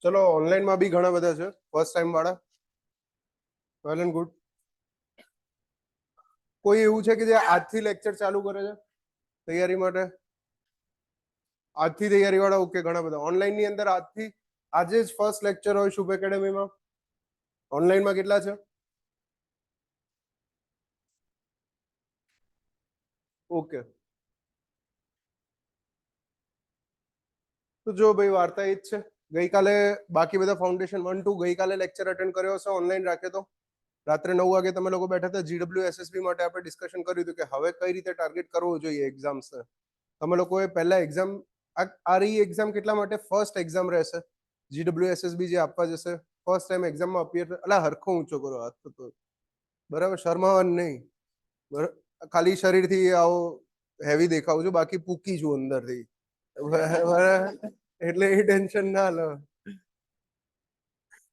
ચલો ઓનલાઈનમાં બી ઘણા બધા છે ફર્સ્ટ ટાઈમ વાળા. Well and good. કોઈ એવું છે કે જે આજથી લેક્ચર ચાલુ કરે છે તૈયારી માટે? આજથી તૈયારી વાળા? ઓકે, ઘણા બધા. ઓનલાઈન ની અંદર આજથી આજે જ ફર્સ્ટ લેક્ચર હોય શુભ એકેડેમીમાં. ઓનલાઈનમાં કેટલા છે? ઓકે, તો જો ભાઈ વાર્તા એ જ છે. ગઈકાલે બાકી બધા ફાઉન્ડેશન 1 2 ગઈકાલે લેક્ચર અટેન્ડ કર્યો હશે ઓનલાઈન રાખ્યો તો. રાત્રે 9 વાગે તમે લોકો બેઠા હતા. GWSSB માટે આપણે ડિસ્કશન કર્યું હતું કે હવે કઈ રીતે ટાર્ગેટ કરવું જોઈએ એક્ઝામ્સ. તમે લોકોએ પહેલા એક્ઝામ આ રહી એક્ઝામ કેટલા માટે ફર્સ્ટ એક્ઝામ રહેશે GWSSB જે આપવા જશે. ફર્સ્ટ ટાઈમ એક્ઝામમાં અપિયર એટલે હરખો ઊંચો કરો હાથ તો બરાબર, શર્માવાનું નહીં. ખાલી શરીરથી આવો હેવી દેખાવું છું, બાકી પૂકી છું અંદરથી. એટલે એ ટેન્શન ના લો.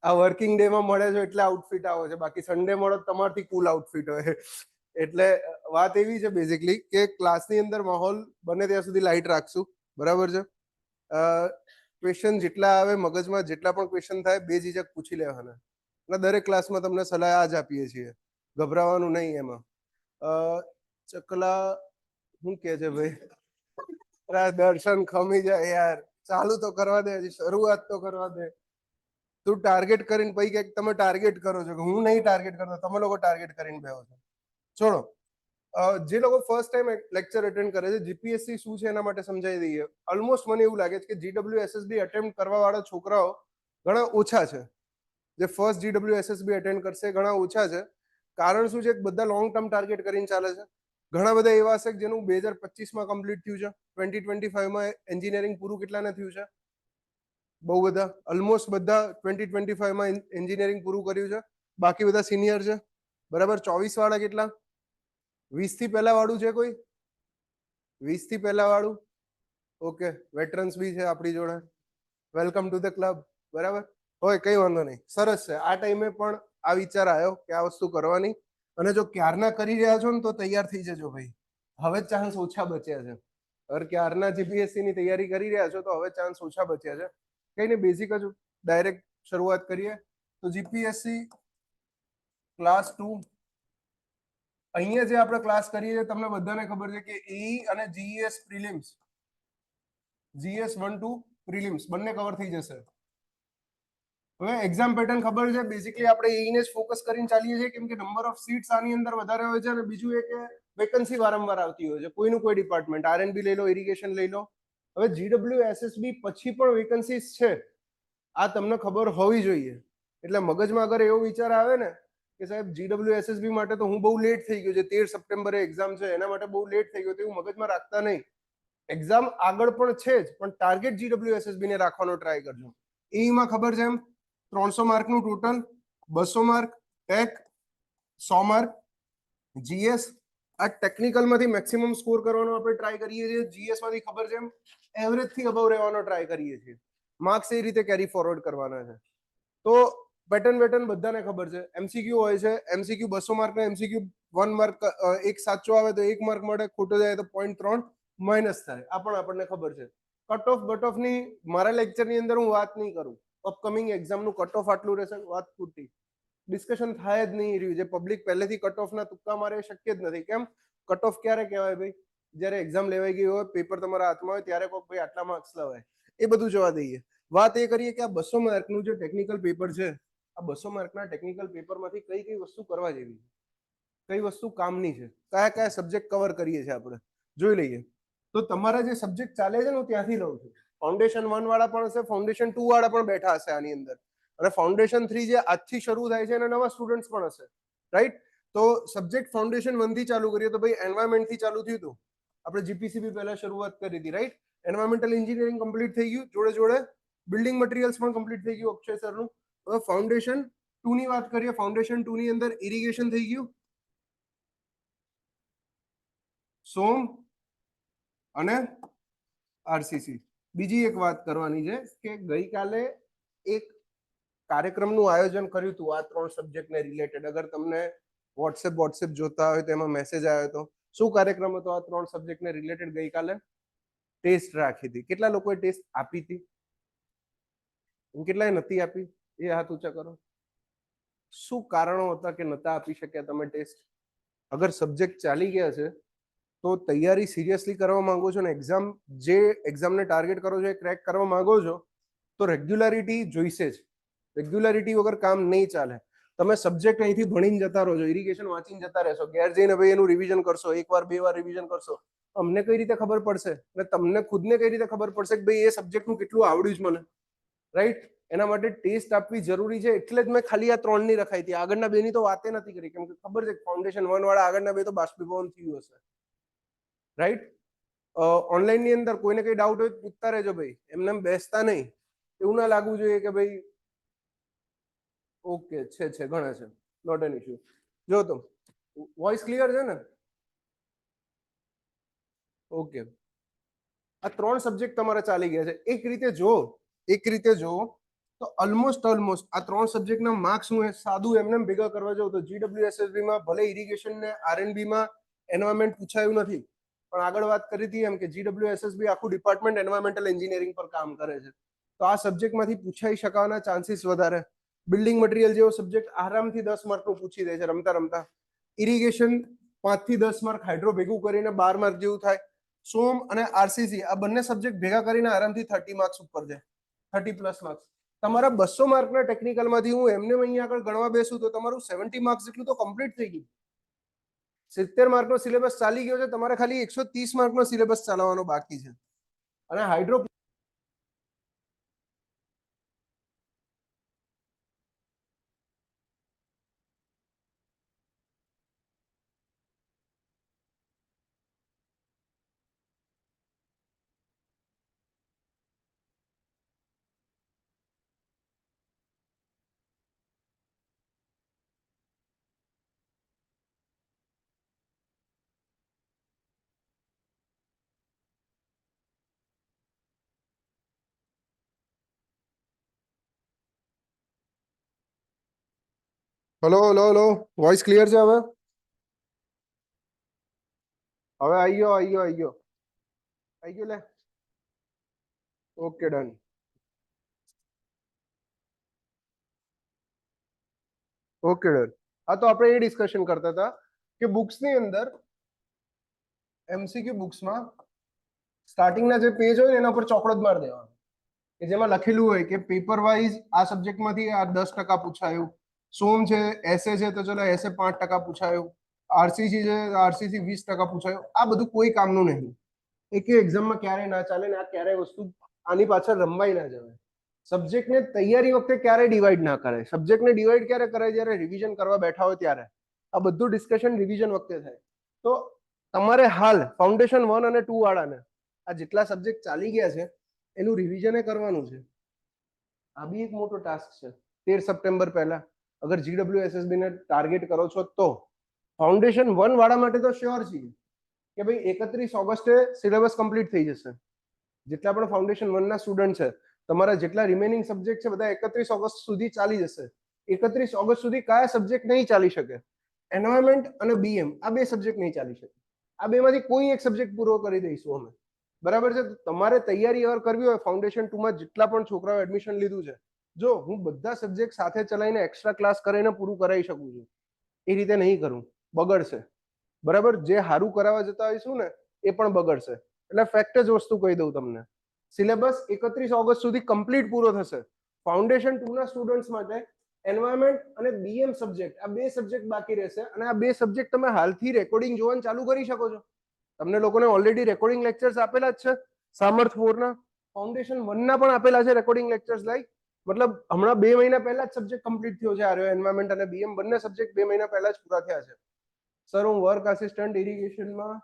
આ વર્કિંગ ડે માં મળે છે એટલે આઉટફિટ આવે છે, બાકી સન્ડે મળે તમારથી કુલ આઉટફિટ હોય. એટલે વાત એવી છે બેઝિકલી કે ક્લાસની અંદર માહોલ બને ત્યાં સુધી લાઇટ રાખશું. બરાબર છે. ક્વેશ્ચન જેટલા આવે મગજમાં, જેટલા પણ ક્વેશ્ચન થાય બેઝિઝક પૂછી લેવાના. અને દરેક ક્લાસમાં તમને સલાહ આ જ આપીએ છીએ, ગભરાવાનું નહીં એમાં. ચકલા શું કે છે ભાઈ? દર્શન ખમી જાય યાર, ચાલુ તો કરવા દે, હજી શરૂઆત તો કરવા દે. તું ટાર્ગેટ કરીને પછી કે તમે ટાર્ગેટ કરો છો, કે હું નહીં ટાર્ગેટ કરતો, તમે લોકો ટાર્ગેટ કરીને બેહો છો. છોડો. જે લોકો ફર્સ્ટ ટાઈમ લેક્ચર અટેન્ડ કરે છે, જીપીએસસી શું છે એના માટે સમજાવી દઈએ. ઓલમોસ્ટ મને એવું લાગે છે કે GWSSB અટેમ્પ્ટ કરવા વાળા છોકરાઓ ઘણા ઓછા છે. જે ફર્સ્ટ GWSSB અટેન્ડ કરશે ઘણા ઓછા છે. કારણ શું છે? બધા લોંગ ટર્મ ટાર્ગેટ કરીને ચાલે છે. ઘણા બધા એવા છે જેનું 2025માં કમ્પ્લીટ થયું છે. 2025માં એન્જિનિયરિંગ પૂરું કેટલાને થયું છે? બહુ બધા, ઓલમોસ્ટ બધા 2025માં એન્જિનિયરિંગ પૂરું કર્યું છે. બાકી બધા સિનિયર છે. બરાબર. 24 વાળા કેટલા? 20 થી પહેલા વાળું છે કોઈ? 20 થી પહેલા વાળું? ઓકે, વેટરન્સ બી છે આપણી જોડે. Welcome to the club. બરાબર હોય, કઈ વાંધો નહીં. સરસ છે. આ ટાઈમે પણ આ વિચાર આવ્યો કે આ વસ્તુ કરવાની. અને જો ક્યારના કરી રહ્યા છો ને તો તૈયાર થઈ જજો ભાઈ. હવે ચાન્સ ઓછા બચ્યા છે. અગર ક્યારના જીપીએસસી ની તૈયારી કરી રહ્યા છો તો હવે ચાન્સ ઓછા બચ્યા છે. કઈ નહીં, બેઝિક જ ડાયરેક્ટ શરૂઆત કરીએ. તો જીપીએસસી ક્લાસ 2 અહીંયા જે આપણે ક્લાસ કરીએ છીએ તમને બધાને ખબર છે કે ઈ અને જીએસ પ્રિલિમ્સ, GS 1 2 પ્રિલિમ્સ બંને કવર થઈ જશે. હવે એક્ઝામ પેટર્ન ખબર છે. બેઝિકલી આપણે એને જ ફોકસ કરીને ચાલીએ છીએ કેમ કે નંબર ઓફ સીટ્સ આની અંદર વધારે હોય છે. અને બીજું એ કે વેકન્સી વારંવાર આવતી હોય છે, કોઈનું કોઈ ડિપાર્ટમેન્ટ. આરએનબી લઈ લો, ઇરિગેશન લઈ લો. હવે GWSSB પછી પણ વેકન્સીસ છે, આ તમને ખબર હોવી જોઈએ. એટલે મગજમાં અગર એવો વિચાર આવે ને કે સાહેબ GWSSB માટે તો હું બહુ લેટ થઈ ગયો છે, 13 સપ્ટેમ્બરે એક્ઝામ છે, એના માટે બહુ લેટ થઈ ગયો, તો એવું મગજમાં રાખતા નહીં. એક્ઝામ આગળ પણ છે જ, પણ ટાર્ગેટ GWSSB ને રાખવાનો ટ્રાય કરજો. એમાં ખબર છે એમ 300 માર્કનું total, 200 mark tech, 100 mark GS. આ ટેકનિકલ માંથી મેક્સિમમ સ્કોર કરવાનો આપણે ટ્રાય કરીએ છીએ. જીએસ માંથી ખબર છે એમ એવરેજ થી અબવ રહેવાનો ટ્રાય કરીએ છીએ. માર્ક્સ એ રીતે કેરી ફોરવર્ડ કરવાના છે. તો પેટર્ન બધાને ખબર છે. એમસીક્યુ હોય છે. એમસીક્યુ 200 માર્કના એમસીક્યુ 1 માર્ક એક સાચો આવે તો 1 માર્ક મળે, ખોટો જાય તો 0.3 માઇનસ થાય. આ પણ આપણને ખબર છે. કટ ઓફ બટ ઓફ ની મારા લેક્ચરની અંદર હું વાત નહીં કરું. અપકમિંગ એક્ઝામનું કટ ઓફ આટલું રહેશે, વાત પૂરતી. ડિસ્કશન થાય જ નહીં રહ્યું. જે પબ્લિક પહેલેથી કટ ઓફ ના તુક્કા મારે શક્ય જ નથી. કેમ? કટ ઓફ ક્યારે કહેવાય ભાઈ? જ્યારે એક્ઝામ લેવાઈ ગઈ હોય, પેપર તમારા હાથમાં હોય, ત્યારે કોઈ ભાઈ આટલા માર્ક્સ લવાય. એ બધું જવા દઈએ. વાત એ કરીએ કે આ 200 માર્કનું જે ટેકનિકલ પેપર છે, આ 200 માર્કના ટેકનિકલ પેપરમાંથી કઈ કઈ વસ્તુ કરવા જેવી છે, કઈ વસ્તુ કામની છે, કયા કયા સબ્જેક્ટ કવર કરીએ છીએ આપણે, જોઈ લઈએ. તો તમારા જે સબ્જેક્ટ ચાલે છે ને હું ત્યાંથી લઉં છું. ફાઉન્ડેશન 1 વાળા પણ હશે, ફાઉન્ડેશન 2 વાળા પણ બેઠા હશે આની અંદર, અને ફાઉન્ડેશન 3 જે આજથી શરૂ થાય છે એના નવા સ્ટુડન્ટ્સ પણ હશે, રાઈટ? તો સબ્જેક્ટ ફાઉન્ડેશન 1 થી ચાલુ કરીએ તો ભાઈ એન્વાયરમેન્ટ થી ચાલુ થયું હતું. આપણે જીપીસીબી પહેલા શરૂઆત કરી હતી, રાઈટ? એન્વાયરમેન્ટલ એન્જિનિયરિંગ કમ્પ્લીટ થઈ ગયું, જોડે જોડે બિલ્ડિંગ મટીરિયલ્સ પણ કમ્પ્લીટ થઈ ગયું અક્ષય સરનું. હવે ફાઉન્ડેશન 2 ની વાત કરીએ. ફાઉન્ડેશન 2 ની અંદર ઇરિગેશન થઈ ગયું, સોમ અને આરસીસી. બીજી એક વાત કરવાની છે કે ગઈકાલે એક કાર્યક્રમનું આયોજન કર્યું હતું આ 3 સબ્જેક્ટને રિલેટેડ. અગર તમને વોટ્સએપ જોતા હોય તો એમાં મેસેજ આવ્યો હતો. શું કાર્યક્રમ હતો આ 3 સબ્જેક્ટને રિલેટેડ? ગઈકાલે ટેસ્ટ રાખી હતી. કેટલા લોકોએ ટેસ્ટ આપી હતી? કેટલાય નથી આપી? એ હાથ ઊંચા કરો. શું કારણો હતા કે નતા આપી શક્યા તમે ટેસ્ટ? અગર સબ્જેક્ટ ચાલી ગયા છે તો તૈયારી સિરિયસલી કરવા માંગો છો ને એક્ઝામ, જે એક્ઝામને ટાર્ગેટ કરો છો એ ક્રેક કરવા માંગો છો, તો રેગ્યુલારિટી જોઈશે જ. રેગ્યુલારિટી વગર કામ નહીં ચાલે. તમે સબ્જેક્ટ અહીંથી ભણીને જતા રહો છો, ઇરિગેશન વાંચીને જતા રહેશો, ઘેર જઈને ભાઈ એનું રિવિઝન કરશો, એકવાર બે વાર રિવિઝન કરશો, અમને કઈ રીતે ખબર પડશે અને તમને ખુદને કઈ રીતે ખબર પડશે કે ભાઈ એ સબ્જેક્ટનું કેટલું આવડ્યું છે મને? રાઈટ? એના માટે ટેસ્ટ આપવી જરૂરી છે. એટલે જ મેં ખાલી આ 3 ની રખાઈ હતી, આગળના 2 ની તો વાતે નથી કરી, કેમ કે ખબર છે ફાઉન્ડેશન 1 વાળા આગળના 2 તો બાષ્પીભવન થયું હશે. રાઈટ? ઓનલાઈન ની અંદર કોઈને કઈ ડાઉટ હોય પૂછતા રહેજો ભાઈ, એમને બેસતા નહીં. એવું ના લાગવું જોઈએ કે ભાઈ ઓકે છે ઘણા છે, નોટ એન ઇશ્યુ. જો તો વોઇસ ક્લિયર છે ને? ઓકે. આ 3 સબ્જેક્ટ તમારા ચાલી ગયા છે. એક રીતે જો તો ઓલમોસ્ટ આ 3 સબ્જેક્ટના માર્ક્સ હું સાદું એમને ભેગા કરવા જાઉં તો GWSSB માં ભલે ઇરિગેશન ને RNB માં એન્વાયરમેન્ટ પૂછાયું નથી, પણ આગળ વાત કરી હતી એમ કે GWSSB આખું ડિપાર્ટમેન્ટ એન્વાયરમેન્ટલ એન્જિનિયરિંગ પર કામ કરે છે, તો આ સબ્જેક્ટમાંથી પૂછાઈ શકવાના ચાન્સીસ વધારે. બિલ્ડિંગ મટીરિયલ જેવો સબ્જેક્ટ આરામથી 10 માર્કનું પૂછી દે છે રમતા રમતા. ઇરિગેશન 5 થી 10 માર્ક હાઇડ્રો ભેગું કરીને 12 માર્ક જેવું થાય. સોમ અને RCC આ બંને સબ્જેક્ટ ભેગા કરીને આરામથી 30 માર્ક્સ ઉપર જાય, 30 પ્લસ માર્ક્સ. તમારા 200 માર્કના ટેકનિકલમાંથી હું એમને અહીંયા આગળ ગણવા બેસું તો તમારું 70 માર્ક્સ જેટલું તો કમ્પ્લીટ થઈ ગયું. 70 માર્કનો સિલેબસ ચાલી ગયો છે, તમારે ખાલી 130 માર્કનો સિલેબસ ચલાવવાનો બાકી છે. અને હાઇડ્રો હલો, વોઇસ ક્લિયર છે હવે? હવે આવી ગયો લે. Okay done. Okay done. હા, તો આપણે એ ડિસ્કશન કરતા હતા કે બુક્સની અંદર MCQ બુક્સમાં સ્ટાર્ટિંગના જે પેજ હોય એના પર ચોકડો જ મારી દેવાનો કે જેમાં લખેલું હોય કે પેપર વાઇઝ આ સબ્જેક્ટમાંથી આ 10% પૂછાયું, સોમ છે એસે છે તો ચલો એસે 5% પૂછાયું, RCC છે RCC 20% પૂછાયું. આ બધું કોઈ કામનું નહીં. એક એક્ઝામમાં ક્યારેય ના ચાલે ને આ ક્યારેય વસ્તુ આની પાછળ રમવાય ના જવાય. સબ્જેક્ટને તૈયારી વખતે ક્યારેય ડિવાઈડ ના કરાય. સબ્જેક્ટને ડિવાઈડ ક્યારે કરાય? જ્યારે રિવિઝન કરવા બેઠા હોય ત્યારે. આ બધું ડિસ્કશન રિવિઝન વખતે થાય. તો તમારે હાલ ફાઉન્ડેશન 1 અને 2 વાળાને આ જેટલા સબ્જેક્ટ ચાલી ગયા છે એનું રિવિઝન કરવાનું છે. આ બી એક મોટો ટાસ્ક છે. 13 સપ્ટેમ્બર પહેલા અગર GWSSB ને ટાર્ગેટ કરો છો તો ફાઉન્ડેશન 1 વાળા માટે તો શ્યોર છીએ કે ભાઈ 31 ઓગસ્ટે સિલેબસ કમ્પ્લીટ થઈ જશે. જેટલા પણ ફાઉન્ડેશન 1 ના સ્ટુડન્ટ છે, તમારા જેટલા રિમેનિંગ સબ્જેક્ટ છે બધા 31 ઓગસ્ટ સુધી ચાલી જશે. 31 ઓગસ્ટ સુધી કયા સબ્જેક્ટ નહીં ચાલી શકે? એન્વાયરમેન્ટ અને BM, આ બે સબ્જેક્ટ નહીં ચાલી શકે. આ બેમાંથી કોઈ એક સબ્જેક્ટ પૂરો કરી દઈશું અમે. બરાબર છે? તમારે તૈયારી અગર કરવી હોય ફાઉન્ડેશન 2 માં જેટલા પણ છોકરાઓ એડમિશન લીધું છે, જો હું બધા સબ્જેક્ટ સાથે ચલાવીને એક્સ્ટ્રા ક્લાસ કરીને પૂરું કરાવી શકું છું, એ રીતે નહીં કરું, બગડશે. બરાબર? જે સારું કરાવવા જતા હોઈશું ને એ પણ બગડશે. એટલે ફેક્ટ જ વસ્તુ કહી દઉં તમને, સિલેબસ 31 ઓગસ્ટ સુધી કમ્પ્લીટ પૂરો થશે. ફાઉન્ડેશન 2 ના સ્ટુડન્ટ્સ માટે એન્વાયરમેન્ટ અને BM સબ્જેક્ટ, આ બે સબ્જેક્ટ બાકી રહેશે. અને આ બે સબ્જેક્ટ તમે હાલથી રેકોર્ડિંગ જોવાનું ચાલુ કરી શકો છો. તમને લોકોને ઓલરેડી રેકોર્ડિંગ લેક્ચર્સ આપેલા જ છે. સામર્થ 4 ના, ફાઉન્ડેશન 1 ના પણ આપેલા છે રેકોર્ડિંગ લેક્ચર્સ. લાઈક મતલબ હમણાં 2 મહિના પહેલા જ સબ્જેક્ટ કમ્પ્લીટ થયો છે. આર્યો એન્વાયરમેન્ટ અને BM બંને સબ્જેક્ટ 2 મહિના પહેલા જ પૂરા થયા છે. સર, હું વર્ક આસિસ્ટન્ટ ઇરિગેશનમાં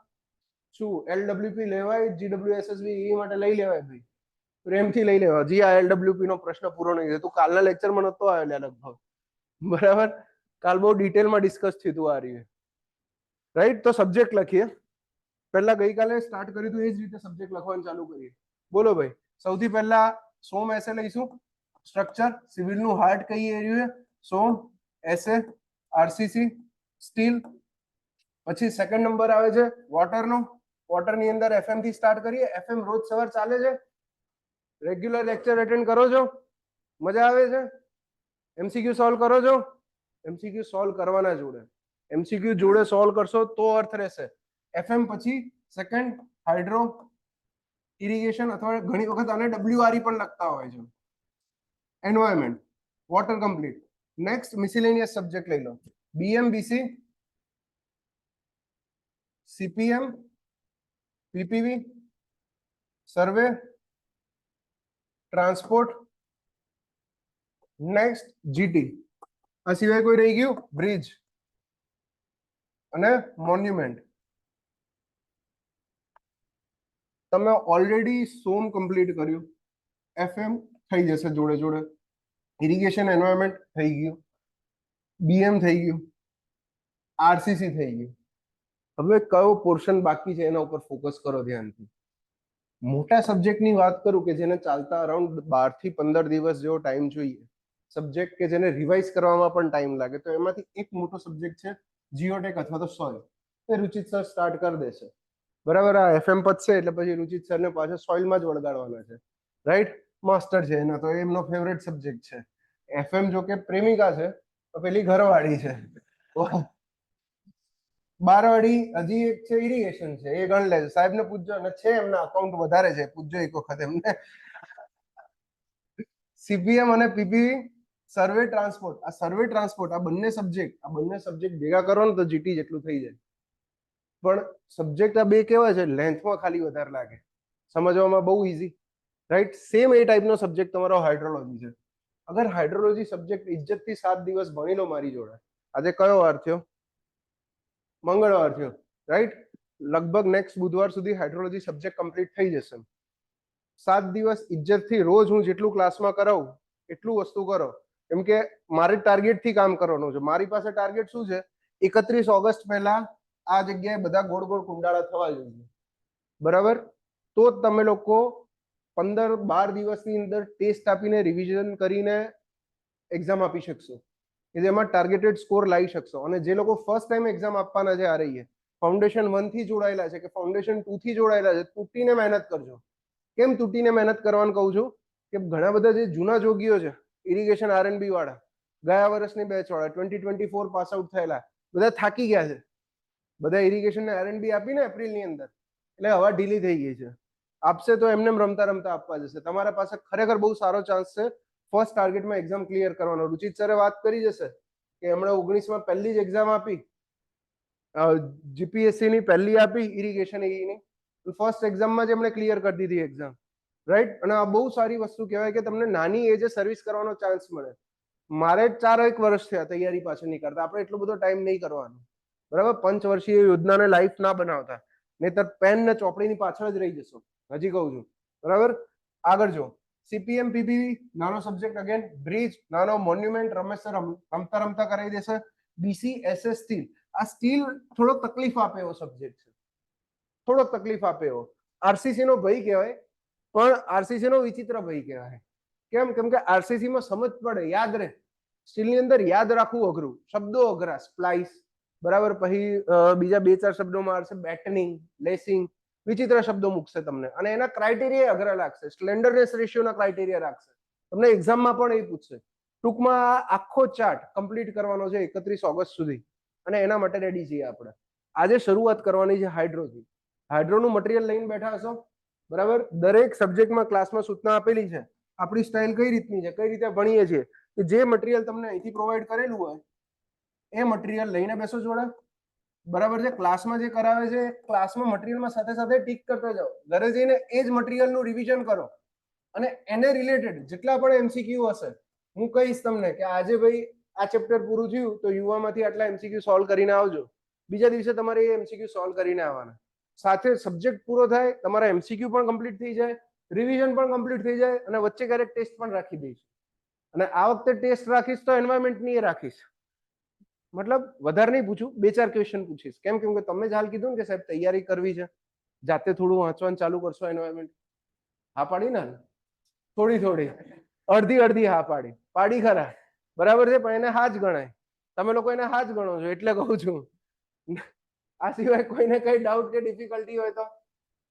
શું LWP લેવાય? GWSSB એ માટે લઈ લેવાય ભાઈ, પ્રેમથી લઈ લેવા. જી, આ LWP નો પ્રશ્ન પૂરો નહીં થયો. તું કાલના લેક્ચરમાં નતો આવ્યો લગભગ. બરાબર? કાલ બહુ ડિટેલમાં ડિસ્કસ થયું હતું આ રીતે. રાઈટ? તો સબ્જેક્ટ લખીએ. પહેલા ગઈકાલે સ્ટાર્ટ કર્યું હતું એ જ રીતે સબ્જેક્ટ લખવાનું ચાલુ કરીએ. બોલો ભાઈ. સૌથી પહેલા સોમ એસે લઈશું. સ્ટ્રક્ચર, સિવિલનું હાર્ટ કઈ એરિયું છે? સોમ એસે RCC સ્ટીલ. પછી સેકન્ડ નંબર આવે છે વોટરનો. વોટરની અંદર FM થી સ્ટાર્ટ કરીએ. FM રોજ સવાર ચાલે છે? રેગ્યુલર લેક્ચર અટેન્ડ કરો છો? મજા આવે છે? એમસીક્યુ સોલ્વ કરો છો? એમસીક્યુ સોલ્વ કરવાના જોડે, એમસીક્યુ જોડે સોલ્વ કરશો તો અર્થ રહેશે. એફએમ પછી સેકન્ડ હાઇડ્રો ઇરિગેશન, અથવા ઘણી વખત આને ડબ્લ્યુઆરઈ પણ લખતા હોય છે. Environment, water complete. Next miscellaneous subject લઈ લો. બીએમબીસી, સીપીએમ, પીપીવી, સર્વે, ટ્રાન્સપોર્ટ, નેક્સ્ટ જીટી. આ સિવાય કોઈ રહી ગયું? બ્રિજ અને મોન્યુમેન્ટ. તમે ઓલરેડી સોમ કમ્પ્લીટ કર્યું, એફએમ થઈ જશે જોડે જોડે, ઇરિગેશન એન્વાયરમેન્ટ થઈ ગયું, બીએમ થઈ ગયું, આરસીસી થઈ ગયું. હવે કયો પોર્શન બાકી છે એના ઉપર ફોકસ કરો ધ્યાનથી. મોટા સબ્જેક્ટની વાત કરું કે જેને ચાલતા અરાઉન્ડ 12 થી 15 દિવસ જેવો ટાઈમ જોઈએ, સબ્જેક્ટ કે જેને રિવાઇઝ કરવામાં પણ ટાઈમ લાગે, તો એમાંથી એક મોટો સબ્જેક્ટ છે જીઓટેક અથવા તો સોઇલ. એ રુચિત સર સ્ટાર્ટ કરી દેશે, બરાબર. આ એફએમ પતશે એટલે પછી રુચિત સર ને પાછા સોઇલમાં જ વળગાડવાના છે, રાઈટ. માસ્ટર છે એના, તો એમનો ફેવરેટ સબ્જેક્ટ છે. એફએમ જો કે પ્રેમિકા છે, તો પેલી ઘરવાળી છે. બારવાળી હજી એક છે ઇરિગેશન છે, એ ગણ લેજો, સાહેબ ને પૂછજો, અને છે એમના અકાઉન્ટ વધારે છે, પૂછજો એક વખત એમને. સીપીએમ અને પીપીવી, સર્વે, ટ્રાન્સપોર્ટ. આ સર્વે ટ્રાન્સપોર્ટ, આ બંને સબ્જેક્ટ ભેગા કરો ને તો જીટી જેટલું થઈ જાય. પણ સબ્જેક્ટ આ બે કેવા છે, લેન્થમાં ખાલી વધારે લાગે, સમજવામાં બહુ ઈઝી, રાઈટ. સેમ એ ટાઈપનો સબ્જેક્ટ તમારો હાઇડ્રોલોજી છે. અગર હાઇડ્રોલોજી સબ્જેક્ટ ઇજ્જતથી 7 દિવસ ભણી લો મારી જોડે, આજે કયો વાર થયો? મંગળવાર થયો, રાઈટ. લગભગ નેક્સ્ટ બુધવાર સુધી હાઇડ્રોલોજી સબ્જેક્ટ કમ્પ્લીટ થઈ જશે. 7 દિવસ ઇજ્જતથી રોજ હું જેટલું ક્લાસમાં કરાવું એટલું વસ્તુ કરો, કેમ કે મારે ટાર્ગેટથી કામ કરવાનું છે. મારી પાસે ટાર્ગેટ શું છે? 31 ઓગસ્ટ પહેલા આ જગ્યાએ બધા ગોળ ગોળ કુંડાળા થવા જોઈએ, બરાબર. તો જ તમે લોકો 15-12 દિવસની અંદર ટેસ્ટ આપીને રિવિઝન કરીને એક્ઝામ આપી શકશો, કે જેમાં ટાર્ગેટેડ સ્કોર લાવી શકશો. અને જે લોકો ફર્સ્ટ ટાઈમ એક્ઝામ આપવાના છે આ રહીએ, ફાઉન્ડેશન 1 થી જોડાયેલા છે કે ફાઉન્ડેશન 2 થી જોડાયેલા છે, તૂટીને મહેનત કરજો. કેમ તૂટીને મહેનત કરવાનું કહું છું? કે ઘણા બધા જે જૂના જોગીઓ છે, ઇરિગેશન આરએનબી વાળા, ગયા વર્ષની બેચ વાળા, 2024 પાસ આઉટ થયેલા, બધા થાકી ગયા છે. બધા ઇરિગેશન ને આરએનબી આપીને એપ્રિલની અંદર, એટલે હવા ઢીલી થઈ ગઈ છે. આપશે તો એમને રમતા રમતા આપવા જશે. તમારા પાસે ખરેખર બહુ સારો ચાન્સ છે ફર્સ્ટ ટાર્ગેટમાં એક્ઝામ ક્લિયર કરવાનો. રુચિત સરે વાત કરી જશે કે હમણાં 19માં પહેલી જ એક્ઝામ આપી, જીપીએસસી ની પહેલી આપી ઇરિગેશન ની, ફર્સ્ટ એક્ઝામમાં જ એમણે ક્લિયર કરી દીધી એક્ઝામ, રાઈટ. અને આ બહુ સારી વસ્તુ કહેવાય કે તમને નાની એજે સર્વિસ કરવાનો ચાન્સ મળે. મારે 4 વર્ષ થયા તૈયારી પાછળ નહીં કરતા, આપણે એટલો બધો ટાઈમ નહીં કરવાનો, બરાબર. 5 વર્ષીય યોજનાને લાઈફ ના બનાવતા, નહીતર પેન ને ચોપડીની પાછળ જ રહી જશો. હજી કહું છું, બરાબર. આગળ જો, સીપીએમ પીપીવી નાનો સબ્જેક્ટ, અગેન બ્રિજ નાનો, મોન્યુમેન્ટ રમેશ સર રમતા રમતા કરાવી દેશે. બીસી એસએસ સ્ટીલ, આ સ્ટીલ થોડો તકલીફ આપે એવો સબ્જેક્ટ છે, થોડો તકલીફ આપે એવો. આરસીસી નો ભાઈ કહેવાય, પણ આરસીસી નો વિચિત્ર ભાઈ કહેવાય. કેમ? કેમ કે આરસીસી માં સમજ પડે, યાદ રહે. સ્ટીલની અંદર યાદ રાખવું અઘરું, શબ્દો અઘરા, સ્પ્લાઇસ, બરાબર. પછી બીજા 2-4 શબ્દો મારશે, બેટનિંગ, લેસિંગ, વિચિત્ર શબ્દો મૂકશે તમને, અને એના ક્રાઇટેરિયા અઘરા લાગશે. સ્લેન્ડરનેસ રેશિયોના ક્રાઇટેરિયા રાખશે તમને, એક્ઝામમાં પણ એ પૂછશે. ટૂંકમાં આખો ચાર્ટ કમ્પ્લીટ કરવાનો છે 31 ઓગસ્ટ સુધી, અને એના માટે રેડી છીએ આપણે. આજે શરૂઆત કરવાની છે હાઇડ્રોથી. હાઇડ્રોનું મટીરિયલ લઈને બેઠા હશો, બરાબર. દરેક સબ્જેક્ટમાં ક્લાસમાં સૂચના આપેલી છે. આપણી સ્ટાઇલ કઈ રીતની છે, કઈ રીતે ભણીએ છીએ, કે જે મટીરિયલ તમને અહીંથી પ્રોવાઈડ કરેલું હોય એ મટીરિયલ લઈને બેસો જોડે, બરાબર છે. ક્લાસમાં જે કરાવે છે ક્લાસમાં મટીરિયલમાં સાથે સાથે ટીક કરતા જાઓ. ઘરે જઈને એ જ મટીરિયલનું રિવિઝન કરો, અને એને રિલેટેડ જેટલા પણ એમસીક્યુ હશે, હું કહીશ તમને કે આજે ભાઈ આ ચેપ્ટર પૂરું થયું તો યુવામાંથી આટલા એમસીક્યુ સોલ્વ કરીને આવજો. બીજા દિવસે તમારે એ એમસીક્યુ સોલ્વ કરીને આવવાના. સાથે સબ્જેક્ટ પૂરો થાય, તમારા એમસીક્યુ પણ કમ્પ્લીટ થઈ જાય, રિવિઝન પણ કમ્પ્લીટ થઈ જાય, અને વચ્ચે ક્યારેક ટેસ્ટ પણ રાખી દઈશ. અને આ વખતે ટેસ્ટ રાખીશ તો એન્વાયરમેન્ટની એ રાખીશ, મતલબ વધારે નહીં પૂછું, 2-4 ક્વેશ્ચન પૂછીશ. કેમ? કેમ કે તમે જ હાલ કીધું ને કે સાહેબ તૈયારી કરવી છે, જાતે થોડું વાંચવાનું ચાલુ કરશો એન્વાયરમેન્ટ. હા પાડી ને, થોડી થોડી, અડધી અડધી હા પાડી ખરા, બરાબર છે. પણ એને હા જ ગણાય, તમે લોકો એને હા જ ગણો છો, એટલે કહું છું. આ સિવાય કોઈને કઈ ડાઉટ કે ડિફિકલ્ટી હોય તો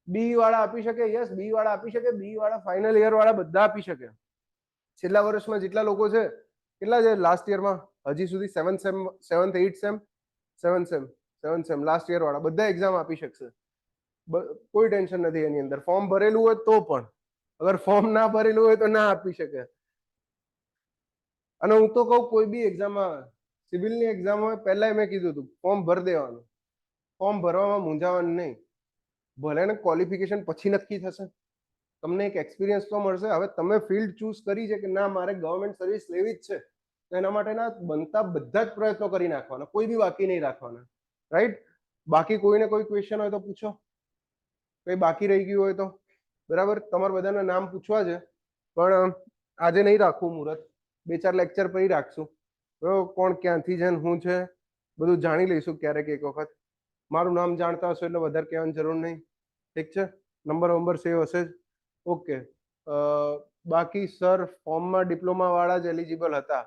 બી વાળા આપી શકે, યસ બી વાળા આપી શકે, બી વાળા ફાઇનલ યર વાળા બધા આપી શકે. છેલ્લા વર્ષમાં જેટલા લોકો છે, કેટલા છે લાસ્ટ યરમાં હજી સુધી? 7th sem, 7th 8th sem, 7th sem last year વાળા બધા એક્ઝામ આપી શકશે. કોઈ ટેન્શન નથી એની અંદર. ફોર્મ ભરેલું હોય તો પણ, અગર ફોર્મ ના ભરેલું હોય તો ના આપી શકે. અને હું તો કહું કોઈ બી એક્ઝામમાં, સિવિલની એક્ઝામ હોય, પહેલા મેં કીધું હતું ફોર્મ ભરી દેવાનું. ફોર્મ ભરવામાં મૂંઝાવાનું નહીં. ભલે ને ક્વોલિફિકેશન પછી નક્કી થશે, તમને એક એક્સપિરિયન્સ તો મળશે. હવે તમે ફિલ્ડ ચૂઝ કરી છે કે ના મારે ગવર્મેન્ટ સર્વિસ લેવી જ છે, તો એના માટેના બનતા બધા જ પ્રયત્નો કરી નાખવાના, કોઈ બી બાકી નહીં રાખવાના. રાઈટ? બાકી કોઈને કોઈ ક્વેશ્ચન હોય તો પૂછો, કઈ બાકી રહી ગયું હોય તો. બરાબર? તમારા બધાના નામ પૂછવા છે, પણ આજે નહીં રાખવું મુહૂર્ત, 2-4 લેક્ચર પછી રાખશું. બરાબર? કોણ ક્યાંથી છે ને શું છે બધું જાણી લઈશું ક્યારેક એક વખત. મારું નામ જાણતા હશો એટલે વધારે કહેવાની જરૂર નહીં. ઠીક છે? નંબર સેવ હશે જ. ઓકે. બાકી સર ફોર્મમાં ડિપ્લોમા વાળા જ એલિજિબલ હતા.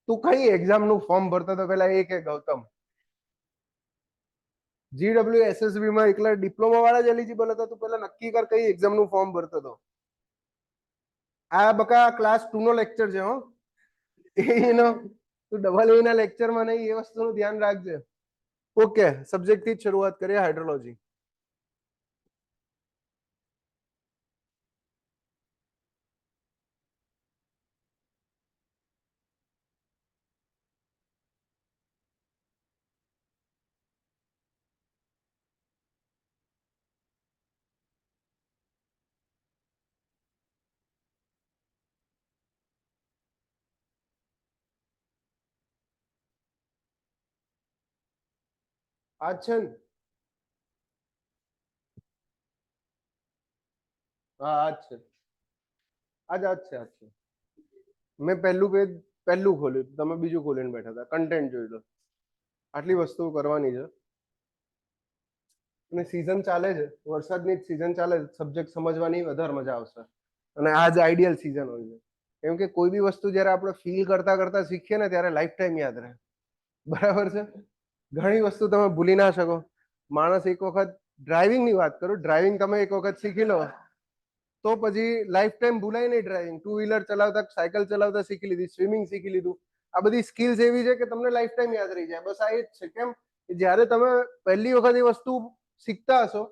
તું કઈ એક્ઝામ નું ફોર્મ ભરતો હતો પેલા એ કે ગૌતમ? GWSSB માં એકલા ડિપ્લોમા વાળા જ એલિજિબલ હતા? તું પેલા નક્કી કર કઈ એક્ઝામ નું ફોર્મ ભરતો હતો. આ બકા ક્લાસ 2 નો લેક્ચર છે હો. એનો તું ડબલ એ ના લેક્ચરમાં નહીં, એ વસ્તુનું ધ્યાન રાખજે. ઓકે, સબ્જેક્ટ થી જ શરૂઆત કરીએ. હાઇડ્રોલોજી. આ છે ને? હા આ જ છે. આજ છે. મેં પહેલું પેજ ખોલ્યું, તમે બીજું ખોલીને બેઠા હતા. કન્ટેન્ટ જોઈ લો. આટલી વસ્તુઓ કરવાની છે. અને સીઝન ચાલે છે, વરસાદની જ સીઝન ચાલે છે, સબ્જેક્ટ સમજવાની વધારે મજા આવશે. અને આ જ આઈડિયલ સીઝન હોય છે. કેમ કે કોઈ બી વસ્તુ જયારે આપણે ફીલ કરતા કરતા શીખીએ ને ત્યારે લાઈફ ટાઈમ યાદ રહે. બરાબર છે? ઘણી વસ્તુ તમે ભૂલી ના શકો. માણસ એક વખત ડ્રાઇવિંગની વાત કરું, ડ્રાઇવિંગ તમે એક વખત શીખી લો તો પછી લાઈફ ટાઈમ ભૂલાય નહીં ડ્રાઇવિંગ. 2 વ્હીલર ચલાવતા, સાયકલ ચલાવતા શીખી લીધી, સ્વિમિંગ શીખી લીધું. આ બધી સ્કિલ્સ એવી છે કે તમને લાઈફ ટાઈમ યાદ રહી જાય. બસ આ એ જ છે. કેમ કે જ્યારે તમે પહેલી વખત એ વસ્તુ શીખતા હશો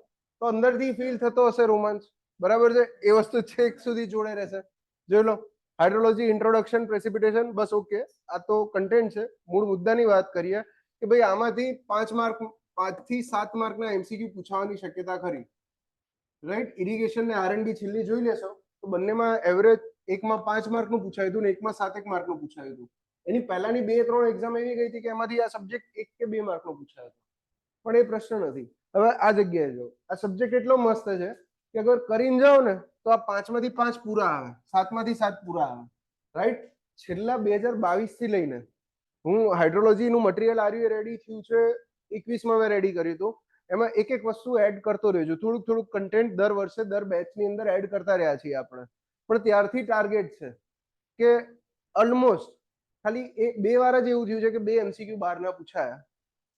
તો અંદરથી ફીલ થતો હશે રોમાંચ. બરાબર છે? એ વસ્તુ છેક સુધી જોડે રહેશે. જોઈ લો. હાઇડ્રોલોજી ઇન્ટ્રોડક્શન, પ્રેસિપિટેશન, બસ ઓકે. આ તો કન્ટેન્ટ છે. મૂળ મુદ્દાની વાત કરીએ કે ભાઈ આમાંથી 5 માર્ક, 5 થી 7 માર્કના MCQ પૂછવાની શક્યતા ખરી. રાઈટ? ઇરિગેશન ને R&D છેલ્લી જોઈ લેશો તો બંનેમાં એવરેજ એકમાં 5 માર્કનું પૂછાયું હતું ને એકમાં 7 માર્કનું પૂછાયું હતું. એની પહેલાની 2-3 એક્ઝામ એવી ગઈ હતી કે એમાંથી આ સબ્જેક્ટ 1 કે 2 માર્કનો પૂછાયો હતો. પણ એ પ્રશ્ન નથી. હવે આ જગ્યાએ જો, આ સબ્જેક્ટ એટલો મસ્ત છે કે અગર કરીને જાઓ ને તો આ 5 માંથી 5 પૂરા આવે, 7 માંથી 7 પૂરા આવે. રાઈટ? છેલ્લા 2022 થી લઈને હું હાઇડ્રોલોજીનું મટીરિયલ આર્યુ રેડી થયું છે 21માં મેં રેડી કર્યું હતું. એમાં એક એક વસ્તુ એડ કરતો રહેજો. થોડુંક કન્ટેન્ટ દર વર્ષે દર બેચની અંદર એડ કરતા રહ્યા છીએ આપણે. પણ ત્યારથી ટાર્ગેટ છે કે ઓલમોસ્ટ ખાલી 2 વાર જ એવું થયું છે કે 2 MCQ બહારના પૂછાયા.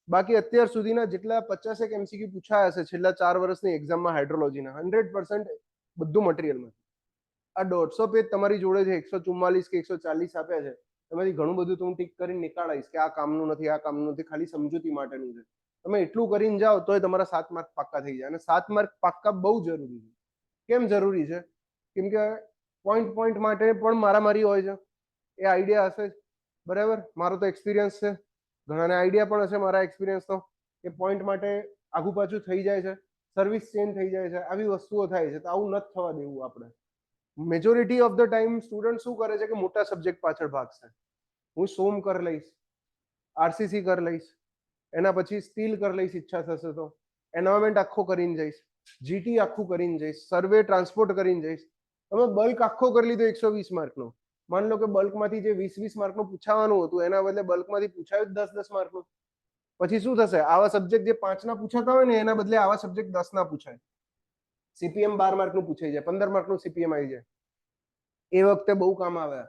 બાકી અત્યાર સુધીના જેટલા 50 MCQ પૂછાયા હશે છેલ્લા 4 વર્ષની એક્ઝામમાં હાઇડ્રોલોજીના, 100% બધું મટીરિયલમાં. આ 150 પેજ તમારી જોડે છે, 144 કે 140 આપ્યા છે, એમાંથી ઘણું બધું તો હું ટીક કરીને નીકાળીશ કે આ કામનું નથી, આ કામનું નથી, ખાલી સમજૂતી માટેનું છે. તમે એટલું કરીને જાઓ તોય તમારા 7 માર્ક પાક્કા થઈ જાય. અને 7 માર્ક પાક્કા બહુ જરૂરી છે. કેમ જરૂરી છે? કેમ કે પોઈન્ટ માટે પણ મારામારી હોય છે. એ આઈડિયા હશે જ. બરાબર? મારો તો એક્સપિરિયન્સ છે, ઘણાને આઈડિયા પણ હશે મારા એક્સપિરિયન્સનો, કે પોઈન્ટ માટે આઘું પાછું થઈ જાય છે, સર્વિસ ચેન્જ થઈ જાય છે, આવી વસ્તુઓ થાય છે. તો આવું નથી થવા દેવું આપણે. Majority of the time student શું કરે છે કે મોટા સબ્જેક્ટ પાછળ ભાગશે. હું સોમ કરી લઈશ, RCC કરી લઈશ, એના પછી સ્ટીલ કરી લઈશ ઈચ્છા થશે તો, એન્વાયરમેન્ટ આખો કરીને જઈશ, GT આખું કરીને જઈશ, સર્વે ટ્રાન્સપોર્ટ કરીને જઈશ. તમે બલ્ક આખો કરી લીધો 120 માર્કનો. માન લો કે બલ્કમાંથી જે 20-20 માર્કનું પૂછાવાનું હતું એના બદલે બલ્કમાંથી પૂછાયું 10-10 માર્કનું. પછી શું થશે? આવા સબ્જેક્ટ જે 5 ના પૂછાતા હોય ને એના બદલે આવા સબ્જેક્ટ 10 ના પૂછાય. CPM 12 માર્કનું પૂછાઈ જાય, 15 માર્કનું CPM આવી જાય. એ વખતે બહુ કામ આવે.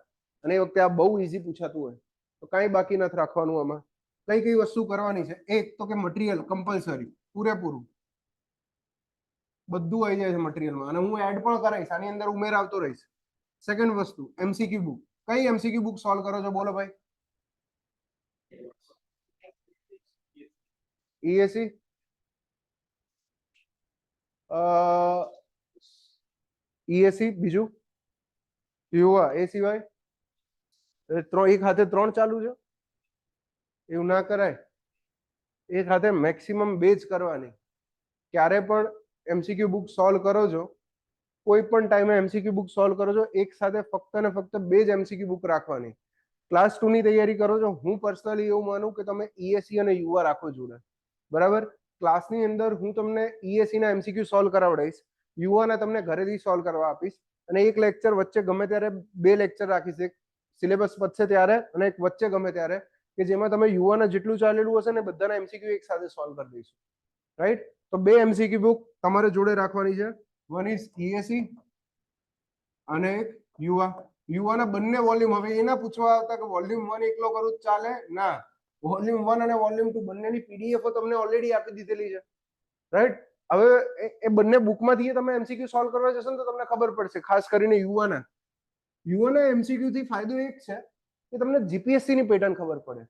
અને એ વખતે આ બહુ ઈઝી પૂછાતું હોય તો કાંઈ બાકી નથી રાખવાનું આમાં. કઈ વસ્તુ કરવાની છે? એક તો કે મટીરિયલ કમ્પલસરી પૂરેપૂરું. બધું આવી જાય છે મટીરિયલમાં, અને હું એડ પણ કરાવીશ, આની અંદર ઉમેરાવતો રહીશ. સેકન્ડ વસ્તુ, એમસીક્યુ બુક. કઈ એમસીક્યુ બુક સોલ્વ કરો છો બોલો ભાઈ? ઈએસસી, ઈએસસી, બીજું યુવા, એ સિવાય ત્રણ, એક હાથે ત્રણ ચાલુ છે, એવું ના કરાય. એક હાથે મેક્સિમમ બે જ કરવાની. ક્યારે પણ એમસીક્યુ બુક સોલ્વ કરો છો, કોઈ પણ ટાઈમે એમસીક્યુ બુક સોલ્વ કરો છો, એક સાથે ફક્ત ને ફક્ત બે જ એમસીક્યુ બુક રાખવાની. ક્લાસ 2 ની તૈયારી કરો છો, હું પર્સનલી એવું માનું કે તમે ઈએસસી અને યુઆર રાખો જોડે, બરાબર. ક્લાસની અંદર હું તમને ઈએસસી ના એમસીક્યુ સોલ્વ કરાવડાવીશ, યુઆના તમને ઘરેથી સોલ્વ કરવા આપીશ, અને એક લેક્ચર વચ્ચે ગમે ત્યારે બે લેક્ચર રાખીશ, એક સિલેબસ પતશે ત્યારે અને એક વચ્ચે ગમે ત્યારે, કે જેમાં તમે યુઆના જેટલું ચાલેલું હશે ને બધાના એમસીક્યુ એક સાથે સોલ્વ કરી દઈશું, રાઈટ. તો બે એમસીક્યુ બુક તમારે જોડે રાખવાની છે, વન ઇઝ ઈએસસી અને યુઆ. યુઆના બંને વોલ્યુમ, હવે એના પૂછવા આવતા કે વોલ્યુમ 1 એકલો કરું ચાલે ના, વોલ્યુમ 1 અને વોલ્યુમ 2 બંનેની પીડીએફ તમને ઓલરેડી આપી દીધેલી છે, રાઈટ. હવે એ બંને બુકમાંથી તમે એમસીક્યુ સોલ્વ કરવા જશો ને તો તમને ખબર પડશે, ખાસ કરીને યુઆના એમસીક્યુ થી ફાયદો એક છે કે તમને જીપીએસસી ની પેટર્ન ખબર પડે,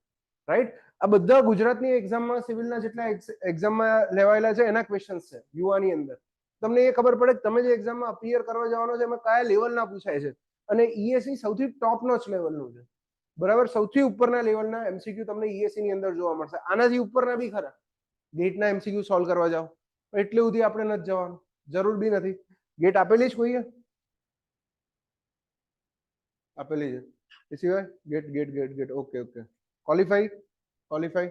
રાઈટ. આ બધા ગુજરાતની એક્ઝામમાં, સિવિલના જેટલા એક્ઝામમાં લેવાયેલા છે એના ક્વેશ્ચન્સ છે યુઆની અંદર. તમને એ ખબર પડે કે તમે જે એક્ઝામમાં અપિયર કરવા જવાનો છે એમાં કયા લેવલના પૂછાય છે, અને ઈએસસી સૌથી ટોપ નોચ લેવલનું છે, બરાબર. સૌથી ઉપરના લેવલના એમસીક્યુ તમને ઈએસસી ની અંદર જોવા મળશે. આનાથી ઉપરના બી ખરા, ગેટના એમસીક્યુ સોલ્વ કરવા જાઓ, એટલે સુધી આપણે નથી જવાનું, જરૂર બી નથી. ગેટ આપેલી જ કોઈએ? આપેલી છે. એ સિવાય GATE GATE GATE GATE okay okay. Qualify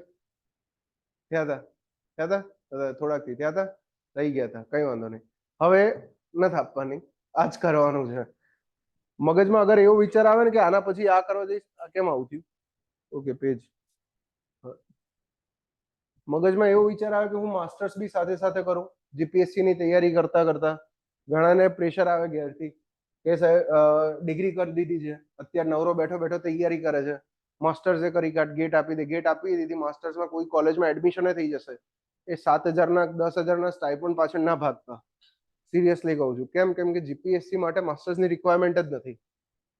થયા હતા થોડાકથી થયા હતા, રહી ગયા હતા, કઈ વાંધો નહીં. હવે નથી આપવાની, આ જ કરવાનું છે. મગજમાં અગર એવો વિચાર આવે ને કે આના પછી આ કરવા જઈશ, આ કેમ આવું થયું? Okay, page. મગજમાં એવો વિચાર આવે કે હું માસ્ટર્સ બી સાથે સાથે કરું, જીપીએસસી ની તૈયારી કરતા કરતા. ઘણાને પ્રેશર આવે ઘેરથી કે સાહેબ ડિગ્રી કરી દીધી છે, અત્યારે નવરો બેઠો બેઠો તૈયારી કરે છે, માસ્ટર્સ એ કરી કાઢ, ગેટ આપી દે. ગેટ આપી દીધી, માસ્ટર્સમાં કોઈ કોલેજમાં એડમિશન થઈ જશે, એ 7,000 10,000 સ્ટાઇપન્ડ પાછળ ના ભાગતા. સિરિયસલી કહું છું. કેમ? કેમ કે જીપીએસસી માટે માસ્ટર્સની રિક્વાયરમેન્ટ જ નથી.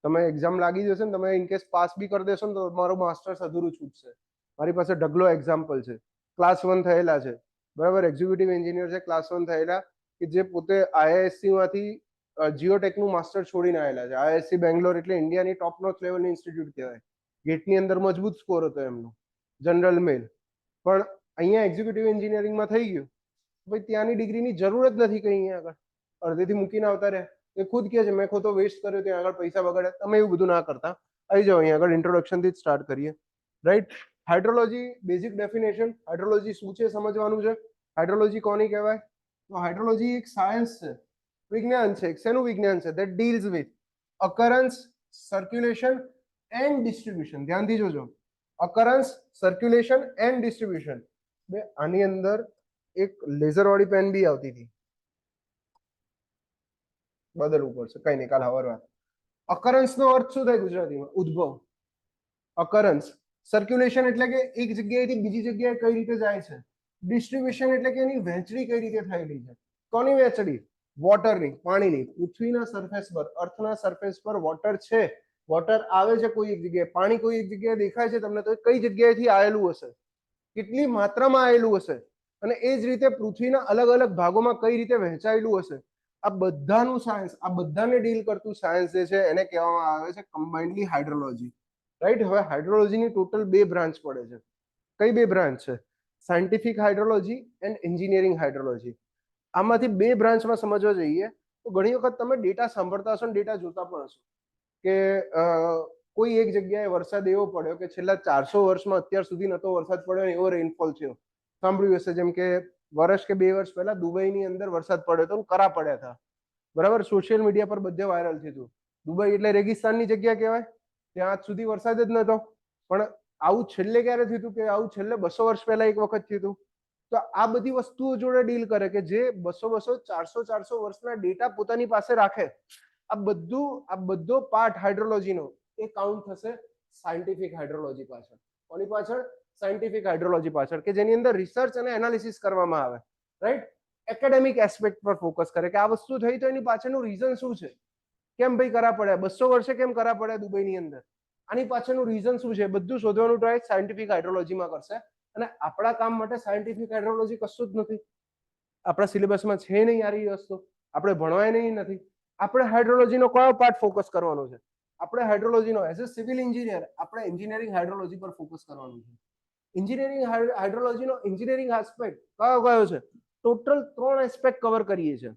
તમે એક્ઝામ લાગી જશે ને, તમે ઇનકેસ પાસ બી કરી દેશો ને તો તમારું માસ્ટર્સ અધૂરું છૂટશે. મારી પાસે ઢગલો એક્ઝામ્પલ છે. ક્લાસ 1 થયેલા છે, બરાબર, એક્ઝિક્યુટિવ એન્જિનિયર છે, ક્લાસ 1 થયેલા, કે જે પોતે આઈઆઈએસસી માંથી જીઓટેકનું માસ્ટર છોડીને આવેલા છે. આઈઆઈએસસી બેંગ્લોર એટલે ઇન્ડિયાની ટોપ નોચ લેવલની ઇન્સ્ટિટ્યૂટ કહેવાય. ગેટની અંદર મજબૂત સ્કોર હતો એમનો, જનરલ મેલ. પણ અહીંયા એક્ઝિક્યુટિવ એન્જિનિયરિંગમાં થઈ ગયું, ભાઈ ત્યાંની ડિગ્રીની જરૂર જ નથી કઈ, અહીંયા આગળ અડધેથી મૂકીને આવતા રહ્યા. એ ખુદ કહે છે મેં ખોટો વેસ્ટ કર્યો, ત્યાં આગળ પૈસા બગાડ્યા. તમે એવું બધું ના કરતા, આવી જાઓ અહીંયા આગળ. ઇન્ટ્રોડક્શનથી જ સ્ટાર્ટ કરીએ, right. Hydrology basic definition. Hydrology શું છે સમજવાનું છે. હાઇડ્રોલોજી કોની કહેવાય? તો હાઇડ્રોલોજી એક સાયન્સ છે, વિજ્ઞાન છે. શેનું વિજ્ઞાન છે? That deals with occurrence, circulation and distribution. ધ્યાનથી જોજો, અકરન્સ, સર્ક્યુલેશન એન્ડ ડિસ્ટ્રીબ્યુશન. બે આની અંદર એક લેઝર વાળી પેન બી આવતી હતી, બદલવું પડશે, કઈ નહીં, કાલ હવાર વાત. અકરન્સ નો અર્થ શું થાય ગુજરાતીમાં? ઉદ્ભવ. અકરન્સ. સર્ક્યુલેશન એટલે કે એક જગ્યાએથી બીજી જગ્યાએ કઈ રીતે જાય છે. ડિસ્ટ્રીબ્યુશન એટલે કે એની વહેંચણી કઈ રીતે થયેલી છે. કોની વહેંચણી? વોટરની, પાણીની. પૃથ્વીના સરફેસ પર, અર્થના સરફેસ પર વોટર છે, વોટર આવે છે કોઈ એક જગ્યાએ, પાણી કોઈ એક જગ્યાએ દેખાય છે તમને, તો કઈ જગ્યાએથી આવેલું હશે, કેટલી માત્રામાં આવેલું હશે, અને એ જ રીતે પૃથ્વીના અલગ અલગ ભાગોમાં કઈ રીતે વહેંચાયેલું હશે. આ બધાનું સાયન્સ, આ બધાને ડીલ કરતું સાયન્સ જે છે એને કહેવામાં આવે છે કમ્બાઇન્ડલી હાઇડ્રોલોજી, રાઈટ. હવે હાઇડ્રોલોજીની ટોટલ બે બ્રાન્ચ પડે છે. કઈ બે બ્રાન્ચ છે? Scientific hydrology and engineering hydrology. આમાંથી બે બ્રાન્ચમાં સમજવા જઈએ તો ઘણી વખત તમે ડેટા સાંભળતા હશો ને ડેટા જોતા પણ હશો કે કોઈ એક જગ્યાએ વરસાદ એવો પડ્યો કે છેલ્લા 400 વર્ષમાં અત્યાર સુધી નતો વરસાદ પડ્યો, એવો રેનફોલ થયો. સાંભળ્યું હશે, જેમ કે વર્ષ કે 2 વર્ષ પહેલા દુબઈની અંદર વરસાદ પડ્યો હતો, કરા પડ્યા હતા, બરાબર. સોશિયલ મીડિયા પર બધે વાયરલ થયું હતું. દુબઈ એટલે રેગિસ્તાનની જગ્યા કહેવાય, ત્યાં આજ સુધી વરસાદ જ નતો. પણ આવું છેલ્લે ક્યારે થયું હતું? કે આવું છેલ્લે 200 વર્ષ પહેલા એક વખત થયું હતું. તો આ બધી વસ્તુઓ જોડે ડીલ કરે કે જે 200 400 વર્ષના ડેટા પોતાની પાસે રાખે. આ બધો પાર્ટ હાઇડ્રોલોજીનો એ કાઉન્ટ થશે સાયન્ટિફિક હાઇડ્રોલોજી પાછળ. કોની પાછળ? સાયન્ટિફિક હાઇડ્રોલોજી પાછળ, કે જેની અંદર રિસર્ચ અને એનાલિસિસ કરવામાં આવે, રાઈટ. એકેડેમિક એસ્પેક્ટ પર ફોકસ કરે કે આ વસ્તુ થઈ તો એની પાછળનું રીઝન શું છે, કેમ ભાઈ કરા પડ્યા 200 વર્ષે કેમ કરા પડ્યા દુબઈની અંદર, આની પાછળનું રીઝન શું છે, બધું શોધવાનું ટ્રાય સાયન્ટિફિક હાઇડ્રોલોજીમાં કરશે. અને આપણા કામ માટે સાયન્ટિફિક હાઇડ્રોલોજી કશું જ નથી, આપણા સિલેબસમાં છે નહીં યાર એ વસ્તુ, આપણે ભણવાય નહીં નથી. આપણે હાઇડ્રોલોજીનો કયો પાર્ટ ફોકસ કરવાનો છે, આપણે હાઇડ્રોલોજીનો એઝ અ સિવિલ એન્જિનિયર આપણે એન્જિનિયરિંગ હાઇડ્રોલોજી પર ફોકસ કરવાનું છે. એન્જિનિયરિંગ હાઇડ્રોલોજીનો એન્જિનિયરિંગ એસ્પેક્ટ કયો છે, ટોટલ 3 એસ્પેક્ટ કવર કરીએ છીએ.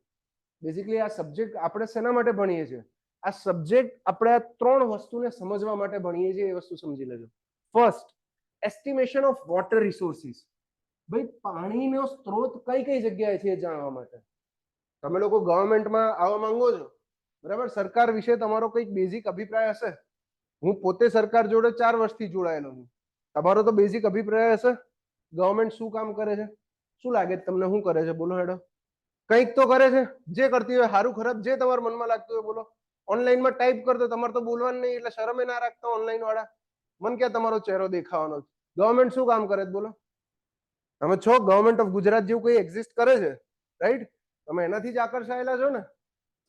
બેઝિકલી આ સબ્જેક્ટ આપણે શેના માટે ભણીએ છીએ, આ સબ્જેક્ટ આપણે આ 3 વસ્તુને સમજવા માટે ભણીએ છીએ, એ વસ્તુ સમજી લેજો. First, estimation of water resources. ભાઈ પાણીનો સ્ત્રોત કઈ કઈ જગ્યાએ છે એ જાણવા માટે. તમે લોકો ગવર્મેન્ટમાં આવવા માંગો છો, બરાબર, સરકાર વિશે તમારો કંઈક બેઝિક અભિપ્રાય હશે. હું પોતે સરકાર જોડે 4 વર્ષથી જોડાયેલો છું. તમારો તો બેઝિક અભિપ્રાય હશે ગવર્મેન્ટ શું કામ કરે છે, શું લાગે તમને શું કરે છે, બોલો હેડો. કંઈક તો કરે છે, જે કરતી હોય સારું ખરાબ જે તમારા મનમાં લાગતું હોય બોલો. ઓનલાઈનમાં ટાઈપ કરતો તમારે તો બોલવાનું નહીં એટલે શરમે ના રાખતા ઓનલાઈન વાળા, મન ક્યાં તમારો ચહેરો દેખાવાનો. ગવર્મેન્ટ શું કામ કરે બોલો, તમે છો ગવર્મેન્ટ ઓફ ગુજરાત જેવું કોઈ એક્ઝિસ્ટ કરે છે, રાઈટ? તમે એનાથી જ આકર્ષાયેલા છો ને,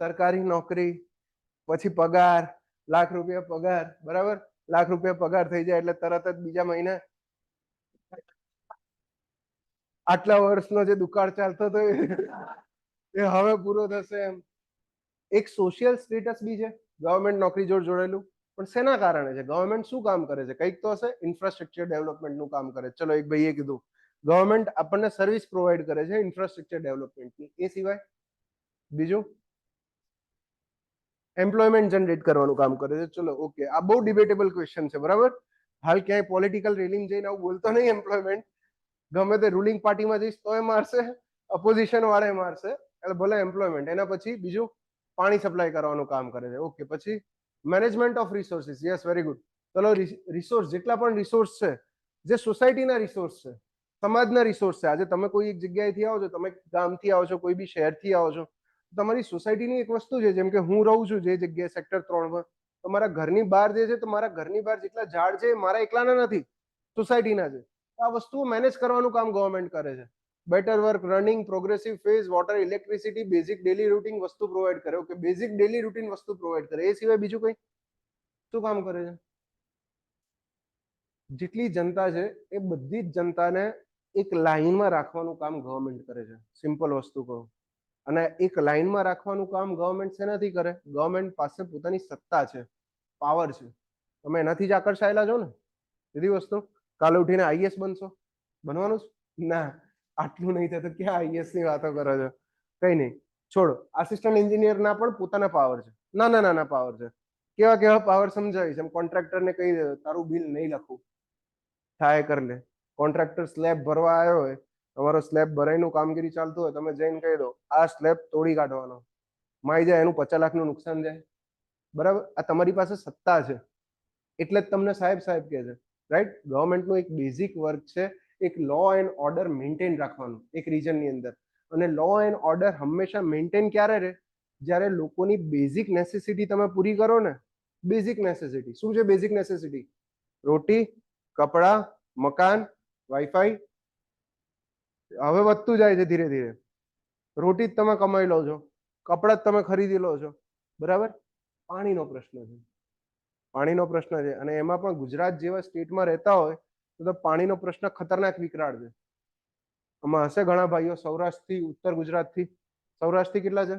સરકારી નોકરી, પછી પગાર, લાખ રૂપિયા પગાર, બરાબર, લાખ રૂપિયા પગાર થઈ જાય એટલે તરત જ બીજા મહિને આટલા વર્ષનો જે દુકાળ ચાલતો હતો એ હવે પૂરો થશે એમ. એક સોશિયલ સ્ટેટસ બી છે ગવર્મેન્ટ નોકરી જોડે જોડેલું, પણ શેના કારણે છે, ગવર્મેન્ટ શું કામ કરે છે, કંઈક તો હશે, ઇન્ફ્રાસ્ટ્રક્ચર ડેવલપમેન્ટનું કામ કરે. ચલો એક ભાઈએ કીધું ગવર્મેન્ટ આપણને સર્વિસ પ્રોવાઈડ કરે છે ઇન્ફ્રાસ્ટ્રક્ચર ડેવલપમેન્ટની, એ સિવાય બીજું એમ્પ્લોયમેન્ટ જનરેટ કરવાનું કામ કરે છે. ચલો ઓકે, આ બહુ ડિબેટેબલ ક્વેશ્ચન છે, બરાબર. હાલ ક્યાંય પોલિટિકલ રેલિંગ જઈને આવું બોલતો નહીં એમ્પ્લોયમેન્ટ, ગમે તે રૂલિંગ પાર્ટીમાં જઈશ તો એ મારશે, અપોઝિશન વાળા મારશે, એટલે ભલે એમ્પ્લોયમેન્ટ. એના પછી બીજું પાણી સપ્લાય કરવાનું કામ કરે છે. ઓકે, પછી management of resources, yes very good. ચલો રિસોર્સ, જેટલા પણ રિસોર્સ છે, જે સોસાયટીના રિસોર્સ છે, સમાજના રિસોર્સ છે. આજે તમે કોઈ એક જગ્યાએથી આવો છો, તમે ગામથી આવો છો, કોઈ બી શહેરથી આવો છો, તમારી સોસાયટીની એક વસ્તુ છે, જેમ કે હું રહું છું જે જગ્યાએ સેક્ટર 3માં, તમારા ઘરની બહાર જે છે, તમારા ઘરની બહાર જેટલા ઝાડ છે મારા એકલાના નથી, સોસાયટીના છે. આ વસ્તુઓ મેનેજ કરવાનું કામ ગવર્મેન્ટ કરે છે. Better work, running, progressive phase, water, electricity, basic daily routine વસ્તુ પ્રોવાઈડ કરે. ઓકે, બેઝિક ડેલી રૂટીન વસ્તુ પ્રોવાઈડ કરે, એ સિવાય બીજું કંઈ શું કામ કરે છે? જેટલી જનતા છે એ બધી જ જનતાને એક લાઈનમાં રાખવાનું કામ ગવર્મેન્ટ કરે છે. સિમ્પલ વસ્તુ કહું, અને એક લાઈનમાં રાખવાનું કામ ગવર્મેન્ટ શેનાથી કરે, ગવર્મેન્ટ પાસે પોતાની સત્તા છે, પાવર છે. તમે એનાથી જ આકર્ષાયેલા છો ને. સીધી વસ્તુ, કાલે ઉઠીને આઈએસ બનશો, બનવાનું જ ના, આટલું નહીં થાય તો ક્યાં આઈએસ ની વાતો કરો છો. કઈ નહીં, છોડો. આસિસ્ટન્ટ એન્જિનિયર ના પણ પોતાના પાવર છે, નાના નાના પાવર છે. કેવા કેવા પાવર સમજાવીશ. એમ કોન્ટ્રાક્ટરને કહી દે તારું બિલ નહીં લખું, થાય કરી લે. કોન્ટ્રાક્ટર સ્લેબ ભરવા આવ્યો હોય, તમારો સ્લેબ ભરાઈનું કામગીરી ચાલતું હોય, તમે જઈને કહી દો આ સ્લેબ તોડી કાઢવાનો, માઈ જાય એનું 50 લાખનું નુકસાન જાય, બરાબર. આ તમારી પાસે સત્તા છે એટલે જ તમને સાહેબ સાહેબ કહે છે, રાઈટ. ગવર્મેન્ટનું એક બેઝિક વર્ક છે એક લો એન્ડ ઓર્ડર મેન્ટેન રાખવાનું એક રીજનની અંદર. અને લો એન્ડ ઓર્ડર હંમેશા મેન્ટેન ક્યારે રહે, જ્યારે લોકોની બેઝિક નેસેસિટી તમે પૂરી કરો ને. બેઝિક નેસેસિટી શું છે? બેઝિક નેસેસિટી રોટી, કપડા, મકાન, વાઈફાઈ. હવે વધતું જાય છે ધીરે ધીરે. રોટી જ તમે કમાઈ લો છો, કપડા જ તમે ખરીદી લો છો, બરાબર. પાણીનો પ્રશ્ન છે, પાણીનો પ્રશ્ન છે. અને એમાં પણ ગુજરાત જેવા સ્ટેટમાં રહેતા હોય તો પાણીનો પ્રશ્ન ખતરનાક વિકરાળ છે. આમાં હશે ઘણા ભાઈઓ સૌરાષ્ટ્રથી, ઉત્તર ગુજરાતથી. સૌરાષ્ટ્રથી કેટલા છે?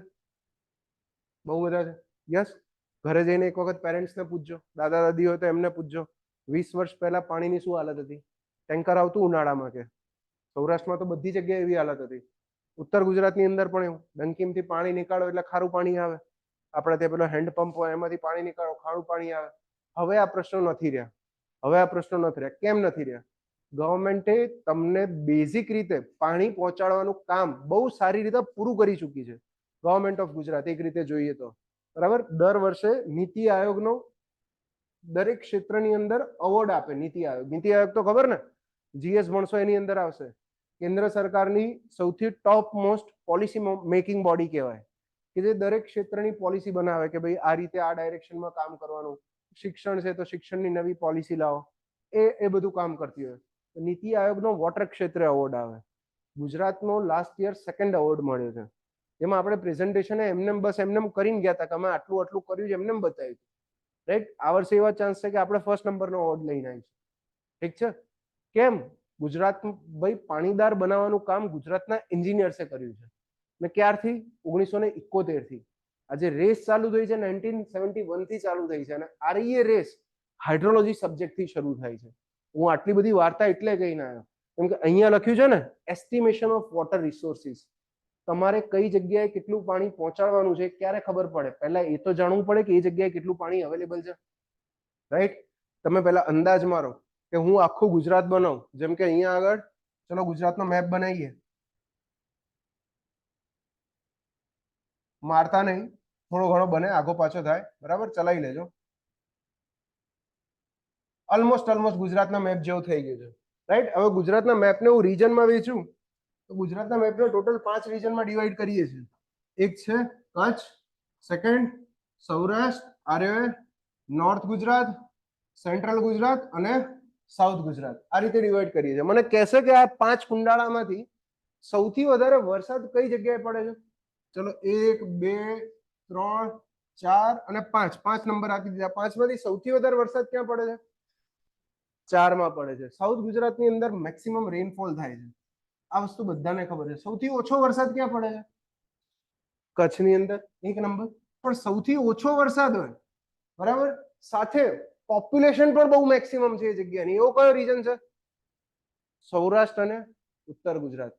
બહુ બધા છે. યસ, ઘરે જઈને એક વખત પેરેન્ટ્સને પૂછજો, દાદા દાદી હોય તો એમને પૂછજો 20 વર્ષ પહેલા પાણીની શું હાલત હતી. ટેન્કર આવતું ઉનાળામાં કે સૌરાષ્ટ્રમાં તો બધી જગ્યાએ એવી હાલત હતી. ઉત્તર ગુજરાતની અંદર પણ એવું, ડંકીમથી પાણી નીકાળો એટલે ખારું પાણી આવે. આપણે ત્યાં પેલો હેન્ડપંપ હોય એમાંથી પાણી નીકાળો, ખારું પાણી આવે. હવે આ પ્રશ્નો નથી રહ્યા, હવે આ પ્રશ્નો નથી રહ્યા. કેમ નથી રહ્યા? ગવર્મેન્ટે તમને બેઝિક રીતે પાણી પહોંચાડવાનું કામ બહુ સારી રીતે પૂરું કરી ચૂકી છે ગવર્મેન્ટ ઓફ ગુજરાત. એક રીતે જોઈએ તો, બરાબર. દર વર્ષે નીતિ આયોગનો દરેક ક્ષેત્રની અંદર અવોર્ડ આપે નીતિ આયોગ. નીતિ આયોગ તો ખબર ને, જીએસ ભણશો એની અંદર આવશે. કેન્દ્ર સરકારની સૌથી top most policy making body કહેવાય, કે જે દરેક ક્ષેત્રની પોલિસી બનાવે કે ભાઈ આ રીતે આ ડાયરેક્શનમાં કામ કરવાનું. શિક્ષણ છે તો શિક્ષણની નવી પોલિસી લાવો, એ બધું કામ કરતી હોય. નીતિ આયોગનો વોટર ક્ષેત્રે અવોર્ડ આવે. ગુજરાતનો લાસ્ટ યર સેકન્ડ એવોર્ડ મળ્યો છે. એમાં આપણે પ્રેઝન્ટેશન એમનેમ કરીને ગયા હતા કે અમે આટલું આટલું કર્યું છે, એમનેમ બતાવ્યું, રાઈટ. આ વર્ષે એવા ચાન્સ છે કે આપણે ફર્સ્ટ નંબરનો એવોર્ડ લઈને આવીશું. ઠીક છે. કેમ? ગુજરાત ભાઈ પાણીદાર બનાવવાનું કામ ગુજરાતના એન્જિનિયર્સે કર્યું છે. ને ક્યારથી? 1971 થી. આજે રેસ ચાલુ થઈ છે 1971 થી ચાલુ થઈ છે, અને આ રેસ હાઇડ્રોલોજી સબ્જેક્ટ થી શરૂ થાય છે. હું આટલી બધી વાર્તા એટલે કહીને આવ્યો કેમ કે અહીંયા લખ્યું છે ને એસ્ટિમેશન ઓફ વોટર રિસોર્સિસ. તમારે કઈ જગ્યાએ કેટલું પાણી પહોંચાડવાનું છે ક્યારે ખબર પડે? પહેલા એ તો જાણવું પડે કે એ જગ્યાએ કેટલું પાણી અવેલેબલ છે, રાઈટ. તમે પહેલા અંદાજ મારો કે હું આખું ગુજરાત બનાવું. જેમ કે અહીંયા આગળ ચલો ગુજરાતનો મેપ બનાવીએ. મારતા નહીં, થોડો ઘણો બને, આગો પાછો થાય, બરાબર, ચલાવી લેજો. ઓલમોસ્ટ ગુજરાતના મેપ જેવું થઈ ગયું છે, રાઈટ. હવે ગુજરાતના મેપને હું રીજનમાં વેચું તો ગુજરાતના મેપને ટોટલ 5 રીજનમાં ડિવાઈડ કરીએ છીએ. એક છે કચ્છ, સેકન્ડ સૌરાષ્ટ્ર, આર્યવ્ય, નોર્થ ગુજરાત, સેન્ટ્રલ ગુજરાત અને સાઉથ ગુજરાત. આ રીતે ડિવાઈડ કરીએ છીએ. મને કહેશે કે આ 5 કુંડાળામાંથી સૌથી વધારે વરસાદ કઈ જગ્યાએ પડે છે? ચલો 1 2 3 4 અને 5, 5 નંબર આપી દીધા. 5 માંથી સૌથી વધારે વરસાદ ક્યાં પડે છે? 4 માં પડે છે. સાઉથ ગુજરાતની અંદર મેક્સિમમ રેનફોલ થાય છે. આ વસ્તુ બધાને ખબર છે. સૌથી ઓછો વરસાદ ક્યાં પડે છે? કચ્છની અંદર 1 નંબર. પણ સૌથી ઓછો વરસાદ હોય, બરાબર, સાથે પોપ્યુલેશન પણ બહુ મેક્સિમમ છે એ જગ્યાની, એવો કયો રીજન છે? સૌરાષ્ટ્ર અને ઉત્તર ગુજરાત.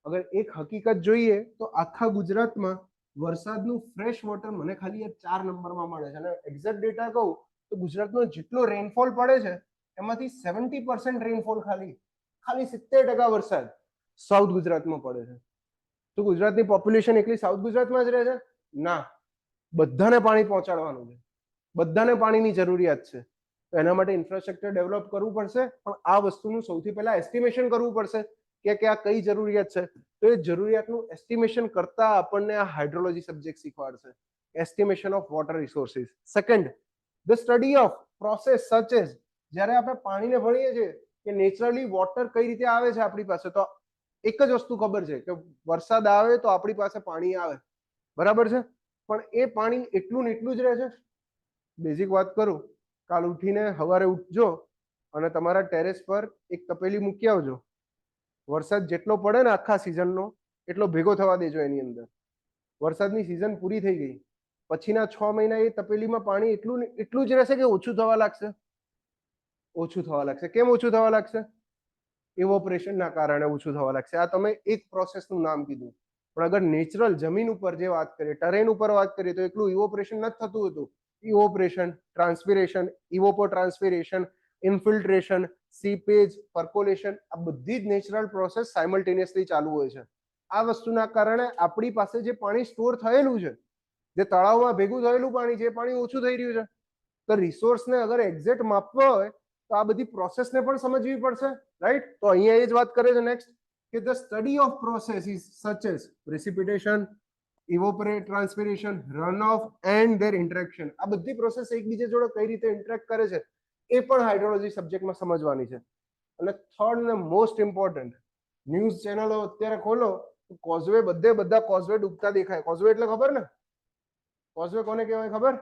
અગર એક હકીકત જોઈએ તો આખા ગુજરાતમાં વરસાદનું ફ્રેશ વોટર મને ખાલી 4 નંબરમાં મળે છે. અને એક્ઝેક્ટ ડેટા કહું તો ગુજરાતનો જેટલો રેનફોલ પડે છે એમાંથી 70% રેનફોલ ખાલી 70% વરસાદ સાઉથ ગુજરાતમાં પડે છે. તો ગુજરાતની પોપ્યુલેશન એકલી સાઉથ ગુજરાતમાં જ રહે છે? ના, બધાને પાણી પહોંચાડવાનું છે, બધાને પાણીની જરૂરિયાત છે. તો એના માટે ઇન્ફ્રાસ્ટ્રક્ચર ડેવલપ કરવું પડશે, પણ આ વસ્તુનું સૌથી પહેલા એસ્ટિમેશન કરવું પડશે કે આ કઈ જરૂરિયાત છે. તો એ જરૂરિયાતનું એસ્ટિમેશન કરતા આપણને આ હાઇડ્રોલોજી સબ્જેક્ટ શીખવાડશે, estimation of water resources. Second, the study of process such as, જ્યારે આપણે પાણીને ભણીએ છીએ કે નેચરલી વોટર કઈ રીતે આવે છે આપણી પાસે, તો એક જ વસ્તુ ખબર છે કે વરસાદ આવે તો આપણી પાસે પાણી આવે, બરાબર છે. પણ એ પાણી એટલું ને એટલું જ રહે છે. બેઝિક વાત કરું, કાલ ઉઠીને સવારે ઉઠજો અને તમારા ટેરેસ પર એક તપેલી મૂકી આવજો. વરસાદ જેટલો પડે ને આખા સિઝનનો એટલો ભેગો થવા દેજો એની અંદર. વરસાદની સિઝન પૂરી થઈ ગઈ પછીના 6 મહિના એ તપેલીમાં પાણી એટલું જ રહેશે કે ઓછું થવા લાગશે? ઓછું થવા લાગશે. કેમ ઓછું થવા લાગશે? ઇવોપરેશનના કારણે ઓછું થવા લાગશે. આ તમે એક પ્રોસેસનું નામ કીધું. પણ અગર નેચરલ જમીન ઉપર જે વાત કરીએ, ટરેન ઉપર વાત કરીએ, તો એટલું ઇવોપરેશન નથી થતું હતું. ઇવોપરેશન, ટ્રાન્સપિરેશન, ઇવોપો ટ્રાન્સપિરેશન, ઇન્ફિલ્ટ્રેશન, સીપેજ, પર્કોલેશન, આ બધી જ નેચરલ પ્રોસેસ સાયમલ્ટેનિયસલી ચાલુ હોય છે. આ વસ્તુના કારણે આપણી પાસે જે પાણી સ્ટોર થયેલું છે, જે તળાવમાં ભેગું થયેલું પાણી છે, એ પાણી ઓછું થઈ રહ્યું છે. તો રિસોર્સને અગર એક્ઝેક્ટ માપવા હોય તો આ બધી પ્રોસેસને પણ સમજવી પડશે, રાઈટ. તો અહીંયા એ જ વાત કરે છે નેક્સ્ટ કે the study of process is such as precipitation, evaporate, transpiration, runoff and their interaction. આ બધી પ્રોસેસ એકબીજા જોડે કઈ રીતે ઇન્ટરેક્ટ કરે છે એ પણ હાઇડ્રોલોજી સબ્જેક્ટમાં સમજવાની છે. અને થર્ડ ને મોસ્ટ ઇમ્પોર્ટન્ટ, ન્યૂઝ ચેનલો અત્યારે ખોલો તો કોઝવે, બધા કોઝવે ડૂબતા દેખાય. કોઝવે એટલે ખબર ને? કોઝવે કોને કહેવાય ખબર?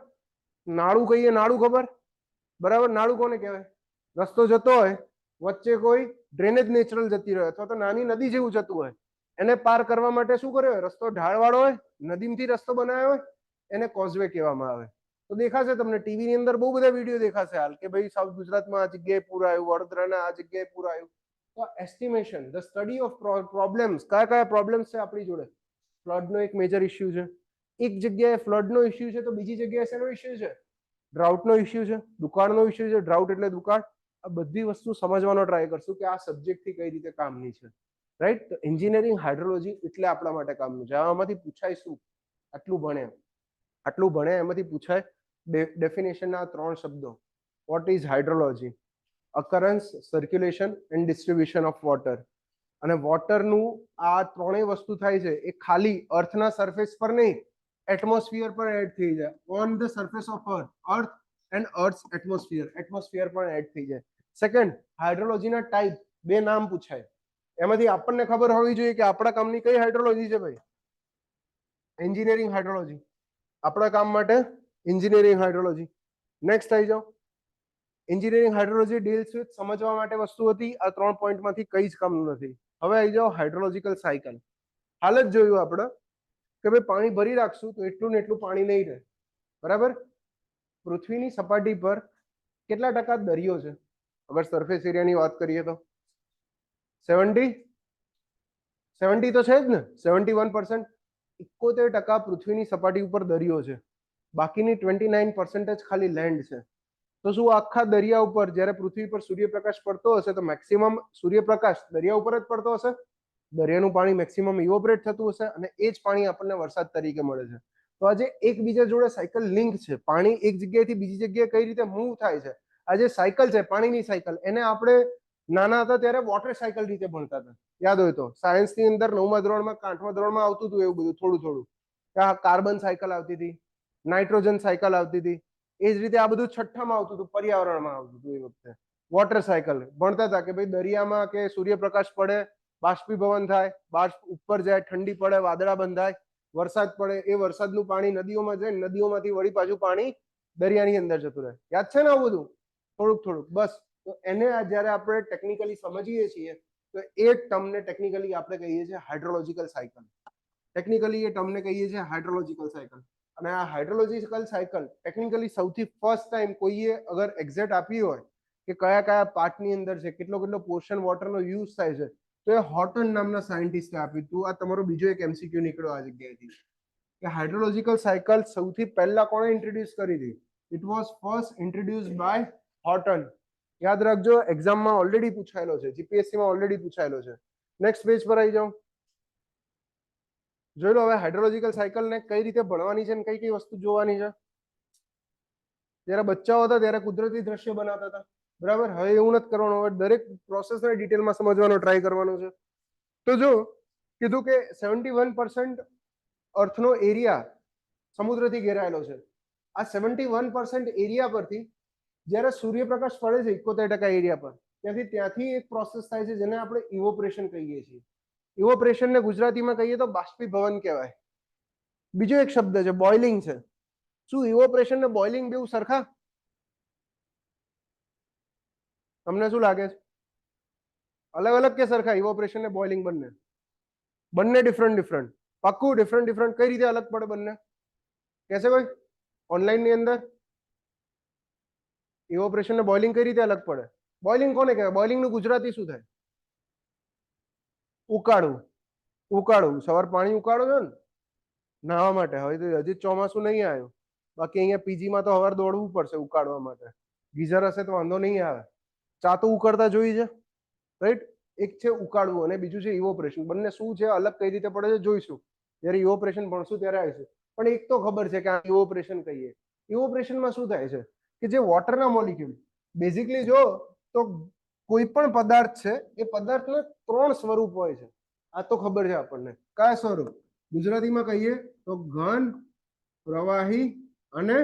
નાળું કહીએ, નાળું ખબર? બરાબર, નાળું કોને કહેવાય? રસ્તો જતો હોય, વચ્ચે કોઈ ડ્રેનેજ નેચરલ જતી રહે અથવા તો નાની નદી જેવું જતું હોય, એને પાર કરવા માટે શું કર્યો હોય? રસ્તો ઢાળવાળો હોય, નદીમાંથી રસ્તો બનાવ્યો હોય, એને કોઝવે કહેવામાં આવે. તો દેખાશે તમને ટીવીની અંદર બહુ બધા વિડીયો દેખાશે હાલ કે ભાઈ સાઉથ ગુજરાતમાં આ જગ્યાએ પૂર આવ્યું, વડોદરાના આ જગ્યાએ પૂર આવ્યું. તો estimation, the study of problems, કયા પ્રોબ્લેમ્સ છે આપણી જોડે? ફ્લડનો એક મેજર ઇસ્યુ છે. એક જગ્યાએ ફ્લડનો ઇસ્યુ છે તો બીજી જગ્યાએ શેનો ઇસ્યુ છે? ડ્રાઉટનો ઇસ્યુ છે, દુકાળનો ઇસ્યુ છે. ડ્રાઉટ એટલે દુકાળ. આ બધી વસ્તુ સમજવાનો ટ્રાય કરશું કે આ સબ્જેક્ટથી કઈ રીતે કામની છે, રાઈટ. તો એન્જિનિયરિંગ હાઇડ્રોલોજી એટલે આપણા માટે કામનું છે. આમાંથી પૂછાય શું? આટલું ભણ્યા એમાંથી પૂછાય ડેફિનેશનના 3 શબ્દો. What is hydrology? Occurrence, circulation and distribution of water. અને વોટરનું આ ત્રણેય વસ્તુ થાય છે એ ખાલી અર્થના સરફેસ પર નહીં, એટમોસ્ફિયર પર એડ થઈ જાય. On the surface of earth and earth atmosphere પણ એડ થઈ જાય. સેકન્ડ, હાઇડ્રોલોજીના ટાઈપ, 2 નામ પૂછાય. એમાંથી આપણને ખબર હોવી જોઈએ કે આપણા કામની કઈ હાઇડ્રોલોજી છે ભાઈ? Engineering hydrology. આપણા કામ માટે એન્જિનિયરિંગ હાઇડ્રોલોજી. નેક્સ્ટ આવી જાઓ. એન્જિનિયરિંગ હાઇડ્રોલોજી ડીલ્સ વિથ સમજવા માટે વસ્તુ હતી. આ 3 પોઈન્ટમાંથી કઈ જ કામનું નથી. હવે આવી જાઓ હાઇડ્રોલોજીકલ સાયકલ. હાલ જ જોયું આપણે કે ભાઈ પાણી ભરી રાખશું તો એટલું ને એટલું પાણી નહીં રહે, બરાબર? પૃથ્વીની સપાટી પર કેટલા ટકા દરિયો છે? અગર સરફેસ એરિયાની વાત કરીએ તો 70 તો છે જ ને. 71%. 71% પૃથ્વીની સપાટી ઉપર દરિયો છે. બાકીની 29% ખાલી લેન્ડ છે. તો શું આખા દરિયા ઉપર જ્યારે પૃથ્વી પર સૂર્યપ્રકાશ પડતો હશે તો મેક્સિમમ સૂર્યપ્રકાશ દરિયા ઉપર જ પડતો હશે? દરિયાનું પાણી મેક્સિમમ ઇવોપરેટ થતું હશે અને એ જ પાણી આપણને વરસાદ તરીકે મળે છે. તો આજે એકબીજા જોડે સાયકલ લિંક છે. પાણી એક જગ્યાએથી બીજી જગ્યાએ કઈ રીતે મૂવ થાય છે, આ જે સાયકલ છે પાણીની સાયકલ, એને આપણે નાના હતા ત્યારે વોટર સાયકલ રીતે ભણતા હતા. યાદ હોય તો સાયન્સની અંદર 9મા ધોરણમાં 8મા ધોરણમાં આવતું હતું એવું બધું થોડું થોડું. કાર્બન સાયકલ આવતી હતી, નાઇટ્રોજન સાયકલ આવતી હતી. એ જ રીતે આ બધું છઠ્ઠામાં આવતું હતું, પર્યાવરણમાં આવતું હતું. એ વખતે વોટર સાયકલ ભણતા હતા કે ભાઈ દરિયામાં કે સૂર્યપ્રકાશ પડે, બાષ્પીભવન થાય, બાષ્પ ઉપર જાય, ઠંડી પડે, વાદળા બંધાય, વરસાદ પડે, એ વરસાદનું પાણી નદીઓમાં જાય, નદીઓમાંથી વળી પાછું પાણી દરિયાની અંદર જતું રહે. યાદ છે ને આ બધું? થોડુંક થોડુંક બસ. તો એને જ્યારે આપણે ટેકનિકલી સમજીએ છીએ તો એ ટર્મને ટેકનિકલી આપણે કહીએ છીએ હાઇડ્રોલોજીકલ સાયકલ. ટેકનિકલી એ ટર્મને કહીએ છીએ હાઇડ્રોલોજીકલ સાયકલ. અને આ હાઇડ્રોલોજીકલ સાયકલ ટેકનિકલી સૌથી ફર્સ્ટ ટાઈમ કોઈએ અગર એક્ઝેક્ટ આપી હોય કે કયા કયા પાર્ટની અંદર છે, કેટલો કેટલો પોર્શન વોટરનો યુઝ થાય છે, તો એ હોટન નામના સાયન્ટિસ્ટે આપ્યું હતું. આ તમારો બીજો એક એમસીક્યુ નીકળ્યો આ જગ્યાએથી કે હાઇડ્રોલોજીકલ સાયકલ સૌથી પહેલા કોણે ઇન્ટ્રોડ્યુસ કરી હતી? It was first introduced by Horton. યાદ રાખજો, એક્ઝામમાં ઓલરેડી પૂછાયેલો છે, જીપીએસસીમાં ઓલરેડી પૂછાયેલો છે. નેક્સ્ટ પેજ પર આવી જાઓ. જોઈ લો હવે હાઇડ્રોલોજીકલ સાયકલને કઈ રીતે ભણવાની છે અને કઈ કઈ વસ્તુ જોવાની છે. જ્યારે બચ્ચાઓ હતા ત્યારે કુદરતી દ્રશ્ય બનાવતા હતા, બરાબર? હવે એવું નથી કરવાનું. હવે દરેક પ્રોસેસને ડિટેલમાં સમજવાનો ટ્રાય કરવાનો છે. તો જો કીધું કે 71% અર્થનો એરિયા સમુદ્રથી ઘેરાયેલો છે. આ 71% એરિયા પરથી જ્યારે સૂર્યપ્રકાશ પડે છે 71% એરિયા પર, ત્યાંથી એક પ્રોસેસ થાય છે જેને આપણે ઇવોપરેશન કહીએ છીએ. ઇવોપરેશનને ગુજરાતીમાં કહીએ તો બાષ્પીભવન કહેવાય. બીજો એક શબ્દ છે બોઇલિંગ છે. શું ઇવોપરેશન ને બોઇલિંગ બેઉ સરખા? તમને શું લાગે છે? અલગ અલગ કે સરખા? ઇવોપરેશન ને બોઇલિંગ બંને? બંને ડિફરન્ટ ડિફરન્ટ. પાક્કું ડિફરન્ટ ડિફરન્ટ. કઈ રીતે અલગ પડે બંને? કહેશે કોઈ ઓનલાઈન ની અંદર? ઇવોપરેશન ને બોઇલિંગ કઈ રીતે અલગ પડે? બોઇલિંગ કોને કહેવાય? બોઇલિંગ નું ગુજરાતી શું થાય? ઉકાળવું. ઉકાળવું. સવાર પાણી ઉકાળો છો ને નાહવા માટે. હવે તો હજી ચોમાસું નહીં આવ્યું, બાકી અહીંયા પીજીમાં તો સવાર દોડવું પડશે ઉકાળવા માટે. ગીઝર હશે તો વાંધો નહીં આવે. ચા તો ઉકળતા જોઈ છે, રાઈટ? એક છે ઉકાળવું અને બીજું છે ઇવોપરેશન. બંને શું છે, અલગ કઈ રીતે પડે છે જોઈશું. જ્યારે ઇવોપરેશન ભણશું ત્યારે આવીશું. પણ એક તો ખબર છે કે આ ઇવોપરેશન કહીએ. ઇવોપરેશનમાં શું થાય છે કે જે વોટરના મોલિક્યુલ, બેઝિકલી જો તો કોઈ પણ પદાર્થ છે એ પદાર્થના 3 સ્વરૂપ હોય છે. આ તો ખબર છે આપણને. કયા સ્વરૂપ? ગુજરાતીમાં કહીએ તો ઘન, પ્રવાહી અને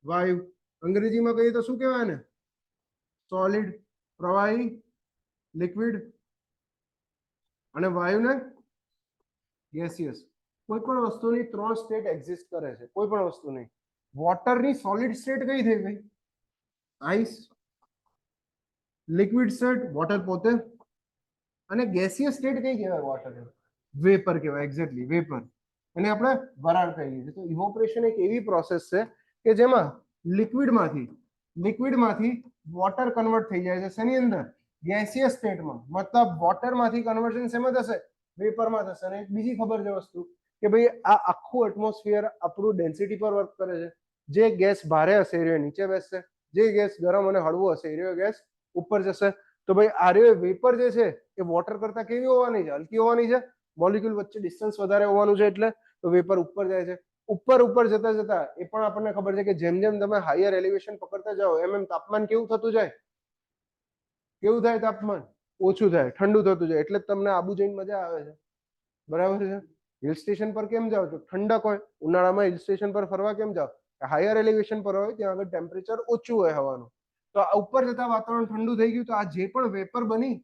વાયુ. અંગ્રેજીમાં કહીએ તો શું કહેવાય ને? સોલિડ, પ્રવાહી, લિક્વિડ અને વાયુને ગેસિયસ. કોઈ પણ વસ્તુની 3 સ્ટેટ એક્ઝિસ્ટ કરે છે. કોઈ પણ વસ્તુની. વોટરની સોલિડ સ્ટેટ કઈ થઈ ગઈ? આઈસ. લિક્વિડ સ્ટેટ વોટર પોતે. અને ગેસિયસ સ્ટેટ કઈ કહેવાય? વોટર વેપર કહેવાય. Exactly vapour. અને આપણે વરાળ કહીએ છીએ. તો ઇવોપરેશન એક એવી પ્રોસેસ છે કે જેમાં લિક્વિડમાંથી વોટર કન્વર્ટ થઈ જાય છે. શેની અંદર? ગેસિયસ સ્ટેટમાં. મતલબ વોટરમાંથી કન્વર્ઝન શેમાં થશે? વેપરમાં થશે. અને એક બીજી ખબર છે વસ્તુ કે ભાઈ આ આખું એટમોસ્ફિયર આપણું ડેન્સિટી પર વર્ક કરે છે. જે ગેસ ભારે હશે એ નીચે બેસશે, જે ગેસ ગરમ અને હળવો હશે એ ગેસ ઉપર જશે. તો ભાઈ આ વેપર જે છે એ વોટર કરતા કેવી હોવાની છે? હલકી હોવાની છે. મોલિક્યુલ વચ્ચે ડિસ્ટન્સ વધારે હોવાનું છે એટલે તો વેપર ઉપર જાય છે. ઉપર જતા જતા એ પણ આપણને ખબર છે કે જેમ જેમ તમે હાયર એલિવેશન પકડતા જાઓ એમ એમ તાપમાન કેવું થતું જાય? કેવું થાય તાપમાન? ઓછું થાય, ઠંડુ થતું જાય. એટલે જ તમને આબુ જઈને મજા આવે છે, બરાબર છે? હિલ સ્ટેશન પર કેમ જાઓ છો? ઠંડક હોય. ઉનાળામાં હિલ સ્ટેશન પર ફરવા કેમ જાઓ? હાયર એલિવેશન પર હોય, ત્યાં આગળ ટેમ્પરેચર ઓછું હોય હવાનું. તો આ ઉપર જતા વાતાવરણ ઠંડુ થઈ ગયું તો આ જે પણ વેપર બની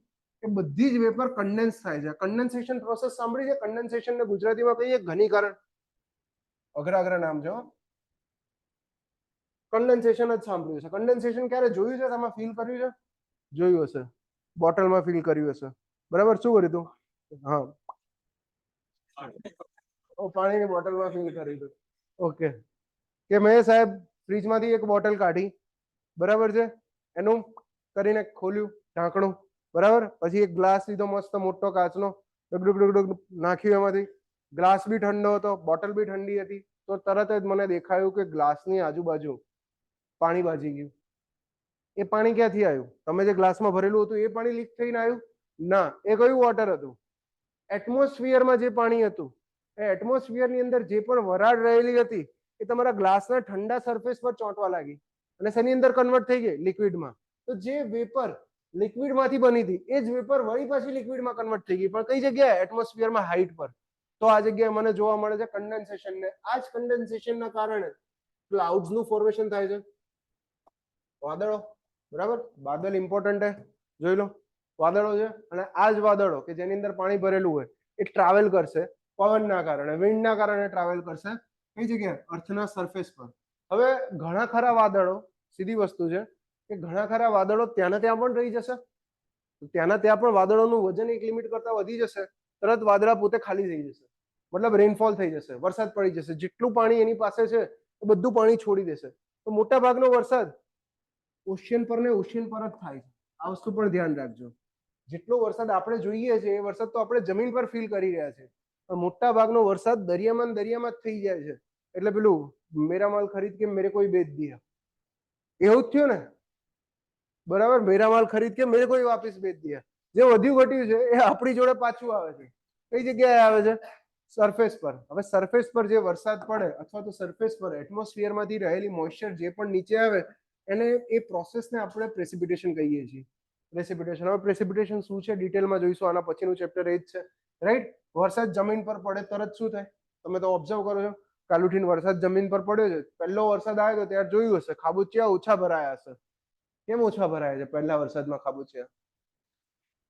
એ બધી જ વેપર કન્ડેન્સ થાય છે. કન્ડેન્સેશન પ્રોસેસ સાંભળી છે? કન્ડેન્સેશન ને ગુજરાતીમાં કહીએ ઘનીકરણ. અઘરા અઘરા નામ છે. કન્ડેન્સેશન જ સાંભળ્યું છે. કન્ડેન્સેશન ક્યારે જોયું છે? તમે ફીલ કર્યું છે? જોયું હશે, બોટલમાં ફીલ કર્યું હશે. બરાબર, શું કર્યું તું? હા, પાણીની બોટલમાં ફીલ કર્યું હતું. ઓકે, કે મેં સાહેબ ફ્રીજમાંથી એક બોટલ કાઢી, બરાબર છે, એનું કરીને ખોલ્યું ઢાંકણું, બરાબર, પછી એક ગ્લાસ લીધો મસ્ત મોટો કાચનો, નાખ્યું એમાંથી. ગ્લાસ બી ઠંડો હતો, બોટલ બી ઠંડી હતી. તો તરત જ મને દેખાયું કે ગ્લાસની આજુબાજુ પાણી બાજી ગયું. એ પાણી ક્યાંથી આવ્યું? તમે જે ગ્લાસમાં ભરેલું હતું એ પાણી લીક થઈને આવ્યું? ના. એ કયું વોટર હતું? એટમોસ્ફિયરમાં જે પાણી હતું, એ એટમોસ્ફિયરની અંદર જે પણ વરાળ રહેલી હતી એ તમારા ગ્લાસના ઠંડા સરફેસ પર ચોંટવા લાગી અને શેની અંદર કન્વર્ટ થઈ ગઈ? લિક્વિડમાં. તો જે વેપર લિક્વિડમાંથી બની હતી એ જ વેપર વળી પાછી લિક્વિડમાં કન્વર્ટ થઈ ગઈ, પણ કઈ જગ્યાએ? એટમોસ્ફિયરમાં, હાઈટ પર. તો આ જગ્યાએ મને જોવા મળે છે કન્ડેન્સેશન. ને આ જ કન્ડેન્સેશનના કારણે ક્લાઉડ્સનું ફોર્મેશન થાય છે. વાદળો, બરાબર, બાદલ ઇમ્પોર્ટન્ટ છે, જોઈ લો. વાદળો છે, અને આ જ વાદળો કે જેની અંદર પાણી ભરેલું હોય એ ટ્રાવેલ કરશે પવનના કારણે, વિન્ડના કારણે ટ્રાવેલ કરશે કઈ જગ્યાએ? અર્થના સરફેસ પર. હવે ઘણા ખરા વાદળો, સીધી વસ્તુ છે કે ઘણા ખરા વાદળો ત્યાંના ત્યાં પણ રહી જશે. ત્યાંના ત્યાં પણ વાદળોનું વજન એક લિમિટ કરતા વધી જશે, તરત વાદળા પોતે ખાલી થઈ જશે, મતલબ રેનફોલ થઈ જશે, વરસાદ પડી જશે. જેટલું પાણી એની પાસે છે એ બધું પાણી છોડી દેશે. તો મોટા ભાગનો વરસાદ ઓશિયન પર ને ઓશિયન પર જ થાય છે. આ વસ્તુ પણ ધ્યાન રાખજો. જેટલો વરસાદ આપણે જોઈએ છે એ વરસાદ તો આપણે જમીન પર ફીલ કરી રહ્યા છે, પણ મોટા ભાગનો વરસાદ દરિયામાં જ થઈ જાય છે. એટલે પેલું મેરા માલ ખરીદ કે મેરે કોઈ બેચ દિયા, એવું જ થયું ને? બરાબર, મેરા માલ ખરીદ કે મેરે કોઈ વાપસ બેચ દિયા. જે વધ્યું ઘટ્યું છે એ આપણી જોડે પાછું આવે છે. કઈ જગ્યાએ આવે છે? સરફેસ પર. હવે સરફેસ પર જે વરસાદ પડે અથવા તો સરફેસ પર એટમોસ્ફિયરમાંથી રહેલી મોઇસ્ચર જે પણ નીચે આવે એને, એ પ્રોસેસને આપણે પ્રેસિપિટેશન કહીએ છીએ. પ્રેસિપિટેશન. હવે પ્રેસિપિટેશન શું છે ડિટેલમાં જોઈશું, આના પછીનું ચેપ્ટર એ જ છે, રાઈટ. વરસાદ જમીન પર પડે તરત શું થાય? તમે તો ઓબ્ઝર્વ કરો છો, કાલ ઉઠીને વરસાદ જમીન પર પડ્યો છે, પહેલો વરસાદ આવ્યો તો ત્યારે જોયું હશે ખાબોચિયા ઓછા ભરાયા હશે. કેમ ઓછા ભરાયા છે? પહેલા વરસાદમાં ખાબોચિયા,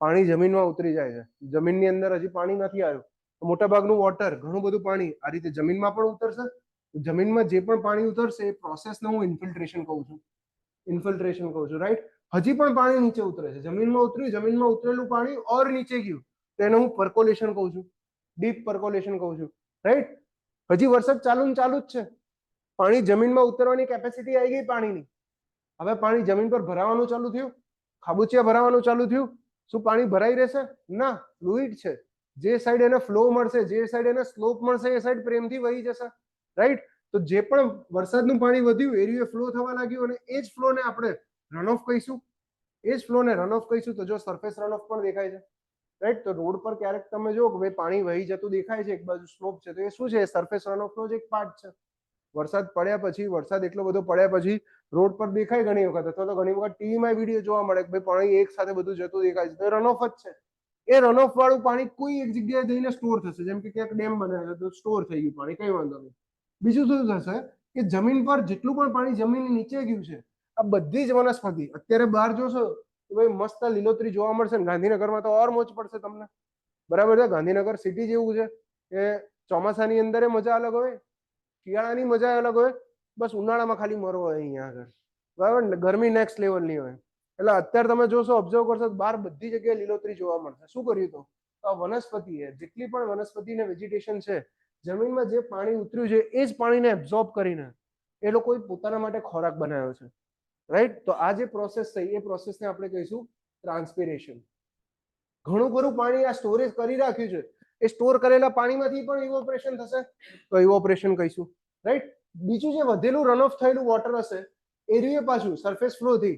પાણી જમીનમાં ઉતરી જાય છે, જમીનની અંદર હજી પાણી નથી આવ્યું. મોટા ભાગનું વોટર, ઘણું બધું પાણી આ રીતે જમીનમાં પણ ઉતરશે. જમીનમાં જે પણ પાણી ઉતરશે એ પ્રોસેસને હું ઇન્ફિલ્ટ્રેશન કહું છું. ઇન્ફિલ્ટ્રેશન કહું છું, રાઈટ. હજી પણ પાણી નીચે ઉતરે છે, જમીનમાં ઉતર્યું, જમીનમાં ઉતરેલું પાણી ઓર નીચે ગયું, તો એને હું પર્કોલેશન કહું છું, ડીપ પર્કોલેશન કહું છું, રાઈટ. હજી વરસાદ ચાલુ જ છે, પાણી જમીનમાં ઉતરવાની કેપેસિટી આવી ગઈ પાણીની. હવે પાણી જમીન પર ભરાવાનું ચાલુ થયું, ખાબોચિયા ભરાવાનું ચાલુ થયું. શું પાણી ભરાઈ રહેશે? ના, ફ્લુઇડ છે. જે સાઈડ એને ફ્લો મળશે, જે સાઈડ એને સ્લોપ મળશે એ સાઈડ પ્રેમથી વહી જશે, રાઈટ. તો જે પણ વરસાદનું પાણી વધ્યું એ રીતે ફ્લો થવા લાગ્યું, અને એ જ ફ્લોને આપણે રન ઓફ કહીશું. એ જ ફ્લોને રન ઓફ કહીશું. તો જો સરફેસ રન ઓફ પણ દેખાય છે, રાઈટ. તો રોડ પર ક્યારેક તમે જો કે ભાઈ પાણી વહી જતું દેખાય છે, એક બાજુ સ્લોપ છે, તો એ શું છે? સરફેસ રન ઓફ નો જ એક પાર્ટ છે. વરસાદ પડ્યા પછી, વરસાદ એટલો બધો પડ્યા પછી રોડ પર દેખાય ઘણી વખત, અથવા તો ઘણી વખત ટીવીમાં વિડીયો જોવા મળે કે ભાઈ પાણી એક સાથે બધું જતું દેખાય છે, તો રન ઓફ જ છે. એ રન ઓફ વાળું પાણી કોઈ એક જગ્યાએ જઈને સ્ટોર થશે, જેમ કે ક્યાંક ડેમ બનાવ્યો તો સ્ટોર થઈ ગયું પાણી, કઈ વાંધો નહીં. બીજું શું થશે કે જમીન પર જેટલું પણ પાણી જમીન નીચે ગયું છે, આ બધી જ વનસ્પતિ અત્યારે બહાર જોશો તો ભાઈ મસ્ત લીલોતરી જોવા મળશે ને. ગાંધીનગરમાં તો ઓર મોજ પડશે તમને, બરાબર છે. ગાંધીનગર સિટી જેવું છે કે ચોમાસાની અંદર મજા અલગ હોય, શિયાળાની મજા અલગ હોય, બસ ઉનાળામાં ખાલી મરવો હોય અહીંયા આગળ, બરાબર ને. ગરમી નેક્સ્ટ લેવલની હોય. એટલે અત્યારે તમે જોશો, ઓબ્ઝર્વ કરશો, બહાર બધી જગ્યાએ લીલોતરી જોવા મળશે. શું કર્યું તો આ વનસ્પતિ છે, જેટલી પણ વનસ્પતિ ને વેજીટેશન છે, જમીનમાં જે પાણી ઉતર્યું છે એ જ પાણીને એબ્ઝોર્બ કરીને એ લોકોએ પોતાના માટે ખોરાક બનાવ્યો છે, રાઈટ. તો આ જે પ્રોસેસ થઈ એ પ્રોસેસને આપણે કહીશું ટ્રાન્સપિરેશન. ઘણું ખરું પાણી આ સ્ટોરેજ કરી રાખ્યું છે, એ સ્ટોર કરેલા પાણીમાંથી પણ ઇવોપરેશન થશે, તો ઇવોપરેશન કહીશું, રાઈટ. બીજું જે વધેલું રન ઓફ થયેલું વોટર હશે એ રીતે પાછું સરફેસ ફ્લો થી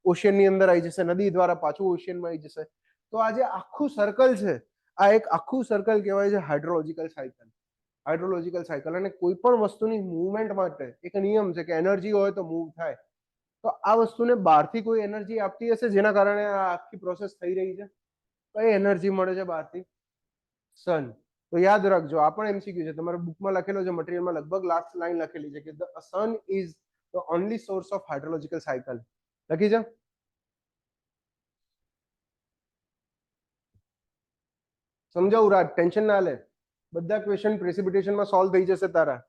ઓશિયનની અંદર આવી જશે, નદી દ્વારા પાછું ઓશિયનમાં આવી જશે. તો આ જે આખું સર્કલ છે, આ એક આખું સર્કલ કહેવાય છે હાઇડ્રોલોજિકલ સાયકલ. Hydrological cycle. અને કોઈ પણ વસ્તુની મૂવમેન્ટ માટે એક નિયમ છે કે એનર્જી હોય તો મૂવ થાય. તો આ વસ્તુને બહારથી કોઈ એનર્જી આપતી હશે જેના કારણે આ આખી પ્રોસેસ થઈ રહી છે. કઈ એનર્જી મળે છે બહારથી? સન. તો યાદ રાખજો, આ પણ એમસીક્યુ છે, તમારા બુકમાં લખેલો છે, મટીરિયલમાં લગભગ લાસ્ટ લાઈન લખેલી છે કે the sun is the only source of hydrological cycle. લખી છે? સમજાવું રાજ, ટેન્શન ના લે, બધા ક્વેશ્ચન પ્રેસિપિટેશનમાં સોલ્વ થઈ જશે તારા.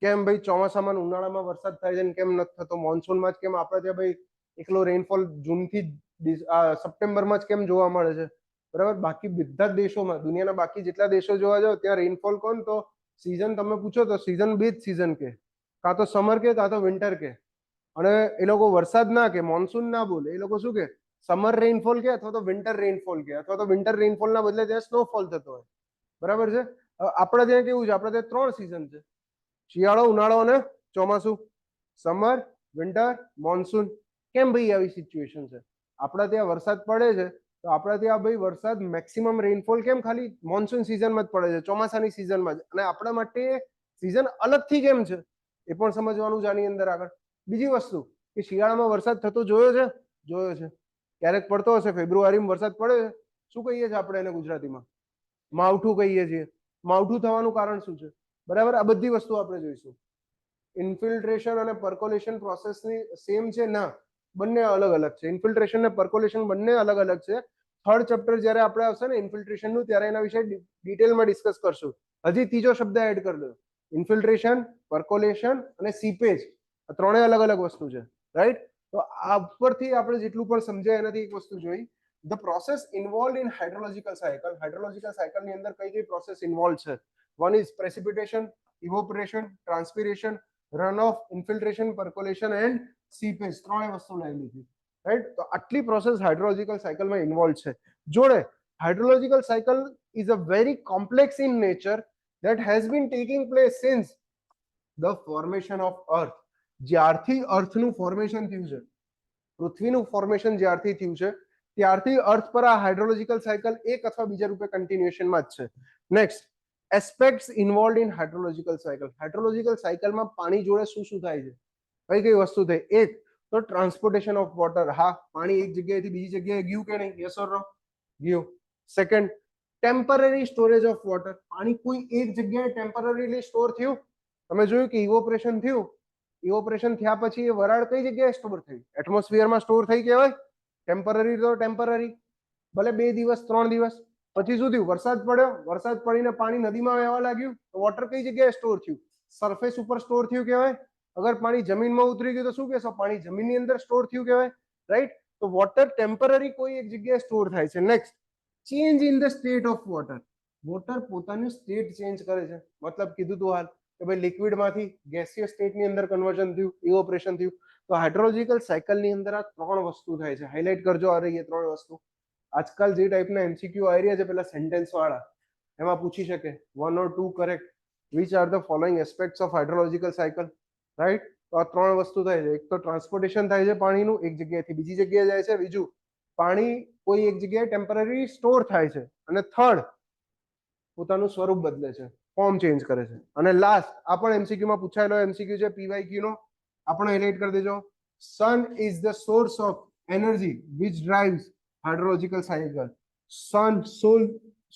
કેમ ભાઈ ચોમાસામાં ઉનાળામાં વરસાદ થાય છે ને કેમ નથી થતો, મોન્સૂનમાં જ કેમ આપણે ત્યાં ભાઈ એકલો રેનફોલ જૂનથી સપ્ટેમ્બરમાં જ કેમ જોવા મળે છે, બરાબર? બાકી બધા જ દેશોમાં, દુનિયાના બાકી જેટલા દેશો જોવા જાવ ત્યાં રેનફોલ કોણ, તો સીઝન તમે પૂછો તો સીઝન બે જ સીઝન કે, કાં તો સમર કે કાં તો વિન્ટર કે. અને એ લોકો વરસાદ ના કે, મોન્સૂન ના બોલે, એ લોકો શું કે સમર રેનફોલ કે અથવા તો વિન્ટર રેનફોલ કે, અથવા તો વિન્ટર રેનફોલ ના બદલે ત્યાં સ્નોફોલ થતો હોય, બરાબર છે? આપણે ત્યાં કેવું છે, આપણે ત્યાં 3 સીઝન છે, શિયાળો, ઉનાળો અને ચોમાસું, સમર, વિન્ટર, મોન્સૂન. કેમ ભાઈ આવી સિચ્યુએશન છે? આપણા ત્યાં વરસાદ પડે છે તો આપણા ત્યાં ભાઈ વરસાદ મેક્સિમમ રેનફોલ કેમ ખાલી મોન્સૂન સિઝનમાં જ પડે છે, ચોમાસાની સિઝનમાં જ, અને આપણા માટે સિઝન અલગથી કેમ છે એ પણ સમજવાનું છે આની અંદર આગળ. બીજી વસ્તુ કે શિયાળામાં વરસાદ થતો જોયો છે? જોયો છે. ક્યારેક પડતો હશે, ફેબ્રુઆરીમાં વરસાદ પડે છે, શું કહીએ છીએ આપણે એને ગુજરાતીમાં? માવઠું કહીએ છીએ. માવઠું થવાનું કારણ શું છે, બરાબર? આ બધી વસ્તુ આપણે જોઈશું. ઇન્ફિલ્ટ્રેશન અને પર્કોલેશન પ્રોસેસની સેમ છે? ના, બંને અલગ અલગ છે. ઇન્ફિલ્ટ્રેશન અને પર્કોલેશન બંને અલગ અલગ છે. થર્ડ ચેપ્ટર જ્યારે આપણે આવશે ને ઇન્ફિલ્ટ્રેશનનું, ત્યારે એના વિશે ડિટેલમાં ડિસ્કસ કરશું. હજી ત્રીજો શબ્દ એડ કરી દો, ઇન્ફિલ્ટ્રેશન, પર્કોલેશન અને સીપેજ. આ ત્રણેય અલગ અલગ વસ્તુ છે, રાઈટ? તો આ ઉપરથી આપણે જેટલું પણ સમજાય એનાથી એક વસ્તુ જોઈ, the process involve in hydrological cycle. Hydrological સાયકલની અંદર કઈ કઈ પ્રોસેસ ઇન્વોલ્વ છે? One is precipitation, evaporation, transpiration, runoff, infiltration, percolation and seepage. ત્રણેય વસ્તુ લઈ લીધી, રાઈટ? તો આટલી પ્રોસેસ હાઇડ્રોલોજિકલ સાયકલમાં ઇન્વોલ્વ છે. જોડે hydrological cycle is a very complex in nature that has been taking place since the formation of earth. જ્યારથી અર્થનું ફોર્મેશન થયું છે, પૃથ્વીનું ફોર્મેશન જ્યારથી થયું છે ત્યારથી અર્થ પર આ હાઇડ્રોલોજિકલ સાયકલ એક અથવા બીજા રૂપે કન્ટિન્યુએશનમાં જ છે. Next, aspects involved in hydrological cycle. Hydrological સાયકલમાં પાણી જોડે શું શું થાય છે? કઈ કઈ વસ્તુ થઈ? એક તો ટ્રાન્સપોર્ટેશન ઓફ વોટર. હા, પાણી એક જગ્યાએથી બીજી જગ્યાએ ગયું કે નહીં? યસ ઓર નો? ગયું. Second, temporary storage of water. પાણી કોઈ એક જગ્યાએ ટેમ્પરરીલી સ્ટોર થયું. તમે જોયું કે ઇવોપરેશન થયું, ઇવોપરેશન થયા પછી એ વરાળ કઈ જગ્યાએ સ્ટોર થઈ? એટમોસ્ફિયરમાં સ્ટોર થઈ કહેવાય. ટેમ્પરરી તો ટેમ્પરરી, ભલે 2 દિવસ 3 દિવસ. પછી શું થયું? વરસાદ પડ્યો, વરસાદ પડીને પાણી નદીમાં વહેવા લાગ્યું, તો વોટર કઈ જગ્યાએ સ્ટોર થયું? સરફેસ ઉપર સ્ટોર થયું કહેવાય. અગર પાણી જમીનમાં ઉતરી ગયું તો શું કહેશો? પાણી જમીનની અંદર સ્ટોર થયું કહેવાય, રાઈટ? તો વોટર ટેમ્પરરી કોઈ એક જગ્યાએ સ્ટોર થાય છે. Next, change in the state of water. Water પોતાનું સ્ટેટ ચેન્જ કરે છે. મતલબ કીધું તું હાલ કે ભાઈ લિક્વિડમાંથી ગેસિયસ સ્ટેટની અંદર કન્વર્ઝન થયું, ઇવોપરેશન થયું. તો હાઇડ્રોલોજિકલ સાયકલની અંદર આ 3 વસ્તુ થાય છે. હાઇલાઇટ કરજો આ રહી એ 3 વસ્તુ. આજકાલ જે ટાઈપના એમસીક્યુ આવી રહ્યા છે પેલા સેન્ટેન્સ વાળા, એમાં પૂછી શકે 1 or 2 correct, which are the following aspects of hydrological cycle, right? તો આ 3 વસ્તુ થાય છે. એક તો ટ્રાન્સપોર્ટેશન થાય છે પાણીનું, એક જગ્યાએથી બીજી જગ્યાએ જાય છે. બીજું, પાણી કોઈ એક જગ્યાએ ટેમ્પરરી સ્ટોર થાય છે. અને થર્ડ, પોતાનું સ્વરૂપ બદલે છે, ફોર્મ ચેન્જ કરે છે. અને લાસ્ટ, આ પણ એમસીક્યુ માં પૂછાયેલો એમસીક્યુ છે, પીવાયક્યુ નો. આપણે હાઇલાઇટ કરી દેજો. Sun is the source of energy which drives hydrological cycle. Sun,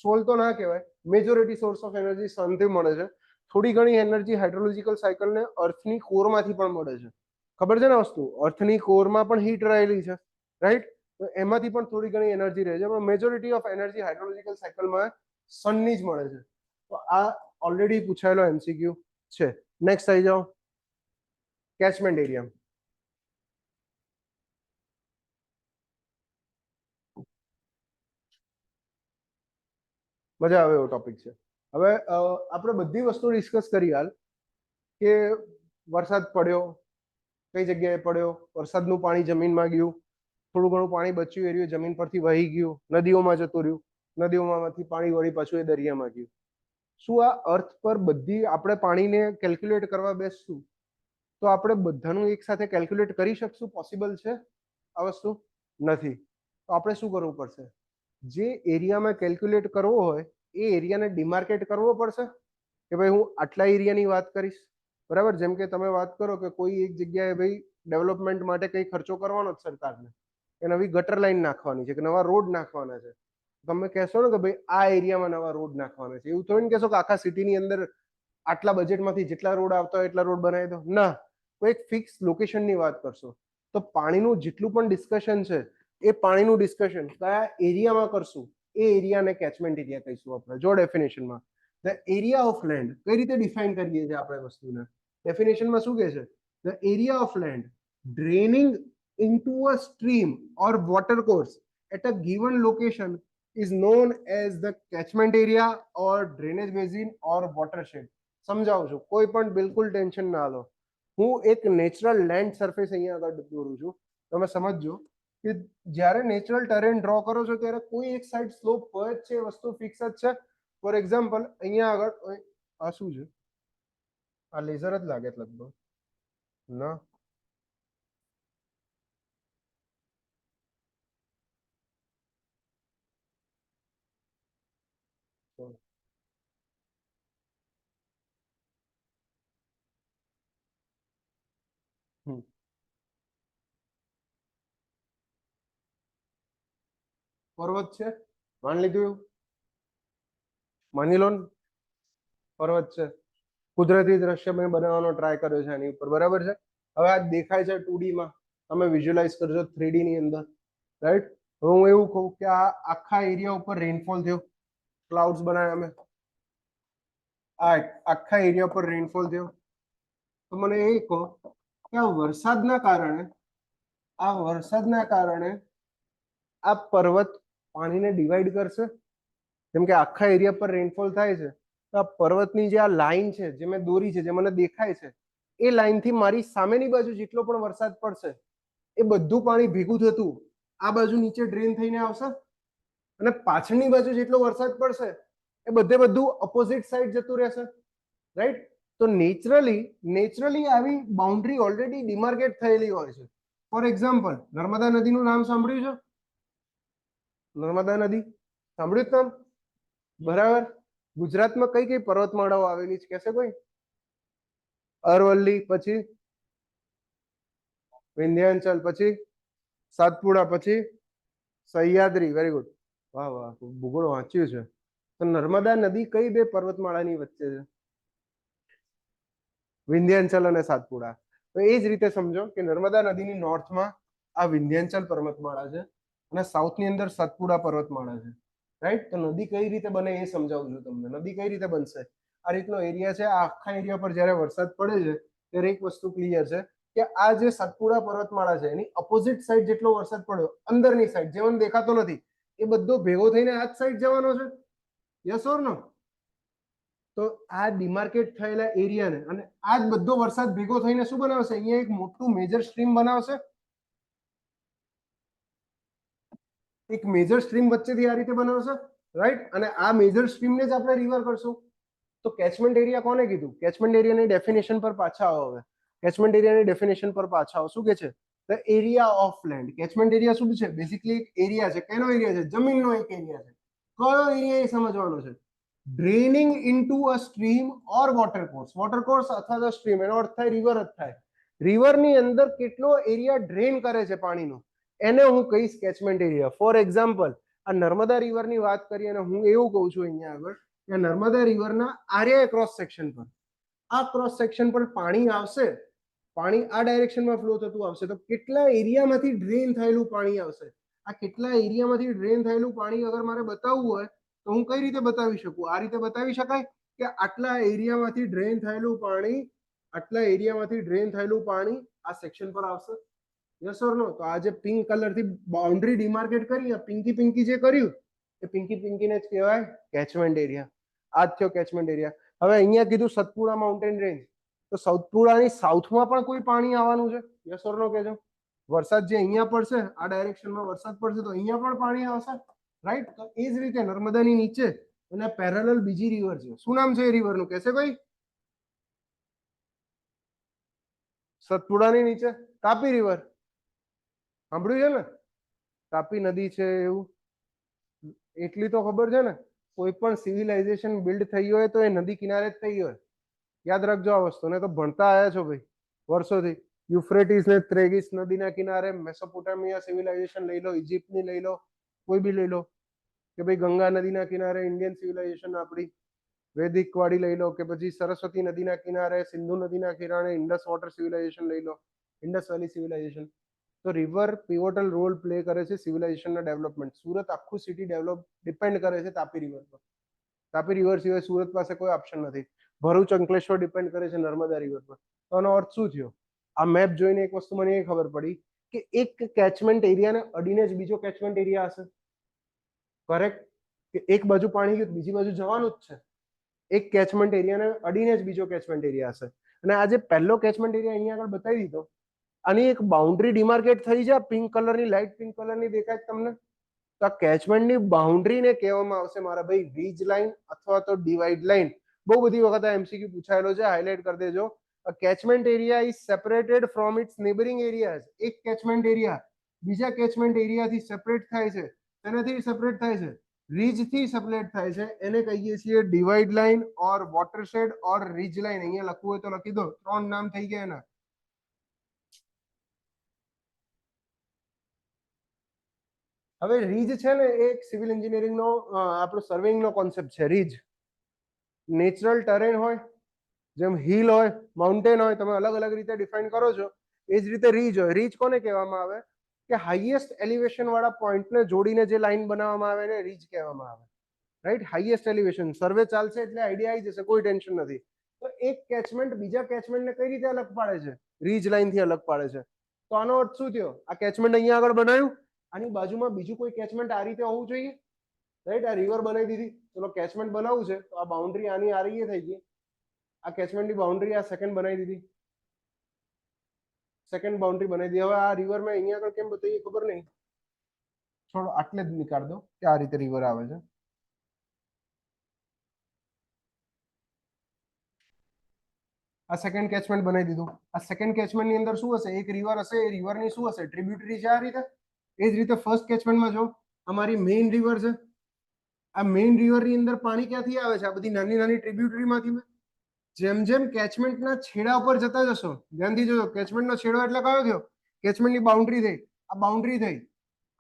સોલ તો ના કહેવાય, મેજોરિટી સોર્સ ઓફ એનર્જી સનથી મળે છે. થોડી ઘણી એનર્જી હાઇડ્રોલોજિકલ સાયકલને અર્થની કોરમાંથી પણ મળે છે. ખબર છે ને વસ્તુ? અર્થની કોરમાં પણ હીટ રહેલી છે, રાઈટ? તો એમાંથી પણ થોડી ઘણી એનર્જી રહે છે, પણ મેજોરિટી ઓફ એનર્જી હાઇડ્રોલોજિકલ સાયકલમાં સનની જ મળે છે. તો આ ઓલરેડી પૂછાયેલો એમસીક્યુ છે. નેક્સ્ટ આવી જાઓ, કેચમેન્ટ એરિયા. મજા આવે એવો ટોપિક છે. હવે આપણે બધી વસ્તુ ડિસ્કસ કરી હાલ, કે વરસાદ પડ્યો, કઈ જગ્યાએ પડ્યો, વરસાદનું પાણી જમીનમાં ગયું, થોડું ઘણું પાણી બચ્યું એ જમીન પરથી વહી ગયું, નદીઓમાં જતું રહ્યું, નદીઓમાંથી પાણી વળી પાછું એ દરિયામાં ગયું. શું આ અર્થ પર બધી આપણે પાણીને કેલ્ક્યુલેટ કરવા બેસશું તો આપણે બધાનું એક સાથે કેલ્ક્યુલેટ કરી શકશું? પોસિબલ છે આ વસ્તુ? નથી. તો આપણે શું કરવું પડશે? જે એરિયામાં કેલ્ક્યુલેટ કરવો હોય એ એરિયાને ડિમાર્કેટ કરવો પડશે કે ભાઈ હું આટલા એરિયાની વાત કરીશ, બરાબર? જેમ કે તમે વાત કરો કે કોઈ એક જગ્યાએ ભાઈ ડેવલપમેન્ટ માટે કંઈ ખર્ચો કરવાનો જ સરકારને, કે નવી ગટર લાઈન નાખવાની છે, કે નવા રોડ નાખવાના છે, તમે કહેશો ને કે ભાઈ આ એરિયામાં નવા રોડ નાખવાના છે. એવું થોડી ને કહેશો કે આખા સિટીની અંદર આટલા બજેટમાંથી જેટલા રોડ આવતા હોય એટલા રોડ બનાવી દો. ના, કોઈ એક ફિક્સ લોકેશનની વાત કરશો. તો પાણીનું જેટલું પણ ડિસ્કશન છે એ પાણીનું ડિસ્કશન કયા એરિયામાં કરશું એ એરિયાને કેચમેન્ટ એરિયા કહીશું આપણે. જો ડેફિનેશનમાં ધ એરિયા ઓફ લેન્ડ કઈ રીતે ડિફાઇન કરીએ છીએ આપણે વસ્તુને, ડેફિનેશનમાં શું કહે છે? The area of land draining into a stream or water course at a given location is known as the catchment area or drainage basin or watershed. સમજાવું છું, કોઈ પણ બિલકુલ ટેન્શન ના લો. હું એક નેચરલ લેન્ડ સરફેસ અહીંયા આગળ દોરું છું. તમે સમજજો કે જ્યારે નેચરલ ટેરેન ડ્રો કરો છો ત્યારે કોઈ એક સાઈડ સ્લોપ હોય જ છે, વસ્તુ ફિક્સ જ છે. ફોર એક્ઝામ્પલ અહીંયા આગળ આ શું છે? આ લેઝર જ લાગે છે લગભગ ના. પર્વત છે, માની લીધું, માની લો ને પર્વત છે, કુદરતી દ્રશ્ય મેં બનાવવાનો ટ્રાય કર્યો છે એની ઉપર, બરાબર છે. હવે આ દેખાય છે 2D માં, તમે વિઝ્યુઅલાઇઝ કરજો 3D ની અંદર, રાઈટ. હવે હું એવું કહું કે આ આખા એરિયા ઉપર રેનફોલ થયો, ક્લાઉડ્સ બનાવ્યા અમે, આ આખા એરિયા પર રેનફોલ થયો, તો મને એ કહો કે આ વરસાદના કારણે આ પર્વત પાણીને ડિવાઈડ કરશે. જેમ કે આખા એરિયા પર રેનફોલ થાય છે, તો આ પર્વતની જે આ લાઈન છે જે મેં દોરી છે, જે મને દેખાય છે, એ લાઈનથી મારી સામેની બાજુ જેટલો પણ વરસાદ પડશે એ બધું પાણી ભેગું થતું આ બાજુ નીચે ડ્રેન થઈને આવશે, અને પાછળની બાજુ જેટલો વરસાદ પડશે એ બધું ઓપોઝિટ સાઈડ જતું રહેશે, રાઈટ. તો નેચરલી આવી બાઉન્ડ્રી ઓલરેડી ડિમાર્કેટ થયેલી હોય છે. ફોર એક્ઝામ્પલ નર્મદા નદીનું નામ સાંભળ્યું છે? નર્મદા નદી સાંભળ્યું નામ? બરાબર. ગુજરાતમાં કઈ કઈ પર્વતમાળાઓ આવેલી છે કહેશે કોઈ? અરવલ્લી, પછી વિંધ્યાચલ, પછી સાતપુડા, પછી સહ્યાદ્રી. વેરી ગુડ, વાહ વાહ, ભૂગોળ વાંચ્યું છે. તો નર્મદા નદી કઈ બે પર્વતમાળાની વચ્ચે છે? વિંધ્યાચલ અને સાતપુડા. તો એ જ રીતે સમજો કે નર્મદા નદીની નોર્થમાં આ વિંધ્યાચલ પર્વતમાળા છે અને સાઉથની અંદર સાતપુડા પર્વતમાળા છે, રાઈટ. તો નદી કઈ રીતે બને એ સમજાવું છું તમને. નદી કઈ રીતે બનશે? આ રીતનો એરિયા છે, આ આખા એરિયા પર જ્યારે વરસાદ પડે છે ત્યારે એક વસ્તુ ક્લિયર છે કે આ જે સાતપુડા પર્વતમાળા છે એની ઓપોઝિટ સાઈડ જેટલો વરસાદ પડ્યો, અંદરની સાઈડ જે મને દેખાતો નથી, એ બધો ભેગો થઈને આ જ સાઈડ જવાનો છે. યસ ઓર નો? તો આ ડિમાર્કેટ થયેલા એરિયાને અને આ જ બધો વરસાદ ભેગો થઈને શું બનાવશે? અહીંયા એક મોટું મેજર સ્ટ્રીમ બનાવશે. એક મેજર સ્ટ્રીમ વચ્ચેથી આ રીતે બનાવશે, રાઈટ. અને આ મેજર સ્ટ્રીમને જ આપણે રિવર કરશું. તો કેચમેન્ટ એરિયા કોને કીધું? કેચમેન્ટ એરિયાની ડેફિનેશન પર પાછા આવો. હવે કેચમેન્ટ એરિયાની ડેફિનેશન પર પાછા આવો. શું કે છે? The area of land. Catchment area શું છે? બેસિકલી એક એરિયા છે. કેનો એરિયા છે? જમીનનો એક એરિયા છે. કયો એરિયા એ સમજવાનો છે. ડ્રેનિંગ ઇનટુ અ સ્ટ્રીમ ઓર વોટર કોર્સ. વોટર કોર્સ અથવા તો સ્ટ્રીમ, એનો અર્થ થાય રિવર જ થાય. રિવરની અંદર કેટલો એરિયા ડ્રેન કરે છે પાણીનો, એને હું કહીશ કેચમેન્ટ એરિયા. ફોર એક્ઝામ્પલ આ નર્મદા રિવરની વાત કરીએ અને હું એવું કહું છું અહીંયા આગળ કે નર્મદા રિવરના આર્યા ક્રોસ સેક્શન પર, આ ક્રોસ સેક્શન પર પાણી આવશે, પાણી આ ડાયરેક્શનમાં ફ્લો થતું આવશે, તો કેટલા એરિયામાંથી ડ્રેન થયેલું પાણી આવશે? આ કેટલા એરિયામાંથી ડ્રેન થયેલું પાણી અગર મારે બતાવવું હોય તો હું કઈ રીતે બતાવી શકું? આ રીતે બતાવી શકાય કે આટલા એરિયામાંથી ડ્રેન થયેલું પાણી, આ સેક્શન પર આવશે. યસ ઓર નો? તો આ જે પિંક કલરથી બાઉન્ડ્રી ડિમાર્કેટ કરી, આ પિંકી જે કર્યું એ પિંકીને જ કહેવાય કેચમેન્ટ એરિયા. આ જ થયો કેચમેન્ટ એરિયા. હવે અહીંયા કીધું સતપુડા માઉન્ટેન રેન્જ, તો સતપુડાની સાઉથમાં પણ કોઈ પાણી આવવાનું છે? યસ ઓર નો કહેજો. વરસાદ જે અહીંયા પડશે, આ ડાયરેક્શનમાં વરસાદ પડશે તો અહીંયા પણ પાણી આવશે, રાઈટ. તો એ જ રીતે નર્મદાની નીચે અને પેરેલલ બીજી રિવર છે. શું નામ છે એ રિવરનું કહેશે કોઈ? સતપુડાની નીચે તાપી રિવર. સાંભળ્યું છે ને? તાપી નદી છે એવું. એટલી તો ખબર છે ને, કોઈ પણ સિવિલાઇઝેશન બિલ્ડ થઈ હોય તો એ નદી કિનારે જ થઈ હોય. યાદ રાખજો આ વસ્તુને, તો ભણતા આવ્યા છો ભાઈ વર્ષોથી. યુફ્રેટીસ ને ત્રેગીસ નદીના કિનારે મેસોપોટામિયા સિવિલાઇઝેશન લઈ લો, ઇજિપ્તની લઈ લો, કોઈ બી લઈ લો, કે ભાઈ ગંગા નદીના કિનારે ઇન્ડિયન સિવિલાઇઝેશન આપણી વૈદિક વાળી લઈ લો, કે પછી સરસ્વતી નદીના કિનારે, સિંધુ નદીના કિનારે ઇન્ડસ વોટર સિવિલાઇઝેશન લઈ લો, ઇન્ડસ વેલી સિવિલાઇઝેશન. તો રિવર પિવોટલ રોલ પ્લે કરે છે સિવિલાઇઝેશનના ડેવલપમેન્ટ. સુરત આખું સિટી ડેવલપ ડિપેન્ડ કરે છે તાપી રિવર પર. તાપી રિવર સિવાય સુરત પાસે કોઈ ઓપ્શન નથી. ભરૂચ અંકલેશ્વર ડિપેન્ડ કરે છે નર્મદા રિવર પર. તો આનો અર્થ શું થયો? આ મેપ જોઈને એક વસ્તુ મને એ ખબર પડી કે એક કેચમેન્ટ એરિયાને અડીને જ બીજો કેચમેન્ટ એરિયા હશે. કરેક્ટ? કે એક બાજુ પાણી ગયું બીજી બાજુ જવાનું જ છે. એક કેચમેન્ટ એરિયાને અડીને જ બીજો કેચમેન્ટ એરિયા હશે. અને આ જે પહેલો કેચમેન્ટ એરિયા અહીંયા આગળ બતાવી દીધો, આની એક બાઉન્ડ્રી ડિમાર્કેટ થઈ છે. પિંક કલરની, લાઇટ પિંક કલરની દેખાય તમને? તો આ કેચમેન્ટની બાઉન્ડ્રીને કહેવામાં આવશે મારા ભાઈ રીજ લાઇન અથવા તો ડિવાઇડ લાઇન. બહુ બધી વખત આ એમસીક્યુ પૂછાયેલો છે, હાઇલાઇટ કરી દેજો. A catchment area is separated from its neighboring areas. એક કેચમેન્ટ એરિયા બીજા કેચમેન્ટ એરિયાથી સેપરેટ થાય છે. તેનાથી સેપરેટ થાય છે, રીજ થી સેપરેટ થાય છે. એને કહીએ છીએ ડિવાઇડ લાઇન ઓર વોટરશેડ ઓર રીજ લાઇન. અહીંયા લખવું હોય તો લખી દો, 3 નામ થઈ ગયા એના. હવે રીજ છે ને એ એક સિવિલ એન્જિનિયરિંગનો આપણો સર્વેઇંગનો કોન્સેપ્ટ છે. રીજ નેચરલ ટરેન હોય, જેમ હિલ હોય, માઉન્ટેન હોય, તમે અલગ અલગ રીતે ડિફાઇન કરો છો. એ જ રીતે રીજ હોય. રીજ કોને કહેવામાં આવે? કે હાઈએસ્ટ એલિવેશન વાળા પોઈન્ટને જોડીને જે લાઈન બનાવવામાં આવે એને રીજ કહેવામાં આવે. રાઈટ? Highest elevation. સર્વે ચાલશે એટલે આઈડિયા આવી જશે, કોઈ ટેન્શન નથી. તો એક કેચમેન્ટ બીજા કેચમેન્ટને કઈ રીતે અલગ પાડે છે? રીજ લાઈનથી અલગ પાડે છે. તો આનો અર્થ શું થયો? આ કેચમેન્ટ અહીંયા આગળ બનાવ્યું, આની બાજુમાં બીજું કોઈ કેચમેન્ટ આ રીતે હોવું જોઈએ. રાઈટ? આ રિવર બનાવી દીધી, ચલો કેચમેન્ટ બનાવવું છે તો આ બાઉન્ડ્રી આની આ રીતે થઈ ગઈ. આ કેચમેન્ટની બાઉન્ડ્રી આ સેકન્ડ બનાવી દીધી, સેકન્ડ બાઉન્ડ્રી બનાવી દીધી. હવે આ રિવર મેં અહીંયા આગળ કેમ બતાવી ખબર નહીં, થોડો આટલે જ નીકાળ દો કે આ રીતે રિવર આવે છે. આ સેકન્ડ કેચમેન્ટ બનાવી દીધું. આ સેકન્ડ કેચમેન્ટની અંદર શું હશે? એક રિવર હશે. એ રિવરની શું હશે? ટ્રિબ્યુટરી છે આ રીતે. એ જ રીતે ફર્સ્ટ કેચમેન્ટમાં જો અમારી મેઇન રિવર છે. આ મેઇન રિવરની અંદર પાણી ક્યાંથી આવે છે? આ બધી નાની નાની ટ્રિબ્યુટરીમાંથી. જેમ જેમ કેચમેન્ટના છેડા ઉપર જતા જશો, ધ્યાનથી જોજો, કેચમેન્ટનો છેડો એટલે કયો થયો? કેચમેન્ટની બાઉન્ડ્રી થઈ. આ બાઉન્ડ્રી થઈ.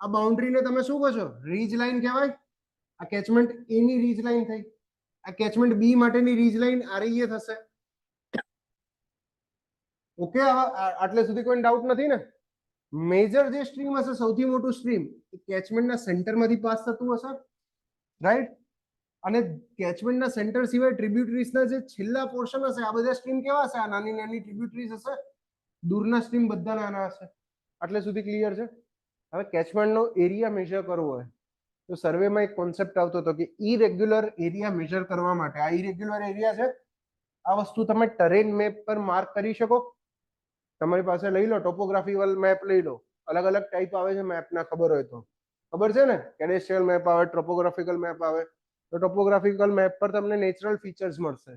આ બાઉન્ડ્રીને તમે શું કહો છો? રીજ લાઈન કહેવાય. આ કેચમેન્ટ એ ની રીજ લાઈન થઈ. આ કેચમેન્ટ બી માટેની રીજ લાઈન આ રીતે થશે. ઓકે, આટલે સુધી કોઈ ડાઉટ નથી ને? મેજર જે સ્ટ્રીમ હશે, સૌથી મોટું સ્ટ્રીમ, એ કેચમેન્ટના સેન્ટરમાંથી પાસ થતું હશે. રાઈટ? અને કેચમેન્ટના સેન્ટર સિવાય ટ્રિબ્યુટરીઝના જે છેલ્લા પોર્શન હશે, આ બધા સ્ટ્રીમ કેવા હશે? આ નાની નાની ટ્રિબ્યુટરીઝ હશે. દૂરના સ્ટ્રીમ બધા નાના હશે. આટલે સુધી ક્લિયર છે? હવે કેચમેન્ટનો એરિયા મેજર કરવો હોય તો સર્વેમાં એક કોન્સેપ્ટ આવતો હતો કે ઇરેગ્યુલર એરિયા મેજર કરવા માટે, આ ઇરેગ્યુલર એરિયા છે, આ વસ્તુ તમે ટરેન મેપ પર માર્ક કરી શકો. તમારી પાસે લઈ લો ટોપોગ્રાફી વાળો મેપ લઈ લો. અલગ અલગ ટાઈપ આવે છે મેપના, ખબર હોય તો. ખબર છે ને? કેડેસ્ટ્રિયલ મેપ આવે, ટોપોગ્રાફિકલ મેપ આવે. તો ટોપોગ્રાફિકલ મેપ પર તમને નેચરલ ફીચર્સ મળશે.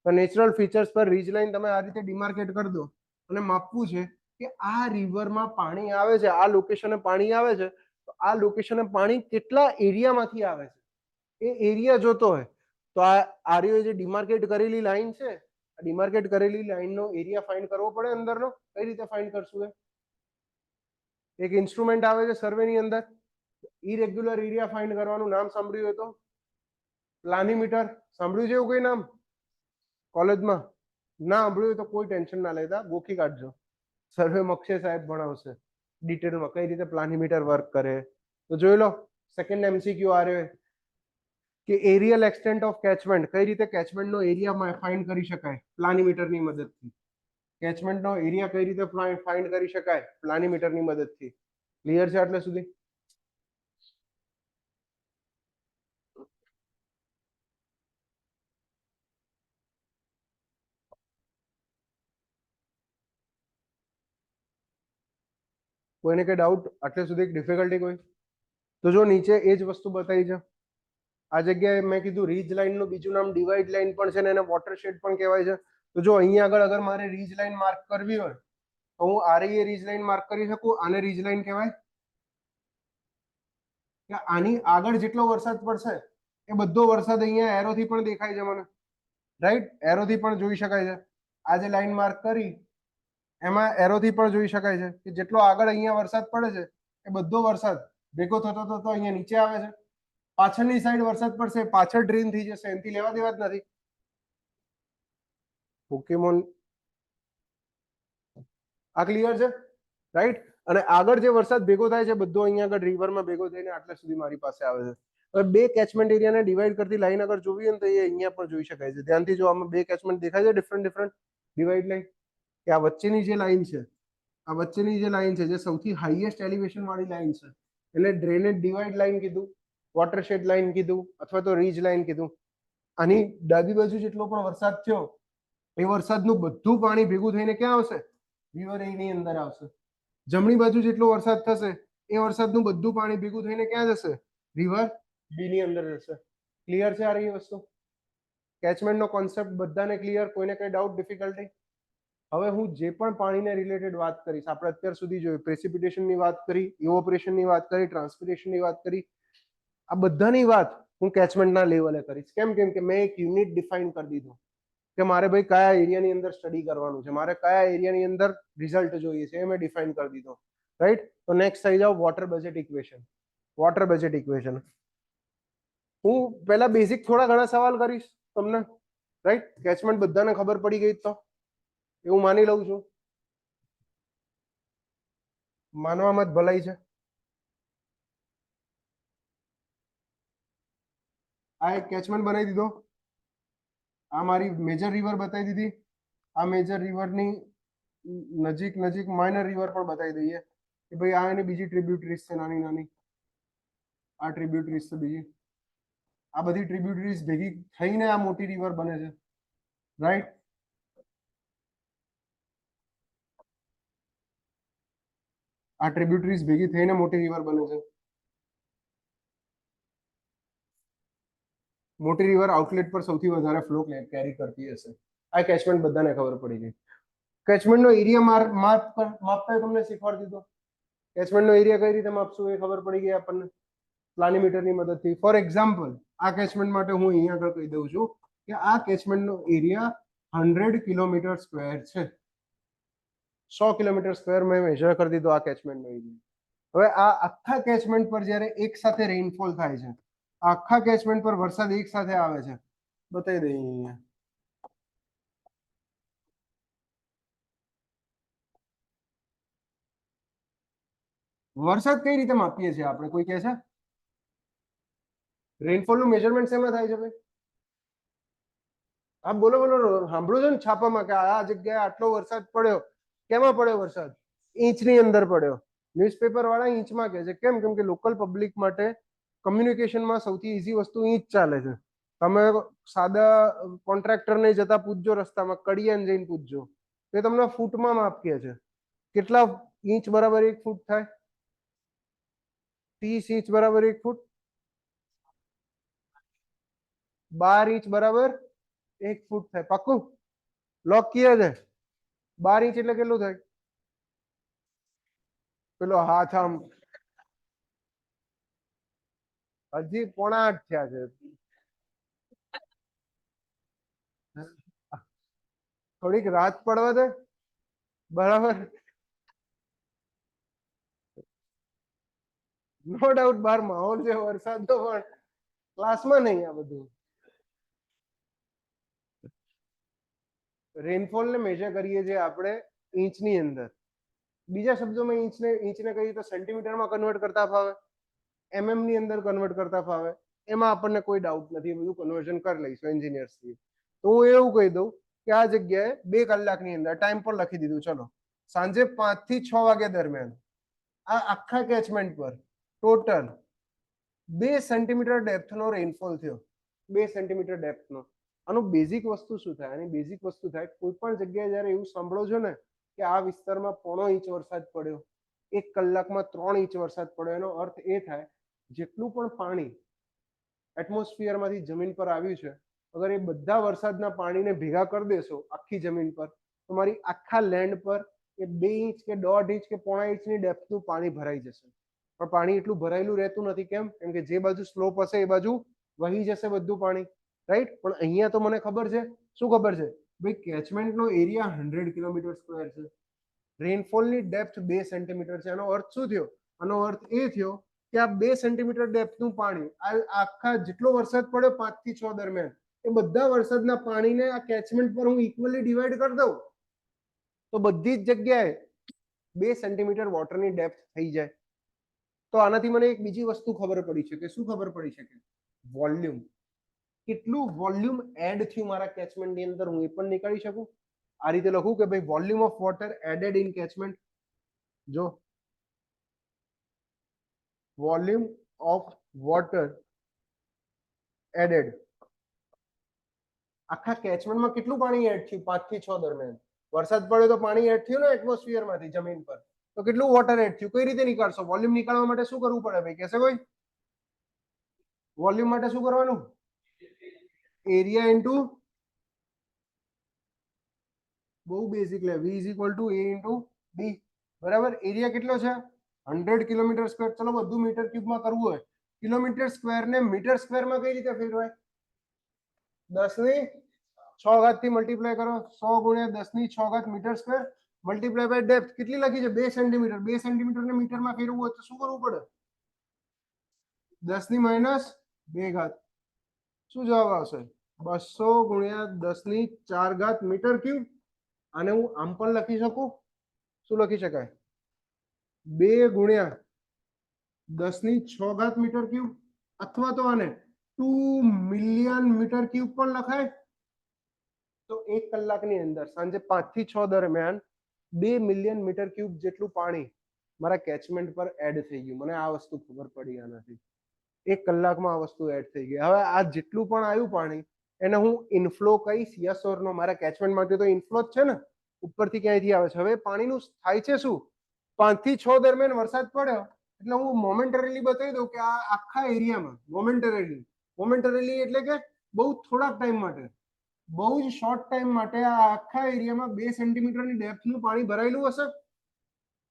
તો નેચરલ ફીચર્સ પર રીજ લાઈન તમે આ રીતે ડિમાર્કેટ કરી દો અને માપવું છે કે આ રિવરમાં પાણી આવે છે, આ લોકેશને પાણી આવે છે, તો આ લોકેશને પાણી કેટલા એરિયામાંથી આવે છે એ એરિયા જોતો હોય તો આ જે ડિમાર્કેટ કરેલી લાઈન છે, આ ડિમાર્કેટ કરેલી લાઈનનો એરિયા ફાઇન્ડ કરવો પડે અંદરનો. કઈ રીતે ફાઇન્ડ કરશું? એક ઇન્સ્ટ્રુમેન્ટ આવે છે સર્વેની અંદર, ઇરેગ્યુલર એરિયા ફાઇન્ડ કરવાનું. નામ સાંભળ્યું હોય તો પ્લાનીમીટર. સાંભળ્યું છે એવું કોઈ નામ કોલેજમાં? ના સાંભળ્યું તો કોઈ ટેન્શન ના લેતા, ગોખી કાઢજો. સર્વે અક્ષય સાહેબ ભણાવશે ડિટેલમાં કઈ રીતે પ્લાનીમીટર વર્ક કરે. તો જોઈ લો, સેકન્ડ એમસીક્યુ આ રહ્યો કે એરિયલ એક્સટેન્ટ ઓફ કેચમેન્ટ. કઈ રીતે કેચમેન્ટનો એરિયા ફાઇન્ડ કરી શકાય પ્લાનીમીટરની મદદથી. કેચમેન્ટનો એરિયા કઈ રીતે ફાઇન્ડ કરી શકાય પ્લાનીમીટરની મદદથી. ક્લિયર છે આટલે સુધી? કોઈને કઈ ડાઉટ આટલે સુધી? ડિફિકલ્ટી કોઈ? તો જો નીચે એ જ વસ્તુ બતાવી છે. આ જગ્યાએ મેં કીધું રીજ લાઈનનું બીજું નામ ડિવાઇડ લાઈન પણ છે ને એને વોટરશેડ પણ કહેવાય છે. તો જો અહીંયા આગળ અગર મારે રીજ લાઈન માર્ક કરવી હોય તો હું આ રહી રીજ લાઈન માર્ક કરી શકું. આને રીજ લાઈન કહેવાય. કે આની આગળ જેટલો વરસાદ પડશે એ બધો વરસાદ અહીંયા એરોથી પણ દેખાય છે મને. રાઈટ? એરોથી પણ જોઈ શકાય છે. આ જે લાઈન માર્ક કરી એમાં એરોથી પણ જોઈ શકાય છે કે જેટલો આગળ અહીંયા વરસાદ પડે છે એ બધો વરસાદ ભેગો થતો થતો અહીંયા નીચે આવે છે. પાછળની સાઈડ વરસાદ પડશે, પાછળ ડ્રેન થઈ જશે, એનાથી લેવા દેવા જ નથી. પોકેમોન આ ક્લિયર છે? રાઈટ? અને આગળ જે વરસાદ ભેગો થાય છે બધો અહીંયા આગળ રિવરમાં ભેગો થઈને આટલા સુધી મારી પાસે આવે છે. હવે બે કેચમેન્ટ એરિયાને ડિવાઈડ કરતી લાઈન અગર જોવી હોય ને તો એ અહીંયા પણ જોઈ શકાય છે. ધ્યાનથી જો આમાં બે કેચમેન્ટ દેખાય છે ડિફરન્ટ ડિવાઈડ લાઈન, કે આ વચ્ચેની જે લાઈન છે, આ વચ્ચેની જે લાઈન છે જે સૌથી હાઈએસ્ટ એલિવેશન વાળી લાઈન છે એટલે ડ્રેનેજ ડિવાઈડ લાઈન કીધું, વોટરશેડ લાઈન કીધું, અથવા તો રીજ લાઈન કીધું. આની ડાબી બાજુ જેટલો પણ વરસાદ થયો એ વરસાદનું બધું પાણી ભેગું થઈને ક્યાં આવશે? રિવર એ ની અંદર આવશે. જમણી બાજુ જેટલો વરસાદ થશે એ વરસાદનું બધું પાણી ભેગું થઈને ક્યાં જશે? રિવર બી ની અંદર જશે. ક્લિયર છે આ રહી વસ્તુ? કેચમેન્ટ નો કોન્સેપ્ટ બધાને ક્લિયર? કોઈને કઈ ડાઉટ, ડિફિકલ્ટી? હવે હું જે પણ પાણીને રિલેટેડ વાત કરીશ, આપણે અત્યાર સુધી જોયું પ્રેસિપિટેશનની વાત કરી, ઇવોપરેશનની વાત કરી, ટ્રાન્સપિરેશનની વાત કરી, આ બધાની વાત હું કેચમેન્ટના લેવલે કરીશ. કેમ કે મેં એક યુનિટ ડિફાઇન કરી દીધું કે મારે ભાઈ કયા એરિયાની અંદર સ્ટડી કરવાનું છે, મારે કયા એરિયાની અંદર રિઝલ્ટ જોઈએ છે, એ મેં ડિફાઇન કરી દીધો. રાઈટ? તો નેક્સ્ટ થઈ જાવ water budget equation. Water budget equation હું પહેલા બેઝિક થોડા ઘણા સવાલ કરીશ તમને. રાઈટ? કેચમેન્ટ બધાને ખબર પડી ગઈ તો એવું માની લઉં છું. માનવામાં જ ભલાઈ છે. આ એક કેચમેન્ટ બનાવી દીધો, આ મારી મેજર રિવર બતાવી દીધી, આ મેજર રિવરની નજીક નજીક માઇનર રિવર પણ બતાવી દઈએ કે ભાઈ આ એની બીજી ટ્રિબ્યુટરીઝ છે નાની નાની, આ ટ્રિબ્યુટરીઝ છે બીજી. આ બધી ટ્રિબ્યુટરીઝ ભેગી થઈને આ મોટી રિવર બને છે. રાઈટ? આ ટ્રિબ્યુટરીઝ ભેગી થઈને મોટી રિવર બને છે. મોટી રિવર આઉટલેટ પર સૌથી વધારે ફ્લો કેરી કરતી હશે. આ કેચમેન્ટ બધાને ખબર પડી ગઈ. કેચમેન્ટનો એરિયા માપતા તમને શીખવાડી દીધો. કેચમેન્ટનો એરિયા કઈ રીતે માપશું એ ખબર પડી ગઈ આપણને પ્લાનીમીટરની મદદથી. ફોર એક્ઝામ્પલ આ કેચમેન્ટ માટે હું અહીંયા આગળ કહી દઉં છું કે આ કેચમેન્ટનો એરિયા 100 કિલોમીટર સ્ક્વેર છે. 100 કિલોમીટર સ્ક્વેર મેં મેજર કરી દીધો આ કેચમેન્ટનો એરિયા. હવે આ આખા કેચમેન્ટ પર જ્યારે એક સાથે રેઇનફોલ થાય છે, આખા કેચમેન્ટ પર વરસાદ એક સાથે આવે છે, બતાવી દઈએ અહીંયા. વરસાદ કઈ રીતે માપીએ છીએ આપણે? કોઈ કહે છે? રેનફોલ નું મેજરમેન્ટ શેમાં થાય છે ભાઈ? હા બોલો બોલો, સાંભળો છો ને છાપામાં કે આ જગ્યાએ આટલો વરસાદ પડ્યો. કેમાં પડ્યો વરસાદ? ઇંચની અંદર પડ્યો. ન્યૂઝપેપર વાળા ઇંચમાં કહે છે. કેમ? કેમ કે લોકલ પબ્લિક માટે કમ્યુનિકેશનમાં સૌથી ઈઝી વસ્તુ ઇંચ ચાલે છે. તમે સાદા કોન્ટ્રાક્ટરને જતા પૂછજો રસ્તામાં, કડિયાને જઈને પૂછજો, તે તમને ફૂટમાં માપ કહે છે. કેટલા ઇંચ બરાબર 1 ફૂટ થાય? 30 ઇંચ બરાબર 1 ફૂટ. 12 ઇંચ બરાબર 1 ફૂટ થાય. પાક્કું? લોક કિયા છે? 12 ઇંચ એટલે કેટલું થાય? પેલો હાથ આમ હજી 7:45 થયા છે. થોડીક રાત પડવા દે. બરાબર? નો ડાઉટ બહાર માહોલ છે વરસાદનો, પણ ક્લાસમાં નહીં. આ બધું રેનફોલ ને મેજર કરીએ છીએ આપણે ઇંચની અંદર. બીજા શબ્દોમાં ઇંચને કહીએ તો સેન્ટીમીટરમાં કન્વર્ટ કરતા ફાવે, ની અંદર કન્વર્ટ કરતા ફાવે. એમાં આપણને કોઈ ડાઉટ નથી, એ બધું કન્વર્ઝન કરી લઈશું એન્જિનિયર્સ થી. તો હું એવું કહી દઉં કે આ જગ્યાએ 2 કલાકની અંદર ટાઈમ પર લખી દીધું. ચલો, સાંજે 5 થી 6 વાગ્યા દરમિયાન આ આખા કેચમેન્ટ પર ટોટલ 2 સેન્ટીમીટર ડેપ્થનો રેનફોલ થયો. 2 સેન્ટીમીટર ડેપ્થનો. આનું બેઝિક વસ્તુ શું થાય? આની બેઝિક વસ્તુ થાય, કોઈ પણ જગ્યાએ જયારે એવું સાંભળો છો ને કે આ વિસ્તારમાં 0.5 ઇંચ વરસાદ પડ્યો, 1 કલાકમાં 3 ઇંચ વરસાદ પડ્યો, એનો અર્થ એ થાય જેટલું પણ પાણી એટમોસ્ફિયરમાંથી જમીન પર આવ્યું છે, અગર એ બધા વરસાદના પાણીને ભેગા કરી દેશો આખી જમીન પર, તો મારી આખા લેન્ડ પર એ 2 ઇંચ કે 1.5 ઇંચ કે 0.5 ઇંચની ડેપ્થનું પાણી ભરાઈ જશે. પણ પાણી એટલું ભરાયેલું રહેતું નથી. કેમ? કેમ કે જે બાજુ સ્લોપ હશે એ બાજુ વહી જશે બધું પાણી. રાઈટ? પણ અહીંયા તો મને ખબર છે. શું ખબર છે ભાઈ? કેચમેન્ટનો એરિયા 100 કિલોમીટર સ્ક્વેર છે, રેનફોલની ડેપ્થ 2 સેન્ટીમીટર છે. આનો અર્થ શું થયો? આનો અર્થ એ થયો કે આ 2 સેન્ટીમીટર ડેપ્થનું પાણી આખા જેટલો વરસાદ પડ્યો 5 થી 6 દરમિયાન, એ બધા વરસાદના પાણીને આ કેચમેન્ટ પર હું ઇક્વલી ડિવાઈડ કરી દઉં તો બધી જ જગ્યાએ 2 સેન્ટીમીટર વોટરની ડેપ્થ થઈ જાય. તો આનાથી મને એક બીજી વસ્તુ ખબર પડી છે કે શું ખબર પડી છે કે વોલ્યુમ, કેટલું વોલ્યુમ એડ થયું મારા કેચમેન્ટની અંદર હું એ પણ નીકાળી શકું. આ રીતે લખું કે ભાઈ volume of water added in catchment. જો વોલ્યુમ ઓફ વોટર એડેડ, આખા કેચમેન્ટમાં કેટલું પાણી એડ થયું 5 થી 6 દરમિયાન. વરસાદ પડ્યો તો પાણી એડ થયું ને એટમોસ્ફિયરમાંથી જમીન પર, તો કેટલું વોટર એડ થયું? કઈ રીતે નીકાળશો? વોલ્યુમ નીકાળવા માટે શું કરવું પડે ભાઈ, કહેશે કોઈ? વોલ્યુમ માટે શું કરવાનું? એરિયા ઇન્ટુ, બહુ બેઝિક લે, v is equal two a into d. બરાબર. એરિયા કેટલો છે? 100 કિલોમીટર સ્ક્વેર. ચલો બધું મીટર ક્યુબમાં કરવું હોય, કિલોમીટર સ્ક્વેર ને મીટર સ્ક્વેરમાં કઈ રીતે ફેરવાય? 10 ની 6 ઘાત થી મલ્ટીપ્લાય કરો. 100 ગુણ્યા 10 ની 6 ઘાત metre square multiply by depth. કેટલી લખી છે? 2 સેન્ટીમીટર. 2 સેન્ટીમીટર ને મીટરમાં ફેરવવું હોય તો શું કરવું પડે? 10 ની માઇનસ 2 ઘાત. શું જવાબ આવશે? 200 ગુણ્યા 10 ની 4 ઘાત મીટર ક્યુબ. આને હું આમ પણ લખી શકું. શું લખી શકાય? 2 ગુણ્યા 10 ની 6 ઘાત મીટર ક્યુબ, અથવા તો આને 2 મિલિયન મીટર ક્યુબ પણ લખાય. તો 1 કલાકની અંદર સાંજે 5 થી 6 દરમિયાન 2 મિલિયન મીટર ક્યુબ જેટલું પાણી મારા કેચમેન્ટ પર એડ થઈ ગયું. મને આ વસ્તુ ખબર પડી આનાથી. 1 કલાકમાં આ વસ્તુ એડ થઈ ગઈ. હવે આ જેટલું પણ આવ્યું પાણી એને હું ઇનફ્લો કહીશ, યસ ઓર નો? મારા કેચમેન્ટમાંથી તો ઇનફ્લો જ છે ને, ઉપરથી ક્યાંયથી આવે છે. હવે પાણીનું થાય છે શું? 5 થી 6 દરમિયાન વરસાદ પડ્યો એટલે હું મોમેન્ટરીલી બતાવી દઉં કે આ આખા એરિયામાં મોમેન્ટરીલી એટલે કે બહુ થોડાક ટાઈમ માટે, બહુ જ શોર્ટ ટાઈમ માટે આ આખા એરિયામાં 2 સેન્ટીમીટરની ડેપ્થનું પાણી ભરાયેલું હશે.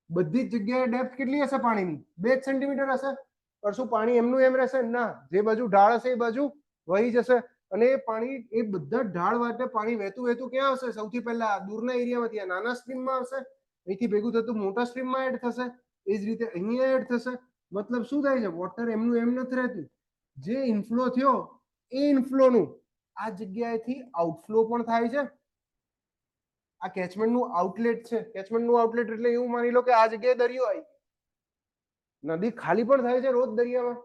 બધી જ જગ્યાએ ડેપ્થ કેટલી હશે પાણીની? 2 સેન્ટીમીટર હશે. પણ શું પાણી એમનું એમ રહેશે? ના. જે બાજુ ઢાળ હશે એ બાજુ વહી જશે. અને એ પાણી, એ બધા ઢાળ વાટે પાણી વહેતું વહેતું ક્યાં આવશે? સૌથી પહેલા દૂરના એરિયામાંથી આ નાના સ્ટ્રીમમાં આવશે. અહીંથી ભેગું થતું મોટા સ્ટ્રીમમાં એડ થશે. એ જ રીતે અહીંયા એડ થશે. મતલબ શું થાય છે? વોટર એમનું એમ નથી રહેતું. જે ઇનફ્લો થયો એ ઇનફ્લોનું આ જગ્યાએથી આઉટફ્લો પણ થાય છે. આ કેચમેન્ટનું આઉટલેટ છે. કેચમેન્ટનું આઉટલેટ એટલે એવું માની લો કે આ જગ્યાએ દરિયો આવી, નદી ખાલી પણ થાય છે રોજ દરિયામાં.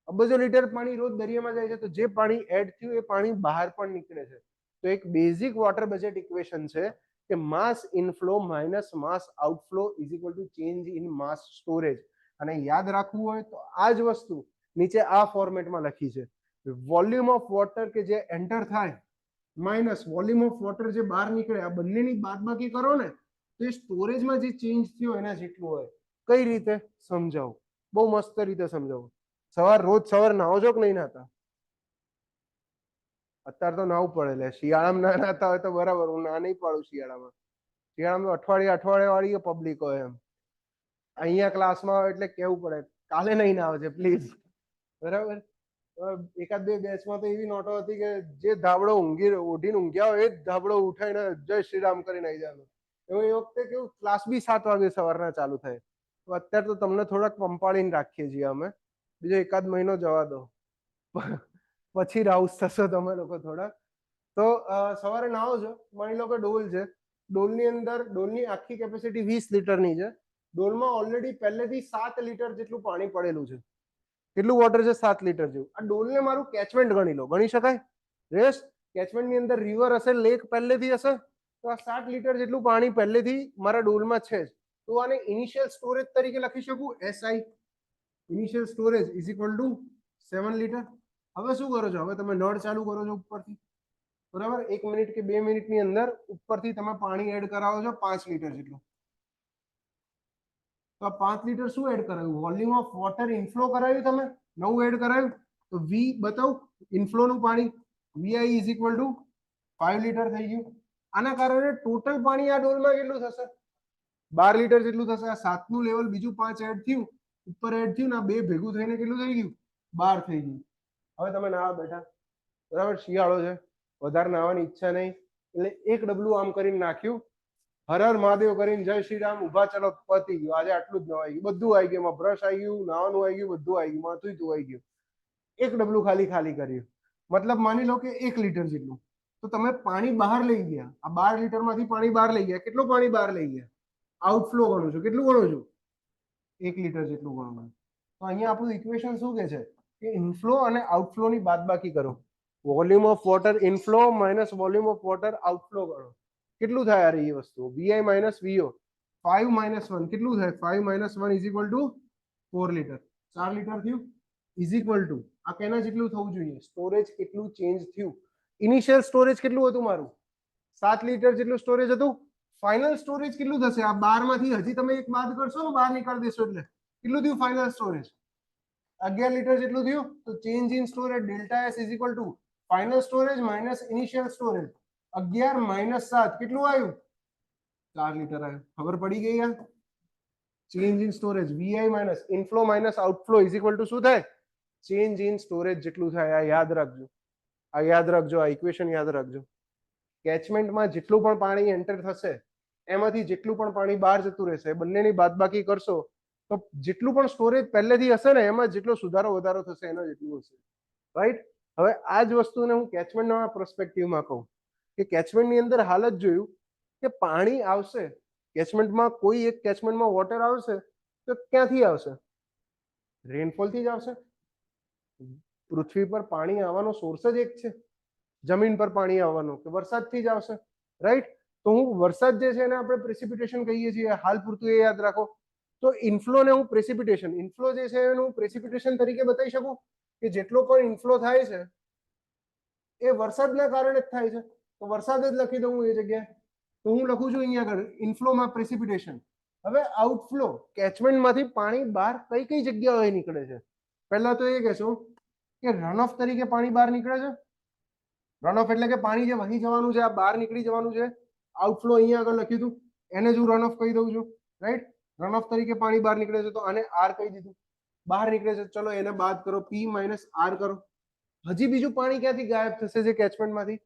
અબજો લીટર પાણી રોજ દરિયામાં જાય છે. તો જે પાણી એડ થયું એ પાણી બહાર પણ નીકળે છે. તો એક બેઝિક વોટર બજેટ ઇક્વેશન છે કે mass inflow minus mass outflow is equal to change in mass storage. અને યાદ રાખવું હોય તો આ જ વસ્તુ નીચે આ ફોર્મેટમાં લખી છે. વોલ્યુમ ઓફ વોટર કે જે એન્ટર થાય માઇનસ વોલ્યુમ ઓફ વોટર જે બહાર નીકળે, આ બંનેની બાદબાકી કરો ને તો એ સ્ટોરેજમાં જે ચેન્જ થયો એના જેટલું હોય. કઈ રીતે સમજાવું? બહુ મસ્ત રીતે સમજાવું. રોજ સવાર નાહો છો કે નહીં નાતા? અત્યારે તો નાવું પડે. લે, શિયાળામાં ના નાતા હોય તો બરાબર, હું ના નહીં પાડું શિયાળામાં. શિયાળામાં અઠવાડિયે વાળી પબ્લિક હોય એમ. અહીંયા ક્લાસમાં હોય એટલે કેવું પડે કાલે નહીં ના આવજે પ્લીઝ. બરાબર. એકાદ બે બેચમાં તો એવી નોટો હતી કે જે ધાબળો ઓઢીને ઊંઘ્યા હોય એ જ ધાબળો ઉઠાઈને જય શ્રી રામ કરીને આવી જવાનું. એવું એ વખતે કેવું ક્લાસ બી 7 વાગે સવારના ચાલુ થાય. તો અત્યારે તો તમને થોડાક પંપાળીને રાખીએ છીએ અમે. બીજો એકાદ મહિનો જવા દો, પછી રાઉસ થશો તમે લોકો થોડા. તો સવારે નાહો છો, માની લો કે ડોલ છે. ડોલની અંદર, ડોલની આખી કેપેસિટી 20 લીટરની છે. ડોલમાં ઓલરેડી પહેલેથી 7 લીટર જેટલું પાણી પડેલું છે. કેટલું વોટર છે? 7 લીટર જેવું. આ ડોલને મારું કેચમેન્ટ ગણી લો. ગણી શકાય? યસ. કેચમેન્ટની અંદર રિવર હશે, લેક પહેલેથી હશે. તો આ 7 લીટર જેટલું પાણી પહેલેથી મારા ડોલમાં છે જ. તો આને ઇનિશિયલ સ્ટોરેજ તરીકે લખી શકું, SI. Initial storage is equal two 7 litre. હવે શું કરો છો? હવે તમે નળ ચાલુ કરો છો ઉપરથી, બરાબર. 1 મિનિટ કે 2 મિનિટની અંદર ઉપરથી તમે પાણી એડ કરાવો છો 5 લીટર જેટલું. તો આ 5 લીટર શું એડ કરાવ્યું? વોલ્યુમ ઓફ વોટર ઇનફ્લો કરાવ્યું તમે, નવું એડ કરાવ્યું. તો V બતાવ, ઇનફ્લોનું પાણી VI is equal to 5 litre થઈ ગયું. આના કારણે ટોટલ પાણી આ ડોલમાં કેટલું થશે? 12 લીટર જેટલું થશે. આ 7 નું લેવલ બીજું 5 એડ થયું, ઉપર એડ થયું ને, આ બે ભેગું થઈને કેટલું થઈ ગયું? 12 થઈ ગયું. હવે તમે નાવા બેઠા, બરાબર. શિયાળો છે, વધારે નાવાની ઈચ્છા નહીં, એટલે એક ડબલું આમ કરીને નાખ્યું, હર હર મહાદેવ કરીને જય શ્રી રામ, ઉભા, ચલો પતી ગયું. આજે આટલું જ નવાઈ ગયું, બધું આવી ગયું. એમાં બ્રશ આવી ગયું, નાવાનું આવી ગયું, બધું આવી ગયું, માથું ધોવાઈ ગયું. એક ડબલું ખાલી કર્યું. મતલબ માની લો કે 1 લીટર જેટલું. તો તમે પાણી બહાર લઈ ગયા. આ 12 લીટરમાંથી પાણી બહાર લઈ ગયા. કેટલું પાણી બહાર લઈ ગયા? આઉટફ્લો ગણું છું. કેટલું ગણું છું? 1 લીટર જેટલું ગણું છું. તો અહીંયા આપણું ઇક્વેશન શું કહે છે કે ઇનફ્લો અને આઉટફ્લો ની બાદબાકી કરો. Volume of water inflow minus volume of water outflow કરો. કેટલું થાય યાર એ વસ્તુ? VI minus VO. 5 માઇનસ 1 કેટલું થાય? 5 minus 1 is equal two 4 litre. 4 litre થયું ઇઝ ઇક્વલ ટુ આ કેના જેટલું થવું જોઈએ? સ્ટોરેજ કેટલું ચેન્જ થયું? ઇનિશિયલ સ્ટોરેજ કેટલું હતું મારું? 7 લીટર જેટલું સ્ટોરેજ હતું. ફાઇનલ સ્ટોરેજ કેટલું થશે? આ 12 માંથી હજી તમે એક બાદ કરશો ને, બહાર નીકાળી દેશો એટલે કેટલું થયું ફાઇનલ સ્ટોરેજ? 11 લીટર જેટલું થયું. તો change in storage delta S is equal two final storage minus initial storage. 11 minus 7 કેટલું આવ્યું? 4 લીટર આવ્યું. ખબર પડી ગઈ યાર? Change in storage VI minus inflow minus outflow is equal two શું થાય? ચેન્જ ઇન સ્ટોરેજ જેટલું થાય. આ યાદ રાખજો, આ યાદ રાખજો, આ ઇક્વેશન યાદ રાખજો. કેચમેન્ટમાં જેટલું પણ પાણી એન્ટર થશે એમાંથી જેટલું પણ પાણી બહાર જતું રહેશે, બંનેની બાદબાકી કરશો તો જેટલું પણ સ્ટોરેજ પહેલેથી હશે ને એમાં જેટલો સુધારો વધારો થશે એના જેટલું હશે. રાઈટ? હવે આ જ વસ્તુને હું કેચમેન્ટના પર્સપેક્ટિવમાં કહું કે કેચમેન્ટની અંદર હાલ જ જોયું કે પાણી આવશે કેચમેન્ટમાં, કોઈ એક કેચમેન્ટમાં વોટર આવશે તો ક્યાંથી આવશે? રેનફોલથી જ આવશે. પૃથ્વી પર પાણી આવવાનો સોર્સ જ એક છે, જમીન પર પાણી આવવાનો કે વરસાદથી જ આવશે. રાઈટ? તો હું વરસાદ જે છે એને આપણે પ્રેસિપિટેશન કહીએ છીએ, હાલ પૂરતું એ યાદ રાખો. તો ઇનફ્લો ને હું પ્રેસિપિટેશન, ઇનફ્લો જે છે એનું પ્રેસિપિટેશન તરીકે બતાવી શકું કે જેટલો પણ ઇનફ્લો થાય છે એ વરસાદના કારણે જ થાય છે. તો વરસાદ જ લખી દઉં હું એ જગ્યાએ. તો હું લખું છું અહીંયા આગળ ઇનફ્લોમાં પ્રેસિપિટેશન. હવે આઉટફ્લો, કેચમેન્ટમાંથી પાણી બહાર કઈ કઈ જગ્યાએ નીકળે છે? પહેલા તો એ કહેશો કે રન ઓફ તરીકે પાણી બહાર નીકળે છે. રન ઓફ એટલે કે પાણી જે વહી જવાનું છે, આ બહાર નીકળી જવાનું છે. આઉટફ્લો અહીંયા આગળ લખ્યું હતું, એને જ હું રન ઓફ કહી દઉં છું. રાઈટ? રન ઓફ તરીકે પાણી બહાર નીકળે છે તો આને આર કહી દીધું. બહાર નીકળે છે, ચલો એને બાદ કરો, P માઇનસ આર કરો. હજી બીજું પાણી ક્યાંથી ગાયબ થશે જે કેચમેન્ટમાંથી?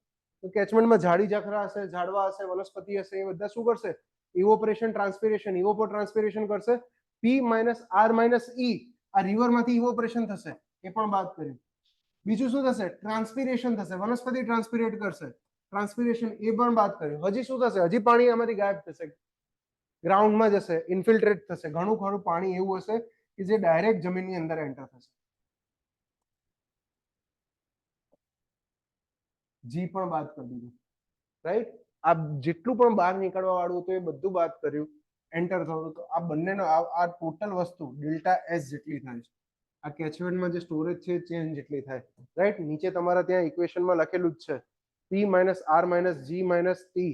તો કેચમેન્ટમાં ઝાડી ઝાખરા હશે, ઝાડવા હશે, વનસ્પતિ હશે, એ બધા શું કરશે? ઇવોપરેશન, ટ્રાન્સપિરેશન, ઇવોપો ટ્રાન્સપિરેશન કરશે. P minus R minus E, આ રિવરમાંથી ઇવોપરેશન થશે, એ પણ બાદ કર્યું. બીજું શું થશે? ટ્રાન્સપિરેશન થશે, વનસ્પતિ ટ્રાન્સપિરેટ કરશે, ટ્રાન્સપિરેશન, એ પણ બાદ કર્યું. હજી શું થશે? હજી પાણી આમાંથી ગાયબ થશે, ગ્રાઉન્ડમાં જશે, ઇન્ફિલ્ટ્રેટ થશે. ઘણું ખરું પાણી એવું હશે કે જે ડાયરેક્ટ જમીનની અંદર એન્ટર થશે. જી પણ બાદ કરી દીધું. રાઈટ? આ જેટલું પણ બહાર નીકળવા વાળું હતું એ બધું બાદ કર્યું, એન્ટર થયું. તો આ બંનેનો આ ટોટલ વસ્તુ ડેલ્ટા એસ જેટલી થાય છે. આ કેચમેન્ટમાં જે સ્ટોરેજ છે ચેન્જ જેટલી થાય. રાઈટ? નીચે તમારા ત્યાં ઇક્વેશનમાં લખેલું જ છે, P minus R minus G minus T.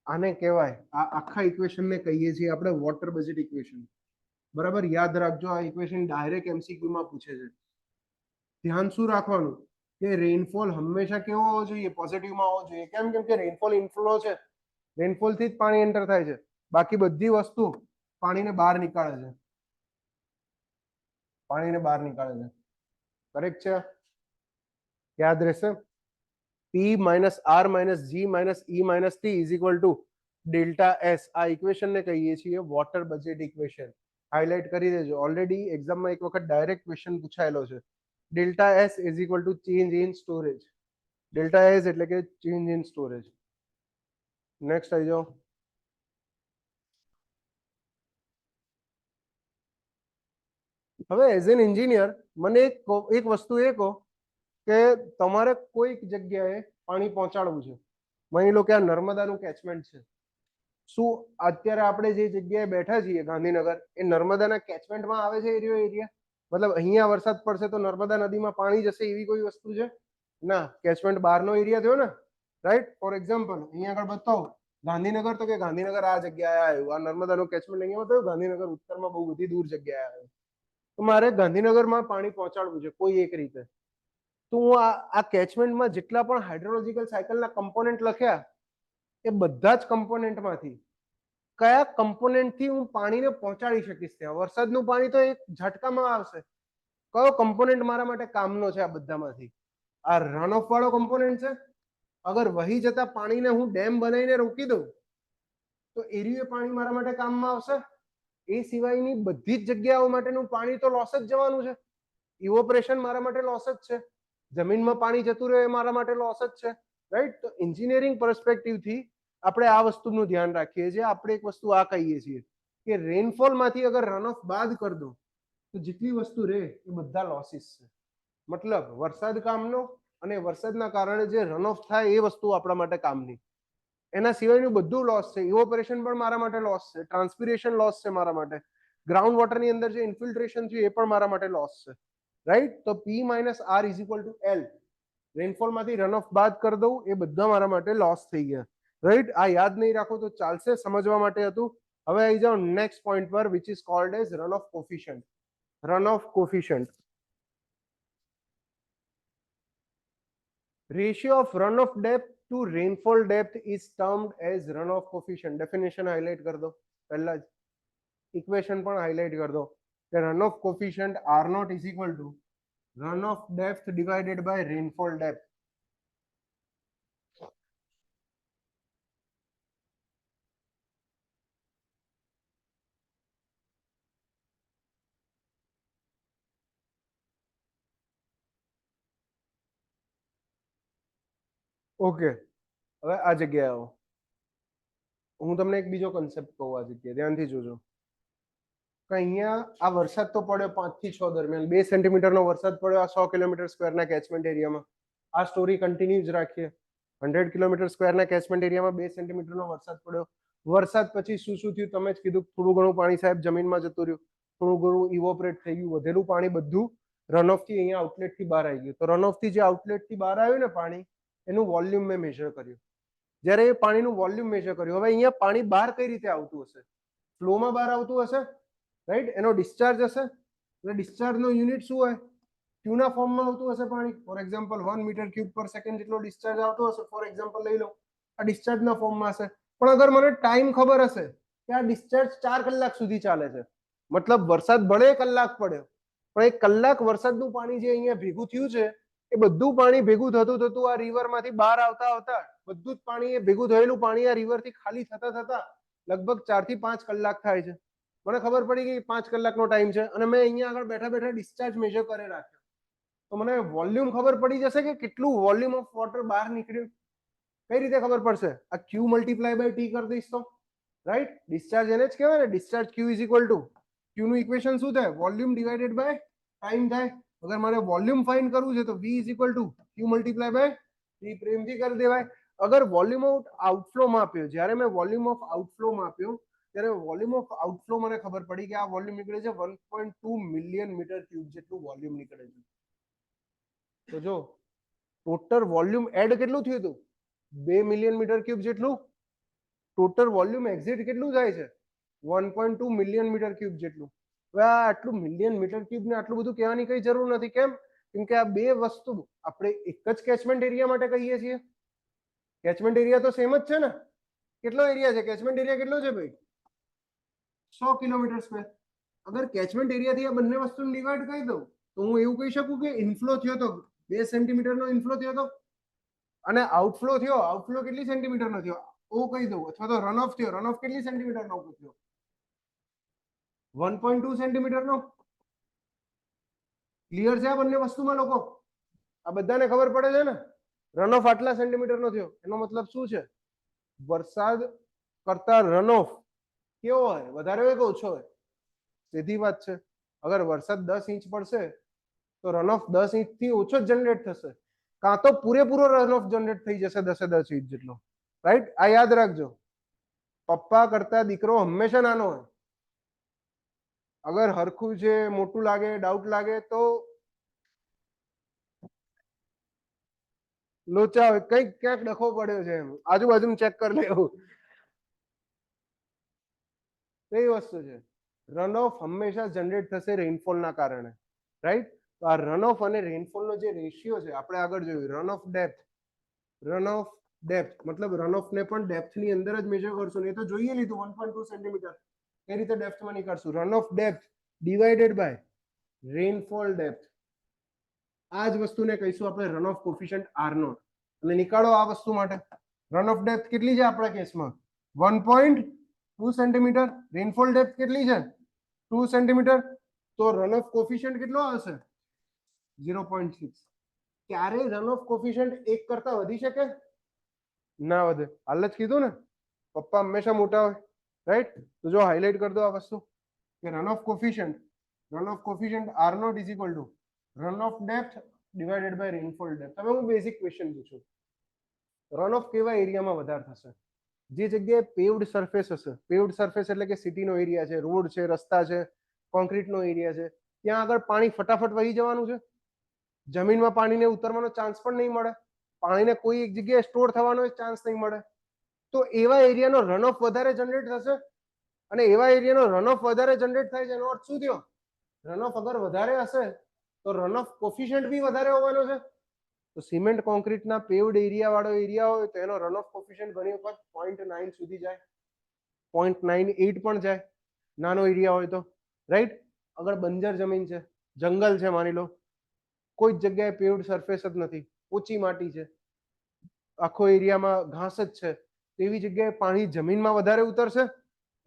આને કહેવાય, આ આખા ઇક્વેશનને કહીએ છીએ આપણે વોટર બજેટ ઇક્વેશન. બરાબર? યાદ રાખજો, આ ઇક્વેશન ડાયરેક્ટ MCQ માં પૂછે છે. ધ્યાન શું રાખવાનું કે રેનફોલ હંમેશા કેવો હોવો જોઈએ? પોઝિટિવમાં હોવો જોઈએ. કેમ? કેમ કે રેનફોલ ઇનફ્લો છે, રેનફોલથી જ પાણી એન્ટર થાય છે. બાકી બધી વસ્તુ પાણીને બહાર નીકાળે છે, પાણીને બહાર નીકાળે છે. કરેક્ટ છે? યાદ રહેશે? P minus R minus G minus E minus T is equal to delta S. આ ઇક્વેશનને કહીએ છીએ વોટર બજેટ ઇક્વેશન. હાઇલાઇટ કરી દેજો, ઓલરેડી એક્ઝામમાં એક વખત ડાયરેક્ટ ક્વેશ્ચન પૂછાયેલો છે. Delta S is equal to change in storage. Delta S એટલે કે ચેન્જ ઇન સ્ટોરેજ. નેક્સ્ટ આવી જાઓ. હવે એઝ એન એન્જિનિયર મને એક વસ્તુ એ કહો કે તમારે કોઈક જગ્યાએ પાણી પહોંચાડવું છે. માની લો કે આ નર્મદાનું કેચમેન્ટ છે. શું અત્યારે આપણે જે જગ્યાએ બેઠા છીએ ગાંધીનગર, એ નર્મદાના કેચમેન્ટમાં આવે છે એરિયા? મતલબ અહીંયા વરસાદ પડશે તો નર્મદા નદીમાં પાણી જશે એવી કોઈ વસ્તુ છે? ના. કેચમેન્ટ બહારનો એરિયા થયો ને. રાઈટ? ફોર એક્ઝામ્પલ અહીંયા આગળ બતાવો, ગાંધીનગર, તો કે ગાંધીનગર આ જગ્યાએ આવ્યું, આ નર્મદાનું કેચમેન્ટ અહીંયા બતાવ્યું, ગાંધીનગર ઉત્તરમાં બહુ બધી દૂર જગ્યાએ આવ્યું. તો મારે ગાંધીનગરમાં પાણી પહોંચાડવું છે કોઈ એક રીતે. તો હું આ કેચમેન્ટમાં જેટલા પણ હાઇડ્રોલોજીકલ સાયકલના કમ્પોનેન્ટ લખ્યા એ બધા જ કમ્પોનેન્ટમાંથી કયા કમ્પોનેન્ટથી હું પાણીને પહોંચાડી શકીશ ત્યાં? વરસાદનું પાણી તો એક ઝટકામાં આવશે. કયો કમ્પોનેન્ટ મારા માટે કામનો છે આ બધામાંથી? આ રન ઓફ વાળો કમ્પોનેન્ટ છે. અગર વહી જતા પાણીને હું ડેમ બનાવીને રોકી દઉં તો એરિયે પાણી મારા માટે કામમાં આવશે. એ સિવાયની બધી જ જગ્યાઓ માટેનું પાણી તો લોસ જ જવાનું છે. ઇવોપરેશન મારા માટે લોસ જ છે, જમીનમાં પાણી જતું રહે એ મારા માટે લોસ જ છે. રાઈટ? તો એન્જિનિયરિંગ પર્સપેક્ટિવથી આપણે આ વસ્તુનું ધ્યાન રાખીએ છીએ. આપણે એક વસ્તુ આ કહીએ છીએ કે રેનફોલ માંથી અગર રન ઓફ બાદ કરી દો તો જેટલી વસ્તુ રહે એ બધા લોસીસ છે. મતલબ વરસાદ કામનો અને વરસાદના કારણે જે રન ઓફ થાય એ વસ્તુ આપણા માટે કામની. એના સિવાયનું બધું લોસ છે. ઇવોપરેશન પણ મારા માટે લોસ છે, ટ્રાન્સપિરેશન લોસ છે મારા માટે, ગ્રાઉન્ડ વોટરની અંદર જે ઇન્ફિલ્ટ્રેશન છે એ પણ મારા માટે લોસ છે, રાઈટ? તો P minus R is equal two L. Rainfall માંથી રન ઓફ બાદ કરી દઉં એ બધા મારા માટે લોસ થઈ ગયા, રાઈટ? આ યાદ નહીં રાખો તો ચાલશે, સમજવા માટે હતું. હવે આવી જાઓ નેક્સ્ટ પોઈન્ટ પર, which is called as run of coefficient. Run of coefficient, ratio of run of depth to rainfall depth is termed as run of coefficient. Definition highlight કરી દો, પહેલા જ ઇક્વેશન પણ હાઇલાઇટ કરી દો કે run of coefficient are not is equal to run of depth divided by rainfall depth. Okay, હવે આ જગ્યાએ આવો. હું તમને એક બીજો કન્સેપ્ટ કહું આ જગ્યાએ, ધ્યાનથી જોજો. કે અહીંયા આ વરસાદ તો પડ્યો 5 થી 6 દરમિયાન, 2 સેન્ટીમીટરનો વરસાદ પડ્યો આ 100 કિલોમીટર સ્ક્વેરના કેચમેન્ટ એરિયામાં. આ સ્ટોરી કન્ટિન્યુ જ રાખીએ. 100 કિલોમીટર સ્ક્વેરના કેચમેન્ટ એરિયામાં 2 સેન્ટીમીટરનો વરસાદ પડ્યો. વરસાદ પછી શું શું થયું તમે જ કીધું, થોડું ઘણું પાણી સાહેબ જમીનમાં જતું રહ્યું, થોડું ઘણું ઇવોપરેટ થઈ ગયું, વધેલું પાણી બધું રનઓફ થી અહીંયા આઉટલેટ થી બહાર આવી ગયું. તો રનઓફ થી જે આઉટલેટ થી બહાર આવ્યું ને પાણી, એનું વોલ્યુમ મેં મેજર કર્યું. જ્યારે એ પાણીનું વોલ્યુમ મેજર કર્યું, હવે અહીંયા પાણી બહાર કઈ રીતે આવતું હશે? ફ્લોમાં બહાર આવતું હશે, રાઈટ? એનો ડિસ્ચાર્જ હશે, એટલે ડિસ્ચાર્જનો યુનિટ શું હોય? ક્યુના ફોર્મમાં આવતું હશે પાણી. ફોર એક્ઝામ્પલ 1 મીટર ક્યુબ પર સેકન્ડ જેટલો ડિસ્ચાર્જ આવતો હશે, ફોર એક્ઝામ્પલ લઈ લો, આ ડિસ્ચાર્જના ફોર્મમાં હશે. પણ અગર મને ટાઈમ ખબર હશે કે આ ડિસ્ચાર્જ 4 કલાક સુધી ચાલે છે, મતલબ વરસાદ ભલે કલાક પડ્યો, પણ 1 કલાક વરસાદનું પાણી જે અહીંયા ભેગું થયું છે એ બધું પાણી ભેગું થતું થતું આ રિવરમાંથી બહાર આવતા આવતા બધું જ પાણી, એ ભેગું થયેલું પાણી આ રિવરથી ખાલી થતા થતા લગભગ 4 થી 5 કલાક થાય છે. મને ખબર પડી કે 5 કલાકનો ટાઈમ છે અને મેં અહીંયા આગળ બેઠા બેઠા ડિસ્ચાર્જ મેજર કરી રાખ્યો, તો મને વોલ્યુમ ખબર પડી જશે કે કેટલું વોલ્યુમ ઓફ વોટર બહાર નીકળ્યું. કઈ રીતે ખબર પડશે? આ ક્યુ મલ્ટીપ્લાય બાય ટી કરી દઈશ તો, રાઈટ? ડિસ્ચાર્જ એને જ કહેવાય ને, discharge Q is equal to, Q નું ઇક્વેશન શું થાય? વોલ્યુમ ડિવાઇડેડ બાય ટાઈમ થાય. અગર મારે વોલ્યુમ ફાઇન્ડ કરવું છે તો v is equal to q multiply by t, પ્રેમથી કરી દેવાય. અગર વોલ્યુમ ઓફ આઉટફ્લો માપ્યો, જ્યારે મેં વોલ્યુમ ઓફ આઉટફ્લો માપ્યો ત્યારે વોલ્યુમ ઓફ આઉટફ્લો મને ખબર પડી કે આ વોલ્યુમ નીકળે છે 1.2 મિલિયન મીટર ક્યુબ જેટલું વોલ્યુમ નીકળે છે. તો જો ટોટલ વોલ્યુમ એડ કેટલું થયું હતું? 2 મિલિયન મીટર ક્યુબ જેટલું. ટોટલ વોલ્યુમ એક્ઝિટ કેટલું થાય છે? 1.2 મિલિયન મીટર ક્યુબ જેટલું. હવે આ આટલું મિલિયન મીટર ક્યુબ ને આટલું બધું કહેવાની કઈ જરૂર નથી. કેમ? કેમ કે આ બે વસ્તુ આપણે એક જ કેચમેન્ટ એરિયા માટે કહીએ છીએ. કેચમેન્ટ એરિયા તો સેમ જ છે ને. કેટલો એરિયા છે? કેચમેન્ટ એરિયા કેટલો છે ભાઈ? 100 કિલોમીટર સ્ક્વેર. અગર કેચમેન્ટ એરિયાથી આ બંને વસ્તુને ડિવાઈડ કરી દઉં તો હું એવું કહી શકું કે ઇનફ્લો થયો તો 2 સેન્ટીમીટરનો ઇનફ્લો થયો તો, અને આઉટફ્લો થયો, આઉટફ્લો કેટલી સેન્ટીમીટરનો થયો ઓ કહી દઉં, અથવા તો રન ઓફ થયો, રન ઓફ કેટલી સેન્ટીમીટરનો થયો? 1.2 સેન્ટીમીટરનો. ક્લિયર છે આ બંને વસ્તુમાં લોકો? આ બધાને ખબર પડે છે ને? રન ઓફ આટલા સેન્ટીમીટરનો થયો, એનો મતલબ શું છે? વરસાદ કરતા રન ઓફ કેવો હોય? વધારે હોય કે ઓછો હોય? સીધી વાત છે. અગર વરસાદ 10 ઇંચ પડશે તો રન ઓફ 10 ઇંચ થી ઓછો જ જનરેટ થશે, કાં તો પૂરેપૂરો રન ઓફ જનરેટ થઈ જશે 10 ઇંચ જેટલો, રાઈટ? આ યાદ રાખજો. પપ્પા કરતા દીકરો હંમેશા નાનો હોય. અગર હરખું છે, મોટું લાગે, ડાઉટ લાગે તો લોચા હોય, કઈક ક્યાંક ડખો પડ્યો છે એમ, આજુબાજુ ચેક કરી લેવું. કઈ વસ્તુ છે? રન ઓફ હંમેશા જનરેટ થશે રેનફોલના કારણે, રાઈટ? તો આ રન ઓફ અને રેનફોલનો જે રેશિયો છે આપણે આગળ જોયું. Run of depth, run of depth મતલબ રન ઓફ ને પણ ડેપ્થની અંદર જ મેજર કરશું. એ તો જોઈએ લીધું 1.2 સેન્ટીમીટર. કઈ રીતે ડેપ્થમાં નીકાળશું? Run of depth divided by rainfall depth. આ જ વસ્તુને કહીશું આપણે run of coefficient R naught. અને નીકાળો આ વસ્તુ માટે. રન ઓફ ડેપ્થ કેટલી છે આપણા કેસમાં? 1.2 સેન્ટીમીટર. રેનફોલ ડેપ્થ કેટલી છે? 2 સેન્ટીમીટર. તો રન ઓફ કોફિશિયન્ટ કેટલો આવશે? 0.6. ક્યારે રન ઓફ કોફિશિયન્ટ 1 કરતા વધી શકે? ના વધે. હાલ જ કીધું ને, પપ્પા હંમેશા મોટા હોય, રાઈટ? તો જો હાઇલાઇટ કરી દો આ વસ્તુ કે run of coefficient are not is equal to run of depth divided by rainfall depth. હવે હું બેઝિક ક્વેશ્ચન પૂછું, રન ઓફ કેવા એરિયામાં વધારે થશે? જે જગ્યાએ પેવ્ડ સરફેસ હશે, પેવ્ડ સરફેસ એટલે કે સિટીનો એરિયા છે, રોડ છે, રસ્તા છે, કોન્ક્રીટનો એરિયા છે, ત્યાં આગળ પાણી ફટાફટ વહી જવાનું છે, જમીનમાં પાણીને ઉતરવાનો ચાન્સ પણ નહીં મળે, પાણીને કોઈ એક જગ્યાએ સ્ટોર થવાનો ચાન્સ નહીં મળે. તો એવા એરિયાનો રન ઓફ વધારે જનરેટ થશે, અને એવા એરિયાનો રન ઓફ વધારે જનરેટ થાય છે એનો અર્થ શું થયો? રન ઓફ અગર વધારે હશે તો રન ઓફ કોફિશિયન્ટ બી વધારે હોવાનો છે. તો સિમેન્ટ કોન્ક્રીટના પેવ્ડ એરિયા વાળો એરિયા હોય તો એનો રન ઓફ કોફિશિયન્ટ ઘણી વખત 0.9 સુધી જાય, 0.98 પણ જાય, નાનો એરિયા હોય તો, રાઈટ? અગર બંજર જમીન છે, જંગલ છે, માની લો કોઈ જ જગ્યાએ પેવ્ડ સરફેસ જ નથી, ઓછી માટી છે, આખો એરિયામાં ઘાસ જ છે, તો એવી જગ્યાએ પાણી જમીનમાં વધારે ઉતરશે,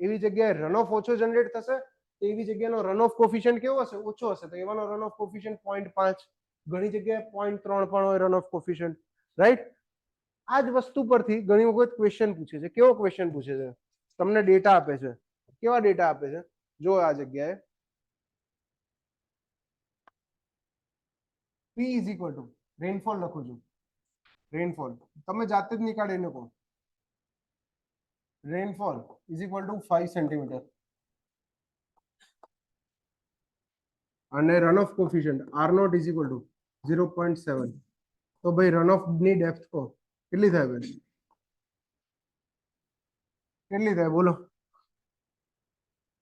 એવી જગ્યાએ રન ઓફ ઓછો જનરેટ થશે, તો એવી જગ્યાનો રન ઓફ કોફિશિયન્ટ કેવો હશે? ઓછો હશે. તો એવાનો રન ઓફ કોફિશિયન્ટ 0.5, ઘણી જગ્યાએ 0.3 પણ હોય રન ઓફ કોફિશિયન્ટ, રાઈટ? આ જ વસ્તુ પરથી ઘણી વખત ક્વેશ્ચન પૂછે છે. કેવો ક્વેશ્ચન પૂછે છે? તમને ડેટા આપે છે. કેવા ડેટા આપે છે? જો આ જગ્યાએ P is equal to rainfall લખું છું, રેનફોલ તમે જાતે જ નીકાળીને કહો. Rainfall is equal to 5 centimetre અને run of coefficient are not is equal to 0.7. તો ભાઈ રન ઓફ ની ડેપ્થ કહો કેટલી થાય? ભાઈ કેટલી થાય બોલો?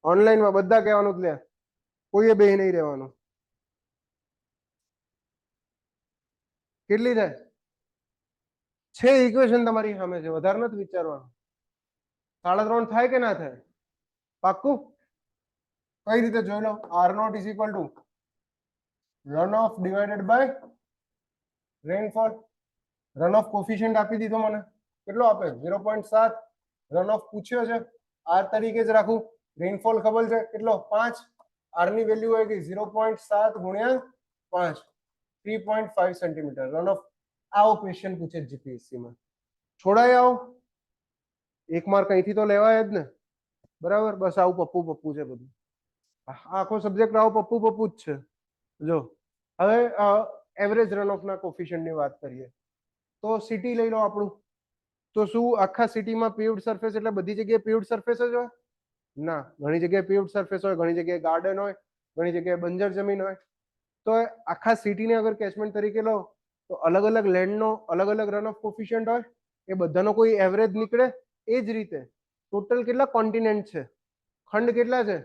ઓનલાઈનમાં બધા કહેવાનું જ લે, કોઈએ બે નહીં રહેવાનું. કેટલી થાય છે? ઇક્વેશન તમારી સામે છે, વધારે નથી વિચારવાનું. 3.5 થાય કે ના થાય? પાક્કું? કઈ રીતે જોઈ લો? R not is equal to run off divided by rainfall. Run of coefficient આપી દીધો મને, કેટલો આપે? 0.7. રન ઓફ પૂછ્યો છે, આર તરીકે જ રાખું. રેનફોલ ખબર છે કેટલો? 5. આર ની વેલ્યુ હોય ગઈ 0.7 ગુણ્યા 5, 3.5 સેન્ટીમીટર. રન ઓફ આવો ક્વેશ્ચન પૂછે જીપીએસસી માં. છોડાય આવો, એક માર્ક અહીંથી તો લેવાય જ ને, બરાબર? બસ આવું પપ્પુ છે બધું. આખો સબ્જેક્ટ આવો પપ્પુ જ છે. જો હવે એવરેજ રન ઓફ ના કોફિશિયન્ટ ની વાત કરીએ તો સિટી લઈ લો આપણું. તો શું આખા સિટીમાં પેવ્ડ સરફેસ એટલે બધી જગ્યાએ પેવ્ડ સરફેસ જ હોય? ના, ઘણી જગ્યાએ પેવ્ડ સરફેસ હોય, ઘણી જગ્યાએ ગાર્ડન હોય, ઘણી જગ્યાએ બંજર જમીન હોય. તો આખા સિટીને અગર કેચમેન્ટ તરીકે લો તો અલગ અલગ લેન્ડનો અલગ અલગ રન ઓફ કોફિશિયન્ટ હોય, એ બધાનો કોઈ એવરેજ નીકળે. એ જ રીતે ટોટલ કેટલા કોન્ટિનેન્ટ છે? ખંડ કેટલા છે?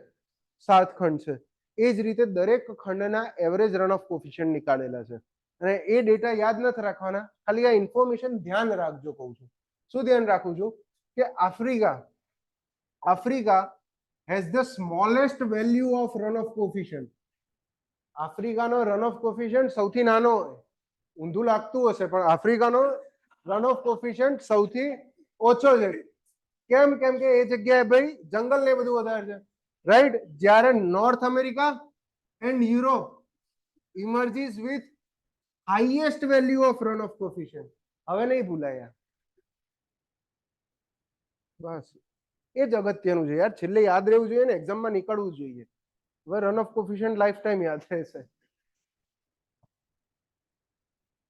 7 ખંડ છે. એ જ રીતે દરેક ખંડના એવરેજ રન ઓફ કોફિશિયન્ટ નીકાળેલા છે. અને એ ડેટા યાદ નથી રાખવાના, ખાલી આ ઇન્ફોર્મેશન ધ્યાન રાખજો. કહું છું શું ધ્યાન રાખું છું કે Africa has the smallest value of run of coefficient. આફ્રિકાનો રન ઓફ કોફિશિયન્ટ સૌથી નાનો હોય. ઊંધું લાગતું હશે પણ આફ્રિકાનો રન ઓફ કોફિશિયન્ટ સૌથી ઓછો છે. કેમ? કેમ કે એ જગ્યાએ ભાઈ જંગલ ને બધું વધારે છે, રાઈટ? જ્યારે north America and Europe emerges with highest value of run of coefficient. હવે નહીં ભૂલાયા. બસ એ જ અગત્યનું છે યાર, છેલ્લે યાદ રહેવું જોઈએ ને, એક્ઝામમાં નીકળવું જોઈએ. હવે run of coefficient lifetime યાદ રહેશે.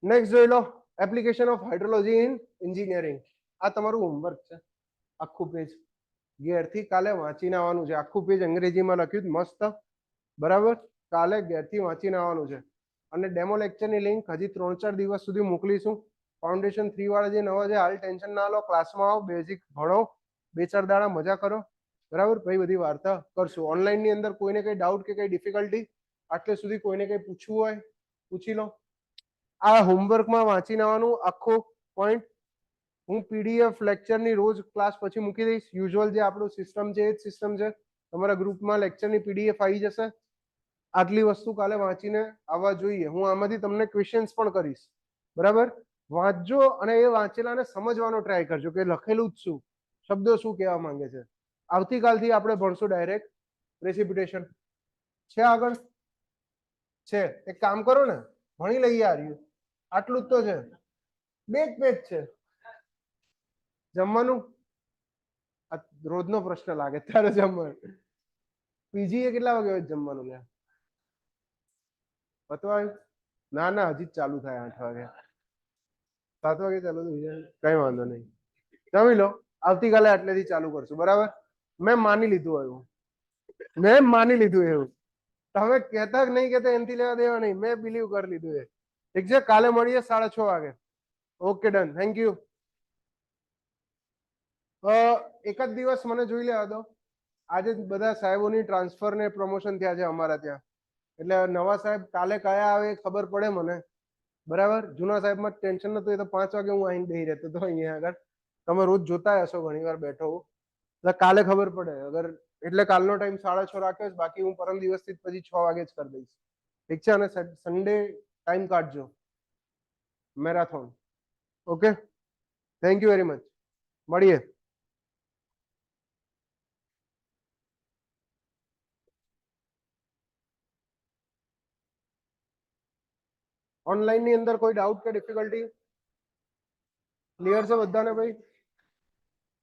નેક્સ્ટ જોઈ લો, application of hydrology in engineering. આ તમારું હોમવર્ક છે, આખું પેજ ઘેરથી કાલે વાંચીને આવવાનું છે. આખું પેજ અંગ્રેજીમાં લખ્યું મસ્ત, બરાબર? કાલે ઘેરથી વાંચીને આવવાનું છે. અને ડેમો લેક્ચરની લિંક હજી 3-4 દિવસ સુધી મોકલીશું. ફાઉન્ડેશન 3 વાળા જે નવા છે હાલ ટેન્શન ના લો, ક્લાસમાં આવો, બેઝિક ભણો, 2-4 દાડા મજા કરો, બરાબર? પછી બધી વાર્તા કરશું. ઓનલાઈન ની અંદર કોઈને કઈ ડાઉટ કે કઈ ડિફિકલ્ટી આટલે સુધી કોઈને કઈ પૂછવું હોય પૂછી લો. આ હોમવર્કમાં વાંચીને આવવાનું આખો પોઈન્ટ. હું પીડીએફ લેક્ચરની રોજ ક્લાસ પછી મૂકી દઈશ. યુઝ્યુઅલ જે આપણું સિસ્ટમ છે એ જ સિસ્ટમ છે. તમારા ગ્રુપમાં લેક્ચરની પીડીએફ આવી જશે. આટલી વસ્તુ કાલે વાંચીને આવવા જોઈએ. હું આમાંથી તમને ક્વેશ્ચન્સ પણ કરીશ, બરાબર? વાંચજો અને એ વાંચેલાને સમજવાનો ટ્રાય કરજો કે લખેલું જ શું, શબ્દો શું કહેવા માંગે છે. આવતીકાલથી આપણે ભણશું ડાયરેક્ટ પ્રેસિપિટેશન. છે આગળ? છે. એક કામ કરો ને, ભણી લઈએ. આટલું જ તો છે, 2 પેજ છે. જમવાનું રોજનો પ્રશ્ન લાગે ત્યારે જમવાનું. પીજી એ કેટલા વાગે હોય જમવાનું ત્યાં? પતવા આવ્યું? ના ના, હજી જ ચાલુ થાય 8 વાગે. 7 વાગે ચાલુ થઈ જાય, કઈ વાંધો નહીં. જમી લો, આવતીકાલે આટલેથી ચાલુ કરશું, બરાબર? મેં માની લીધું એવું, મેં માની લીધું એવું. તમે કહેતા જ નહીં કે એનથી લેવા દેવા નહીં, મેં બિલીવ કરી લીધું એ. ઠીક છે, કાલે મળીએ 6:30 વાગે. Okay done, thank you. એક જ દિવસ મને જોઈ લેવા દો. આજે બધા સાહેબોની ટ્રાન્સફર ને પ્રમોશન થયા છે અમારા ત્યાં, એટલે નવા સાહેબ કાલે કયા આવે એ ખબર પડે મને, બરાબર? જૂના સાહેબમાં ટેન્શન નતું, એ તો 5 વાગે હું આવીને બેહી રહેતો હતો અહીંયા આગળ. તમે રોજ જોતા હશો, ઘણી વાર બેઠો હું, એટલે કાલે ખબર પડે. અગર એટલે કાલનો ટાઈમ 6:30 રાખ્યો છે, બાકી હું પરમ દિવસથી પછી 6 વાગે જ કરી દઈશ, ઠીક છે? અને સન્ડે ટાઈમ કાઢજો, marathon. Okay, thank you very much, મળીએ. ઓનલાઈન ની અંદર કોઈ ડાઉટ કે ડિફિકલ્ટી? ક્લિયર છે બધાને ભાઈ?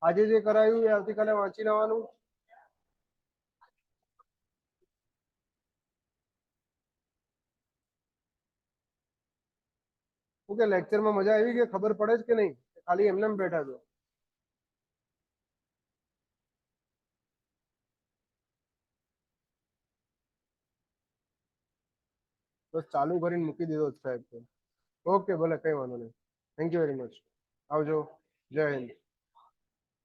આજે જે કરાયું એ આવતીકાલે વાંચી લેવાનું. ઓકે, લેક્ચરમાં મજા આવી કે ખબર પડે છે કે નહીં? ખાલી એમને એમ બેઠા છો? બસ ચાલુ કરીને મૂકી દીધો સાહેબ. ઓકે, ભલે, કઈ વાંધો નહીં. Thank you very much. આવજો. જય હિન્દ.